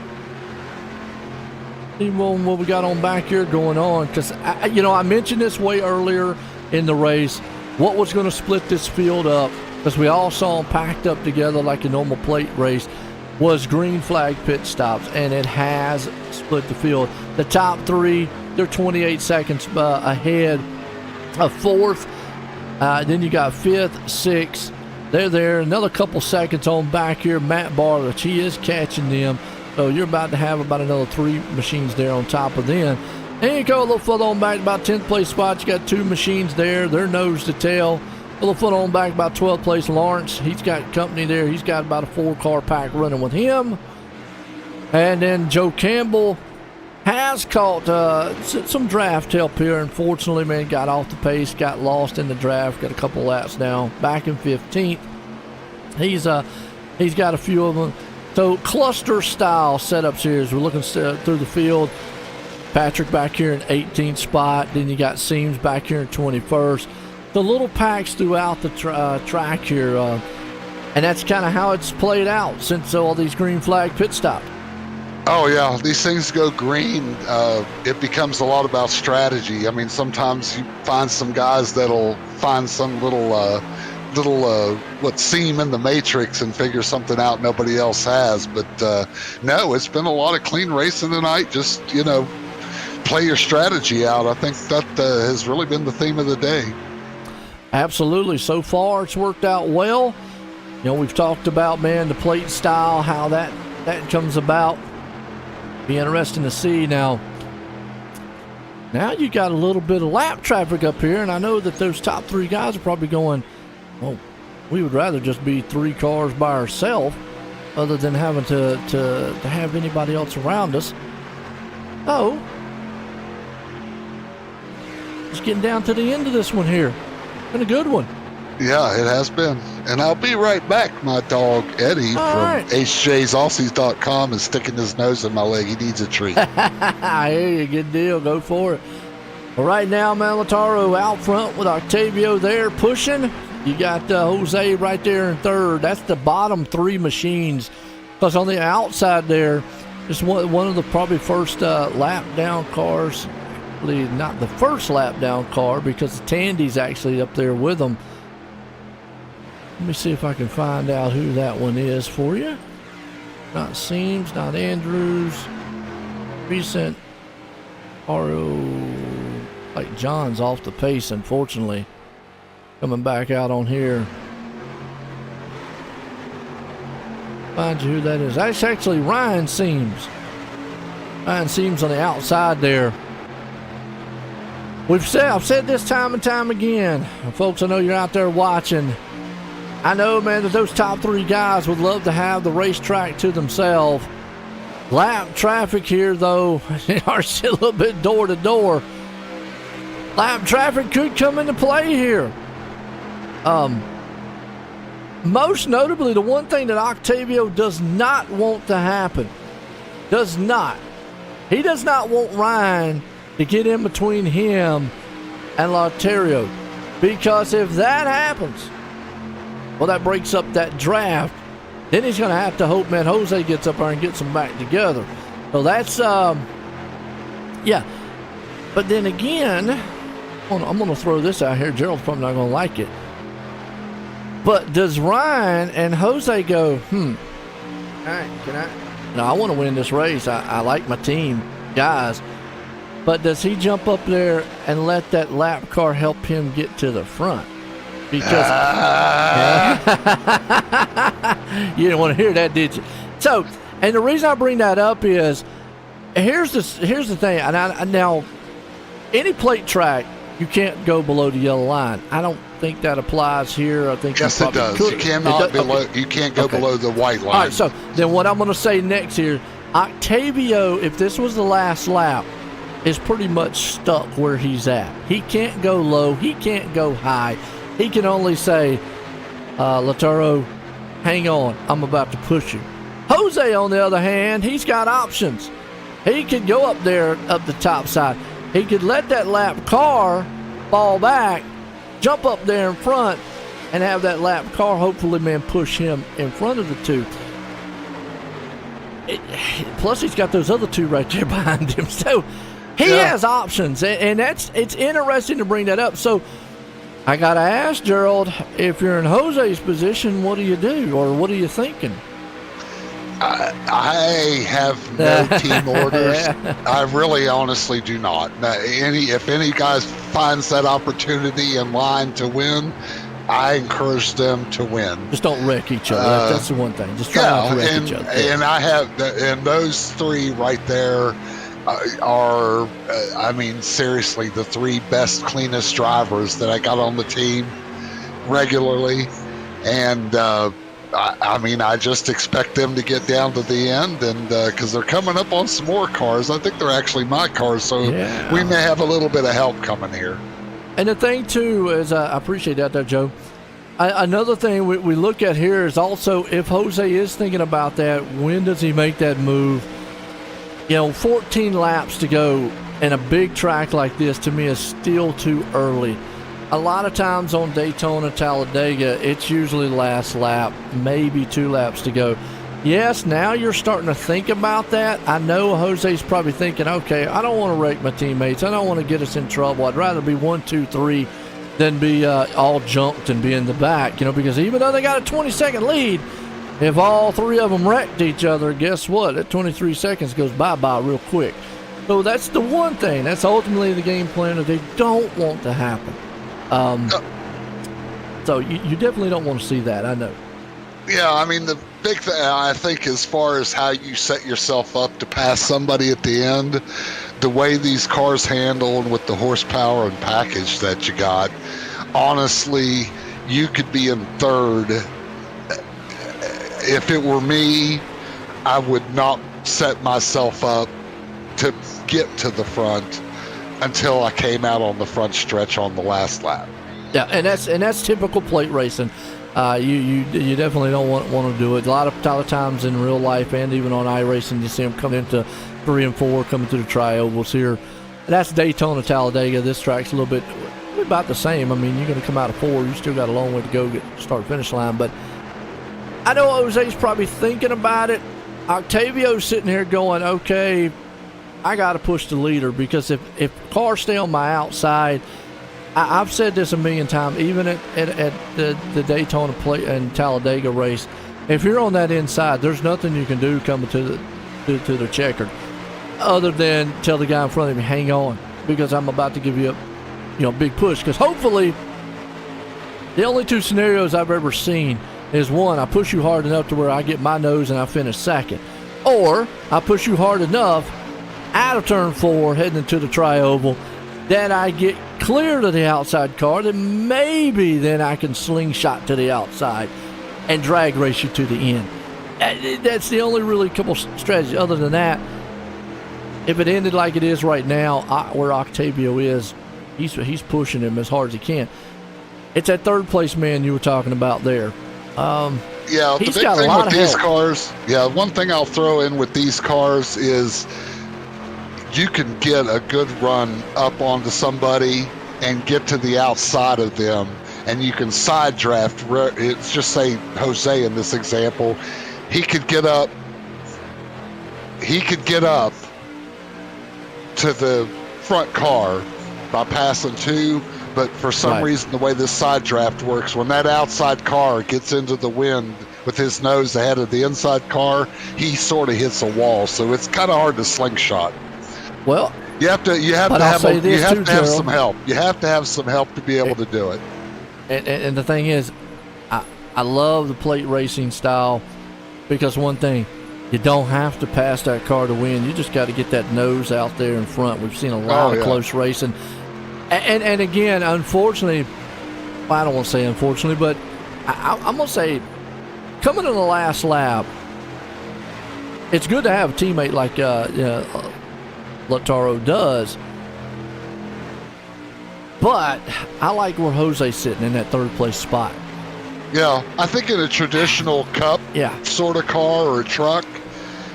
What we got on back here going on, because I mentioned this way earlier in the race, what was going to split this field up, because we all saw them packed up together like a normal plate race, was green flag pit stops, and it has split the field. The top 3, they're 28 seconds ahead of 4th. Then you got 5th, 6th. They're there. Another couple seconds on back here. Matt Barlich, he is catching them. So you're about to have about another 3 machines there on top of them. And you go a little further on back, about 10th place spot. You got 2 machines there. They're nose to tail. A little further on back, about 12th place. Lawrence, he's got company there. He's got about a 4-car pack running with him. And then Joe Campbell has caught some draft help here. Unfortunately, man, got off the pace, got lost in the draft, got a couple laps now. Back in 15th. He's got a few of them. So cluster style setups here as we're looking through the field. Patrick back here in 18th spot. Then you got Seams back here in 21st. The little packs throughout the track here. And that's kind of how it's played out since all these green flag pit stops. Oh yeah, these things go green. It becomes a lot about strategy. I mean, sometimes you find some guys that'll find some little what seam in the matrix and figure something out nobody else has. But no, it's been a lot of clean racing tonight. Just play your strategy out. I think that has really been the theme of the day. Absolutely. So far, it's worked out well. We've talked about, man, the plate style, how that comes about. Be interesting to see. Now you got a little bit of lap traffic up here, and I know that those top 3 guys are probably going, well, we would rather just be 3 cars by ourselves other than having to have anybody else around us. Oh, just getting down to the end of this one here. Been a good one. Yeah, it has been. And I'll be right back. My dog, Eddie, from HJsAussies.com is sticking his nose in my leg. He needs a treat. I hear you. Good deal. Go for it. Well, right now, Malataro out front with Octavio there pushing. You got Jose right there in third. That's the bottom 3 machines. Because on the outside there is one of the probably first lap down cars. Actually, not the first lap down car because Tandy's actually up there with them. Let me see if I can find out who that one is for you. Not Seams, not Andrews. Recent RO. Like John's off the pace, unfortunately. Coming back out on here. Find you who that is. That's actually Ryan Seams. Ryan Seams on the outside there. I've said this time and time again. Folks, I know you're out there watching. I know, man, that those top 3 guys would love to have the racetrack to themselves. Lap traffic here, though, are still a little bit door to door. Lap traffic could come into play here. Most notably, the one thing that Octavio does not want to happen, he does not want Ryan to get in between him and Lautario. Because if that happens, well, that breaks up that draft. Then he's going to have to hope, man, Jose gets up there and gets them back together. So that's, yeah. But then again, I'm going to throw this out here. Gerald's probably not going to like it. But does Ryan and Jose go, all right, I want to win this race. I like my team, guys. But does he jump up there and let that lap car help him get to the front? Because you didn't want to hear that, did you? So, and the reason I bring that up is here's the thing. And now, any plate track, you can't go below the yellow line. I don't think that applies here. I think yes, it does. Could. You cannot below. Okay. You can't go below the white line. All right. So then, what I'm going to say next here, Octavio, if this was the last lap, is pretty much stuck where he's at. He can't go low. He can't go high. He can only say, Lautaro, hang on, I'm about to push you. Jose, on the other hand, he's got options. He could go up there, up the top side. He could let that lap car fall back, jump up there in front, and have that lap car hopefully, man, push him in front of the 2. Plus, he's got those other 2 right there behind him. So he has options, and it's interesting to bring that up. So I got to ask, Gerald, if you're in Jose's position, what do you do, or what are you thinking? I have no team orders. I really honestly do not. If any guys finds that opportunity in line to win, I encourage them to win. Just don't wreck each other. That's the one thing. Just try not to wreck each other. And I have, and those 3 right there are, I mean, seriously, the 3 best, cleanest drivers that I got on the team regularly. And I mean, I just expect them to get down to the end, and because they're coming up on some more cars. I think they're actually my cars, so we may have a little bit of help coming here. And the thing, too, is I appreciate that there, Joe. Another thing we look at here is also if Jose is thinking about that, when does he make that move? 14 laps to go in a big track like this to me is still too early. A lot of times on Daytona, Talladega, it's usually last lap, maybe 2 laps to go. Yes, now you're starting to think about that. I know Jose's probably thinking, okay, I don't want to wreck my teammates. I don't want to get us in trouble. I'd rather be 1, 2, 3 than be all jumped and be in the back, because even though they got a 20-second lead, if all 3 of them wrecked each other, guess what? That 23 seconds goes bye-bye real quick. So that's the one thing. That's ultimately the game plan that they don't want to happen. So you definitely don't want to see that, I know. Yeah, I mean, the big thing, I think, as far as how you set yourself up to pass somebody at the end, the way these cars handle and with the horsepower and package that you got, honestly, you could be in third. If it were me, I would not set myself up to get to the front until I came out on the front stretch on the last lap. Yeah, and that's typical plate racing. You definitely don't want to do it. A lot of times in real life and even on iRacing, you see them come into 3 and 4, coming through the tri-ovals here. That's Daytona, Talladega. This track's a little bit about the same. I mean, you're going to come out of 4. You still got a long way to go get start finish line. But I know Jose's probably thinking about it. Octavio's sitting here going, okay, I got to push the leader, because if cars stay on my outside, I've said this a million times, even at the Daytona plate and Talladega race, if you're on that inside, there's nothing you can do coming to the checkered other than tell the guy in front of you, hang on, because I'm about to give you a big push. Because hopefully, the only 2 scenarios I've ever seen is, one, I push you hard enough to where I get my nose and I finish second, or I push you hard enough out of turn 4 heading into the tri-oval that I get clear to the outside car, then maybe then I can slingshot to the outside and drag race you to the end. That's the only really couple strategies. Other than that, if it ended like it is right now, where Octavio is, he's pushing him as hard as he can. It's that third place man you were talking about there. Yeah, the big thing with these cars, one thing I'll throw in with these cars is you can get a good run up onto somebody and get to the outside of them, and you can side draft. It's just say Jose in this example, he could get up to the front car by passing 2, but for some reason, the way this side draft works, when that outside car gets into the wind with his nose ahead of the inside car, he sort of hits a wall, so it's kind of hard to slingshot. Well, you have to have some help. You have to have some help to be able to do it. And the thing is, I love the plate racing style, because one thing, you don't have to pass that car to win. You just got to get that nose out there in front. We've seen a lot of close racing. And again, unfortunately, I don't want to say unfortunately, but I'm going to say, coming in the last lap, it's good to have a teammate like Lautaro does, but I like where Jose's sitting in that third place spot. Yeah, I think in a traditional cup sort of car or a truck,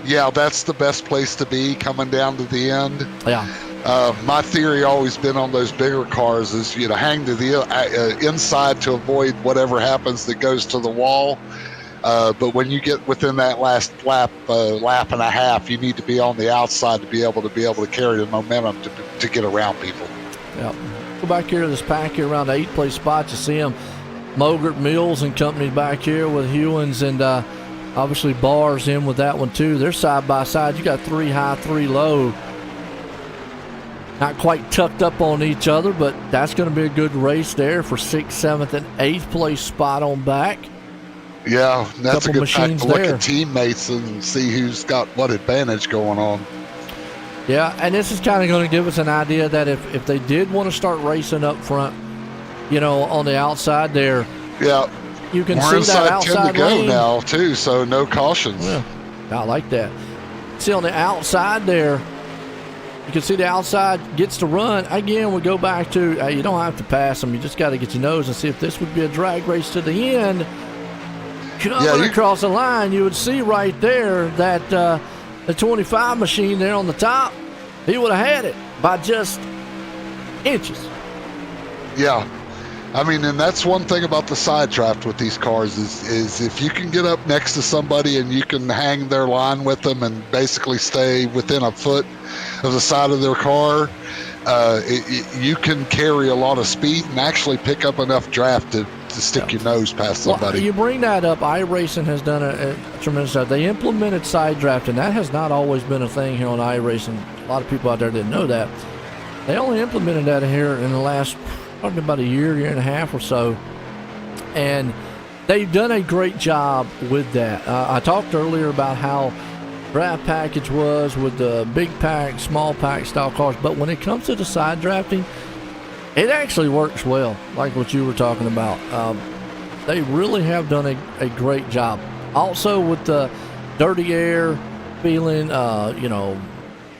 that's the best place to be coming down to the end. Yeah. My theory always been on those bigger cars is, hang to the inside to avoid whatever happens that goes to the wall. But when you get within that last lap and a half, you need to be on the outside to be able to carry the momentum to get around people. Yeah. Go back here to this pack here around the 8th place spot. You see them, Mogert, Mills, and company back here with Hewins, and obviously Barr's in with that one too. They're side by side. You got 3 high, 3 low. Not quite tucked up on each other, but that's going to be a good race there for 6th, 7th, and 8th place spot on back. Yeah, that's a good time to look there at teammates and see who's got what advantage going on. Yeah, and this is kind of going to give us an idea that if they did want to start racing up front, on the outside there, you can see that outside to go lane now too, so no cautions. Yeah, I like that. See on the outside there, you can see the outside gets to run. Again, we go back to you don't have to pass them. You just got to get your nose and see if this would be a drag race to the end. Coming across the line, you would see right there that the 25 machine there on the top, he would have had it by just inches. Yeah. I mean, and that's one thing about the side draft with these cars is if you can get up next to somebody and you can hang their line with them and basically stay within a foot of the side of their car, you can carry a lot of speed and actually pick up enough draft to stick your nose past somebody. Well, you bring that up. iRacing has done a tremendous job. They implemented side draft, and that has not always been a thing here on iRacing. A lot of people out there didn't know that. They only implemented that here in the last probably about a year and a half or so, and they've done a great job with that. I talked earlier about how draft package was with the big pack, small pack style cars, but when it comes to the side drafting, it actually works well, like what you were talking about. They really have done a great job. Also with the dirty air feeling,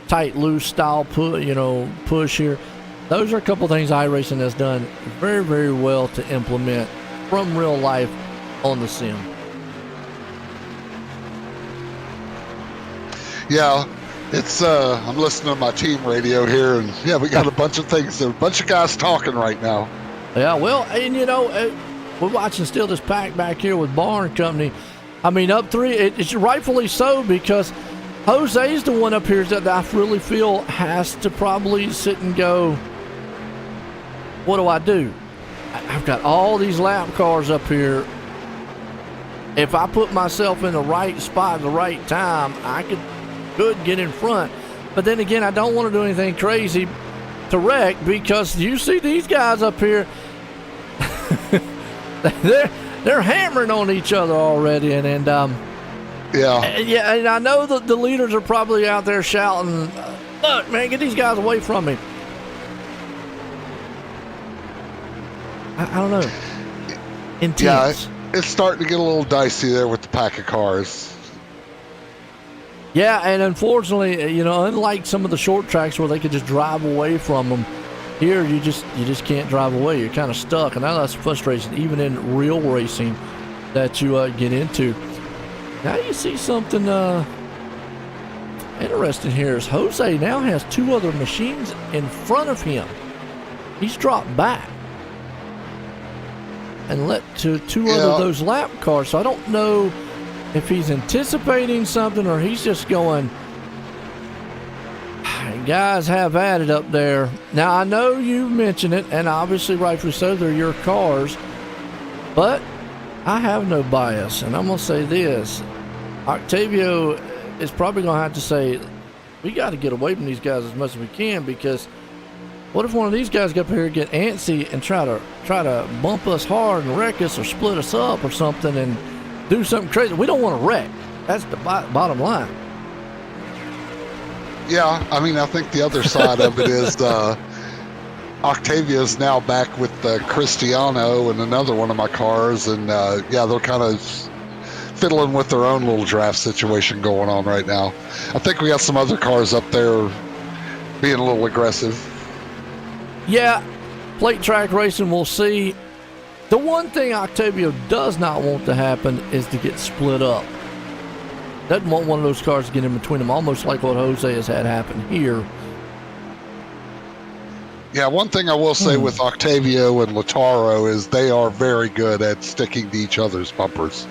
tight, loose style push here. Those are a couple things iRacing has done very, very well to implement from real life on the sim. Yeah, it's I'm listening to my team radio here, and yeah, we got a bunch of things, a bunch of guys talking right now. Yeah, well, and we're watching still this pack back here with Barn Company. I mean, up 3, it's rightfully so, because Jose's the one up here that I really feel has to probably sit and go, what do I do? I've got all these lap cars up here. If I put myself in the right spot at the right time, I could get in front. But then again, I don't want to do anything crazy to wreck, because you see these guys up here, they're hammering on each other already, and and I know that the leaders are probably out there shouting, "Look, man, get these guys away from me." I don't know. Intense. Yeah, it's starting to get a little dicey there with the pack of cars. Yeah, and unfortunately, unlike some of the short tracks where they could just drive away from them, here you just can't drive away. You're kind of stuck, and that's frustration, even in real racing that you get into. Now you see something interesting here is Jose now has 2 other machines in front of him. He's dropped back and let two other of those lap cars. So I don't know if he's anticipating something or he's just going, guys, have at it up there. Now, I know you mentioned it, and obviously rightfully so, they're your cars, but I have no bias, and I'm going to say this. Octavio is probably going to have to say, we got to get away from these guys as much as we can, because what if one of these guys get up here and get antsy and try to bump us hard and wreck us or split us up or something and do something crazy? We don't want to wreck. That's the bottom line. Yeah, I mean, I think the other side of it is Octavia's now back with Cristiano and another one of my cars, and they're kind of fiddling with their own little draft situation going on right now. I think we got some other cars up there being a little aggressive. Yeah, plate track racing, we'll see. The one thing Octavio does not want to happen is to get split up. Doesn't want one of those cars to get in between them, almost like what Jose has had happen here. Yeah, one thing I will say with Octavio and Lautaro is they are very good at sticking to each other's bumpers.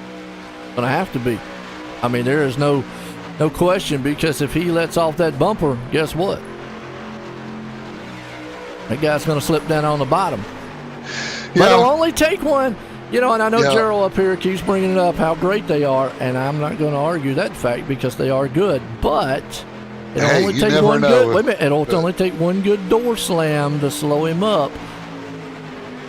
Gonna have to be. I mean, there is no question, because if he lets off that bumper, guess what? That guy's gonna slip down on the bottom. But it'll only take one. And I know Gerald up here keeps bringing it up how great they are, and I'm not going to argue that fact because they are good. But it'll only take one good. Wait a minute, it'll only take one good door slam to slow him up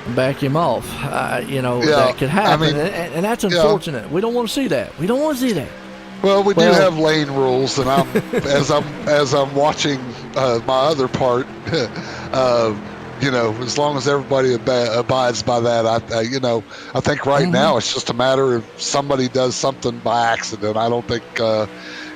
and back him off. That could happen, and that's unfortunate. We don't want to see that. We don't want to see that. Well, we do have lane rules, and as I'm watching my other part. as long as everybody abides by that, I think right now it's just a matter of somebody does something by accident. I don't think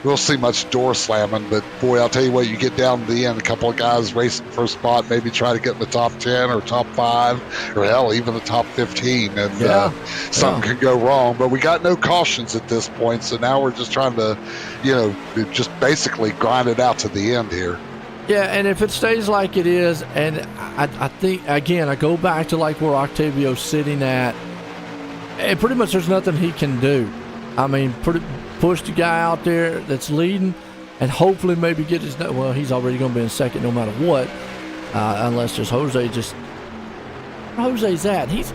we'll see much door slamming, but boy, I'll tell you what, you get down to the end, a couple of guys racing for a spot, maybe try to get in the top 10 or top 5 or hell, even the top 15, and something can go wrong. But we got no cautions at this point, so now we're just trying to, just basically grind it out to the end here. Yeah, and if it stays like it is, and I think, again, I go back to like where Octavio's sitting at, and pretty much there's nothing he can do. I mean, push the guy out there that's leading, and hopefully maybe get his. Well, he's already going to be in second no matter what, unless just Jose's at. He's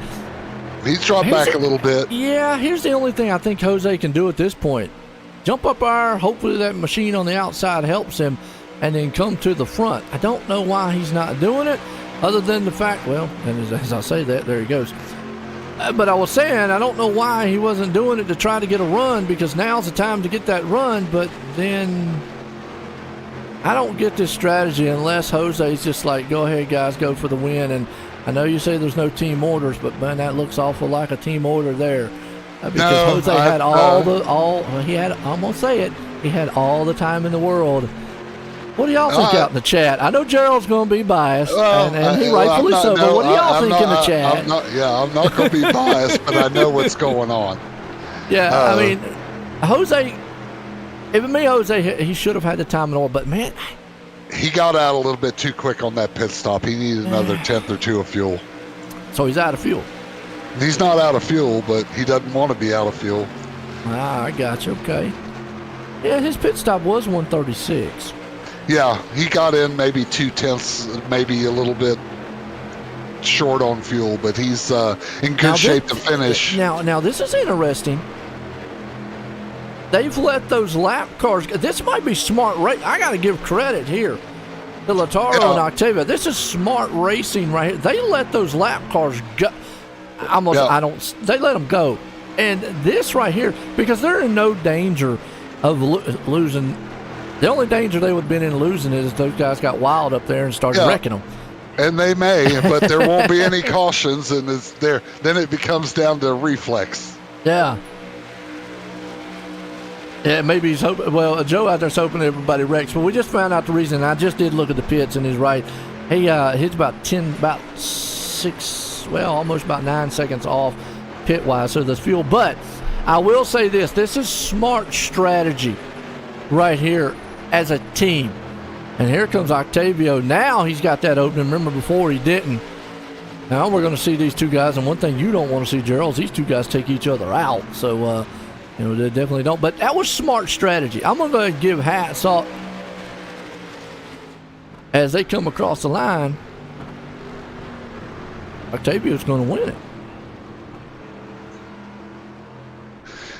dropped back a little bit. Yeah, here's the only thing I think Jose can do at this point: jump up there. Hopefully that machine on the outside helps him, and then come to the front. I don't know why he's not doing it, other than the fact. Well, and as I say that, there he goes. But I was saying, I don't know why he wasn't doing it to try to get a run, because now's the time to get that run. But then I don't get this strategy unless Jose's just like, go ahead, guys, go for the win. And I know you say there's no team orders, but man, that looks awful like a team order there. Because Jose had I'm going to say it, he had all the time in the world. What do y'all think out in the chat? I know Gerald's going to be biased, and he rightfully so, but what do y'all think in the chat? I'm not going to be biased, but I know what's going on. Yeah, I mean, Jose, if me, Jose, he should have had the time and all, but man. He got out a little bit too quick on that pit stop. He needed another tenth or two of fuel. So he's out of fuel. He's not out of fuel, but he doesn't want to be out of fuel. I got you, okay. Yeah, his pit stop was 136. Yeah, he got in maybe 2/10, maybe a little bit short on fuel, but he's in good shape to finish. Now this is interesting. They've let those lap cars. This might be smart racing. I got to give credit here to Lautaro and Octavia. This is smart racing right here. They let those lap cars go. They let them go, and this right here, because they're in no danger of losing. The only danger they would have been in losing is if those guys got wild up there and started wrecking them. And they may, but there won't be any cautions, and it's there. Then it becomes down to reflex. Yeah. Yeah, maybe he's hoping. Well, Joe out there's hoping everybody wrecks. But we just found out the reason. I just did look at the pits, and he's right. He's about 6, almost about 9 seconds off pit-wise, so there's fuel. But I will say this. This is smart strategy right here as a team. And here comes Octavio. Now he's got that opening. Remember, before he didn't. Now we're going to see these two guys. And one thing you don't want to see, Gerald, is these two guys take each other out. So, they definitely don't. But that was smart strategy. I'm going to give hats off as they come across the line. Octavio's going to win it.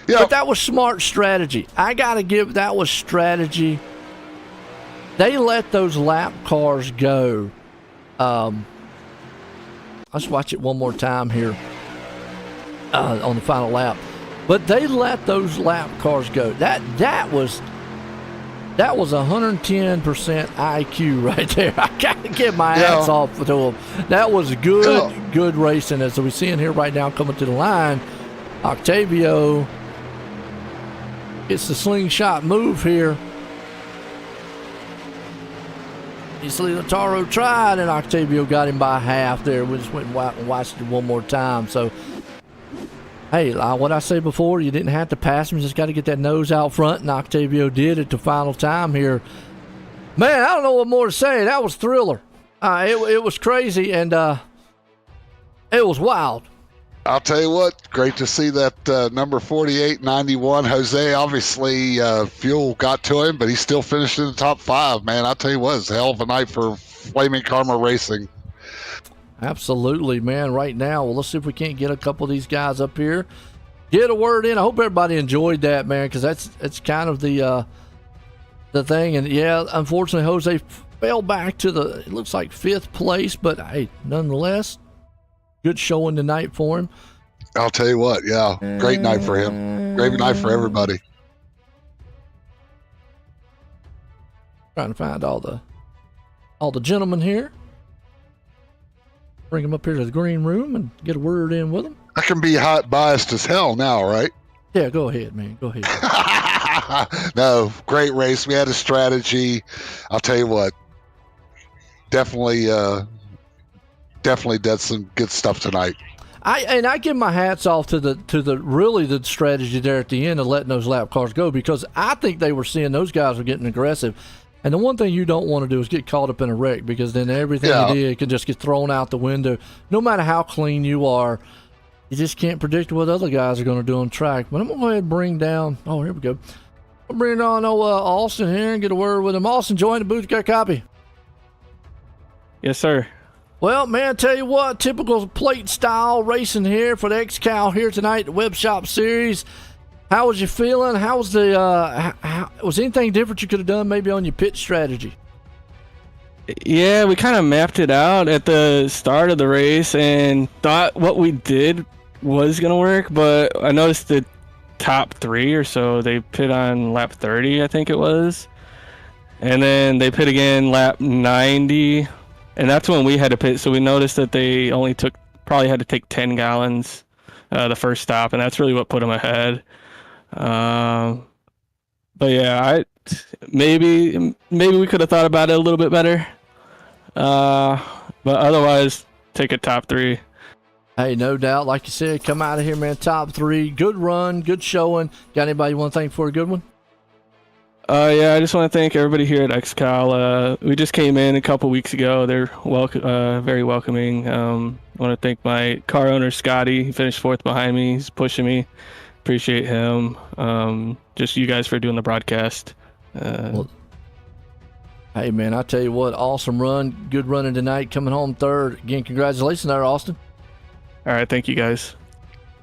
Yeah. But that was smart strategy. I got to give that was strategy. They let those lap cars go. Let's watch it one more time here on the final lap. But they let those lap cars go. That was 110% IQ right there. I got to give my hats off to them. That was good racing. As we see in here right now coming to the line, Octavio gets the slingshot move here. You see Lautaro tried, and Octavio got him by half there. We just went and watched it one more time. So, hey, what I said before, you didn't have to pass him. You just got to get that nose out front, and Octavio did at the final time here. Man, I don't know what more to say. That was thriller. It was crazy, and it was wild. I'll tell you what, great to see that number 4891. Jose, obviously, fuel got to him, but he still finished in the top 5, man. I'll tell you what, it's a hell of a night for Flaming Karma Racing. Absolutely, man. Right now, well, let's see if we can't get a couple of these guys up here. Get a word in. I hope everybody enjoyed that, man, because it's kind of the thing. And, yeah, unfortunately, Jose fell back to it looks like 5th place, but, hey, nonetheless, good showing tonight for him. I'll tell you what, yeah, great night for him. Great night for everybody. Trying to find all the gentlemen here. bring him up here to the green room and get a word in with him. I can be hot biased as hell now, right? Yeah, go ahead, man. Go ahead. No, great race. We had a strategy. I'll tell you what. Definitely did some good stuff tonight. I give my hats off to the really the strategy there at the end of letting those lap cars go, because I think they were seeing those guys were getting aggressive. And the one thing you don't want to do is get caught up in a wreck, because then everything you did can just get thrown out the window. No matter how clean you are, you just can't predict what other guys are going to do on track. But I'm going to go ahead and bring down, here we go. I'll bring on Austin here and get a word with him. Austin, join the booth, got a copy. Yes, sir. Well, man, tell you what, typical plate style racing here for the XCAL here tonight, the Web Shop Series. How was you feeling? How was was anything different you could have done maybe on your pit strategy? Yeah, we kind of mapped it out at the start of the race and thought what we did was going to work, but I noticed the top 3 or so, they pit on lap 30, I think it was. And then they pit again lap 90. And that's when we had to pit, so we noticed that they only probably had to take 10 gallons the first stop, and that's really what put them ahead. But yeah, maybe we could have thought about it a little bit better. But otherwise, take a top 3. Hey, no doubt. Like you said, come out of here, man. Top 3. Good run, good showing. Got anybody you want to thank for a good one? Yeah, I just want to thank everybody here at XCAL. We just came in a couple weeks ago. They're very welcoming. I want to thank my car owner, Scotty. He finished 4th behind me. He's pushing me. Appreciate him. Just you guys for doing the broadcast. Well, hey, man, I tell you what, awesome run. Good running tonight, coming home 3rd. Again, congratulations there, Austin. All right, thank you, guys.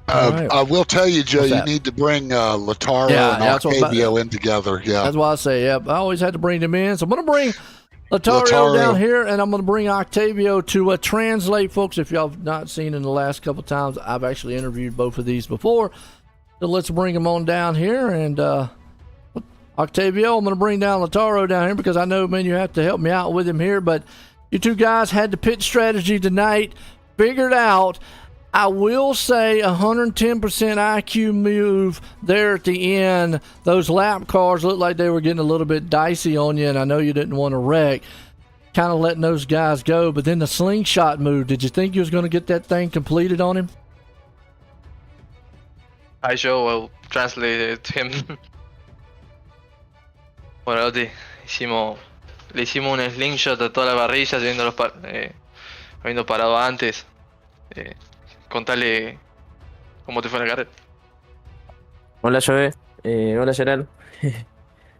Right. I will tell you, Joe, you need to bring Lataro and Octavio in together. Yeah, that's why I say, I always had to bring them in. So I'm going to bring Lataro down here, and I'm going to bring Octavio to translate, folks. If y'all have not seen in the last couple times, I've actually interviewed both of these before. So let's bring them on down here. And Octavio, I'm going to bring down Lataro down here because I know, man, you have to help me out with him here. But you two guys had the pit strategy tonight, figured out. I will say 110% IQ move there at the end. Those lap cars looked like they were getting a little bit dicey on you, and I know you didn't want to wreck. Kind of letting those guys go, but then the slingshot move, did you think you was going to get that thing completed on him? Hi Joe, I'll translate it to him. Bueno, le hicimos un slingshot a toda la parrilla habiendo parado antes. Contale cómo te fue en la carrera. Hola Joe, hola Gerald.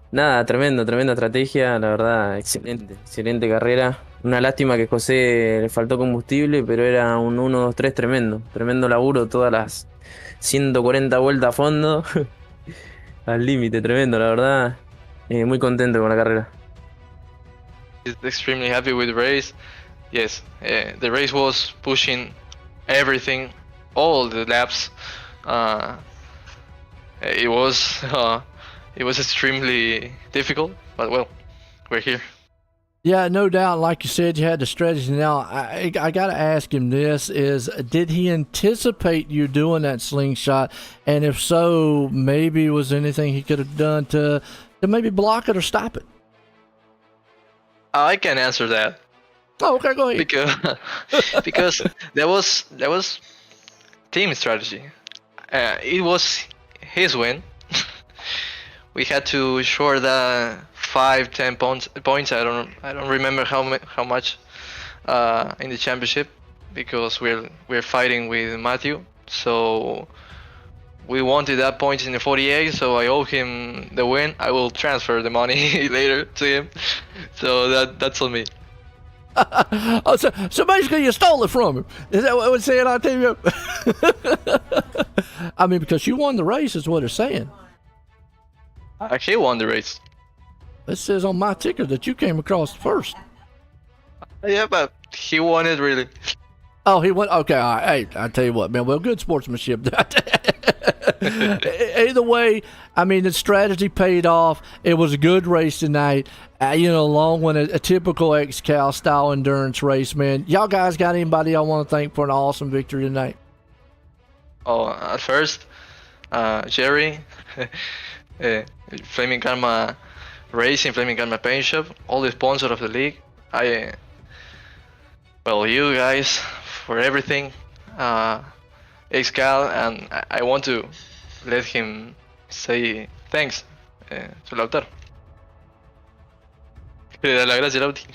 Nada, tremenda estrategia, la verdad, excelente carrera. Una lástima que José le faltó combustible, pero era un 1-2-3 tremendo laburo, todas las 140 vueltas a fondo, al límite, tremendo, la verdad, muy contento con la carrera. Extremely happy with the race. Yes, the race was pushing everything, all the laps. It was extremely difficult, but well, we're here. Yeah, no doubt. Like you said, you had the strategy. Now, I got to ask him this, did he anticipate you doing that slingshot? And if so, maybe was anything he could have done to maybe block it or stop it? I can answer that. Oh, okay, go ahead. Because that was team strategy. It was his win. We had to short the 5-10 points. I don't remember how much in the championship, because we're fighting with Matthew. So we wanted that point in the 48. So I owe him the win. I will transfer the money later to him. So that's on me. Oh, so basically you stole it from him. Is that what we're saying, Octavio? I mean, because you won the race is what they're saying. He won the race. It says on my ticker that you came across first. Yeah, but he won it really. Oh, he went. Okay, all right. Hey, I tell you what, man. Well, good sportsmanship. Either way, I mean, the strategy paid off. It was a good race tonight. Long one, a typical XCAL style endurance race, man. Y'all guys got anybody y'all want to thank for an awesome victory tonight? Oh, at first, Jerry, Flaming Karma Racing, Flaming Karma Paint Shop, all the sponsors of the league. You guys for everything. XCAL, and I want to let him say thanks to Lautaro. Le da la gracia a Lauti.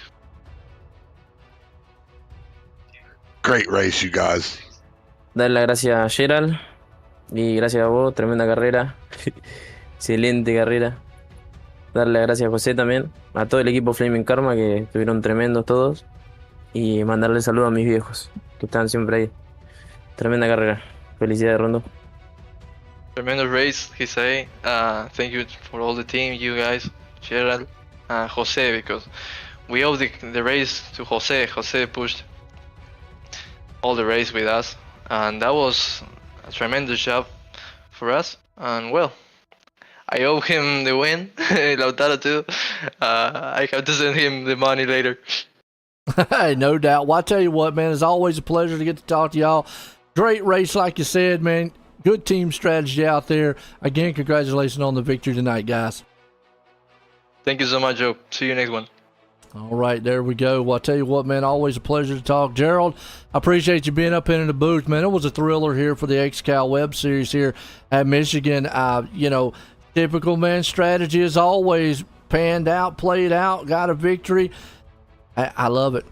Great race, you guys. Darle las gracias a Gerald y gracias a vos, tremenda carrera. Excelente carrera. Darle las gracias a José también, a todo el equipo Flaming Karma que estuvieron tremendos todos. Y mandarle saludos a mis viejos que están siempre ahí. Tremenda carrera. Felicidades, Rondo. Tremendous race, he say. Thank you for all the team, you guys, Gerald, Jose, because we owe the race to Jose. Jose pushed all the race with us, and that was a tremendous job for us. And well, I owe him the win, Lautaro too. I have to send him the money later. Hey, no doubt. Well, I tell you what, man, it's always a pleasure to get to talk to y'all. Great race, like you said, man. Good team strategy out there. Again, congratulations on the victory tonight, guys. Thank you so much, Joe. See you next one. All right, there we go. Well, I tell you what, man, always a pleasure to talk. Gerald, I appreciate you being up in the booth, man. It was a thriller here for the XCAL Web Series here at Michigan. Typical, man, strategy as always. Panned out, played out, got a victory. I love it.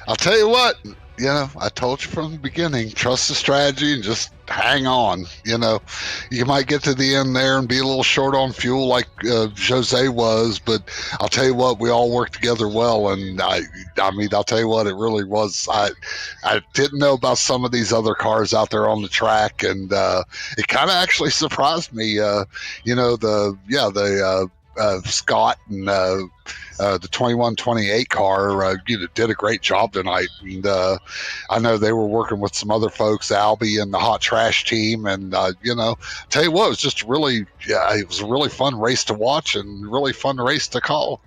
I'll tell you what, I told you from the beginning, trust the strategy and just hang on. You might get to the end there and be a little short on fuel like Jose was, but I'll tell you what, we all worked together well. And I'll tell you what, it really was. I didn't know about some of these other cars out there on the track, and it kind of actually surprised me. Scott and the 2128 car did a great job tonight, and I know they were working with some other folks, Albie and the Hot Trash team, and tell you what, it was just it was a really fun race to watch and really fun race to call.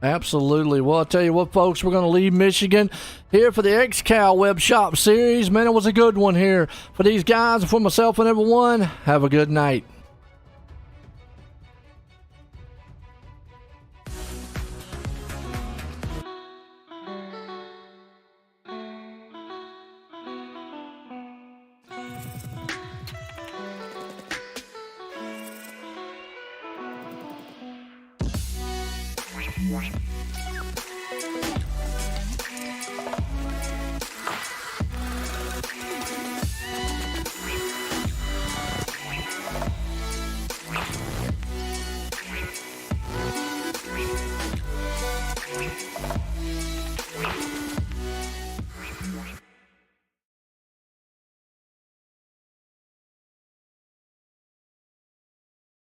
Absolutely. Well, I'll tell you what, folks, we're going to leave Michigan here for the XCAL Webshop Series. Man, it was a good one here for these guys and for myself and everyone. Have a good night. Wow.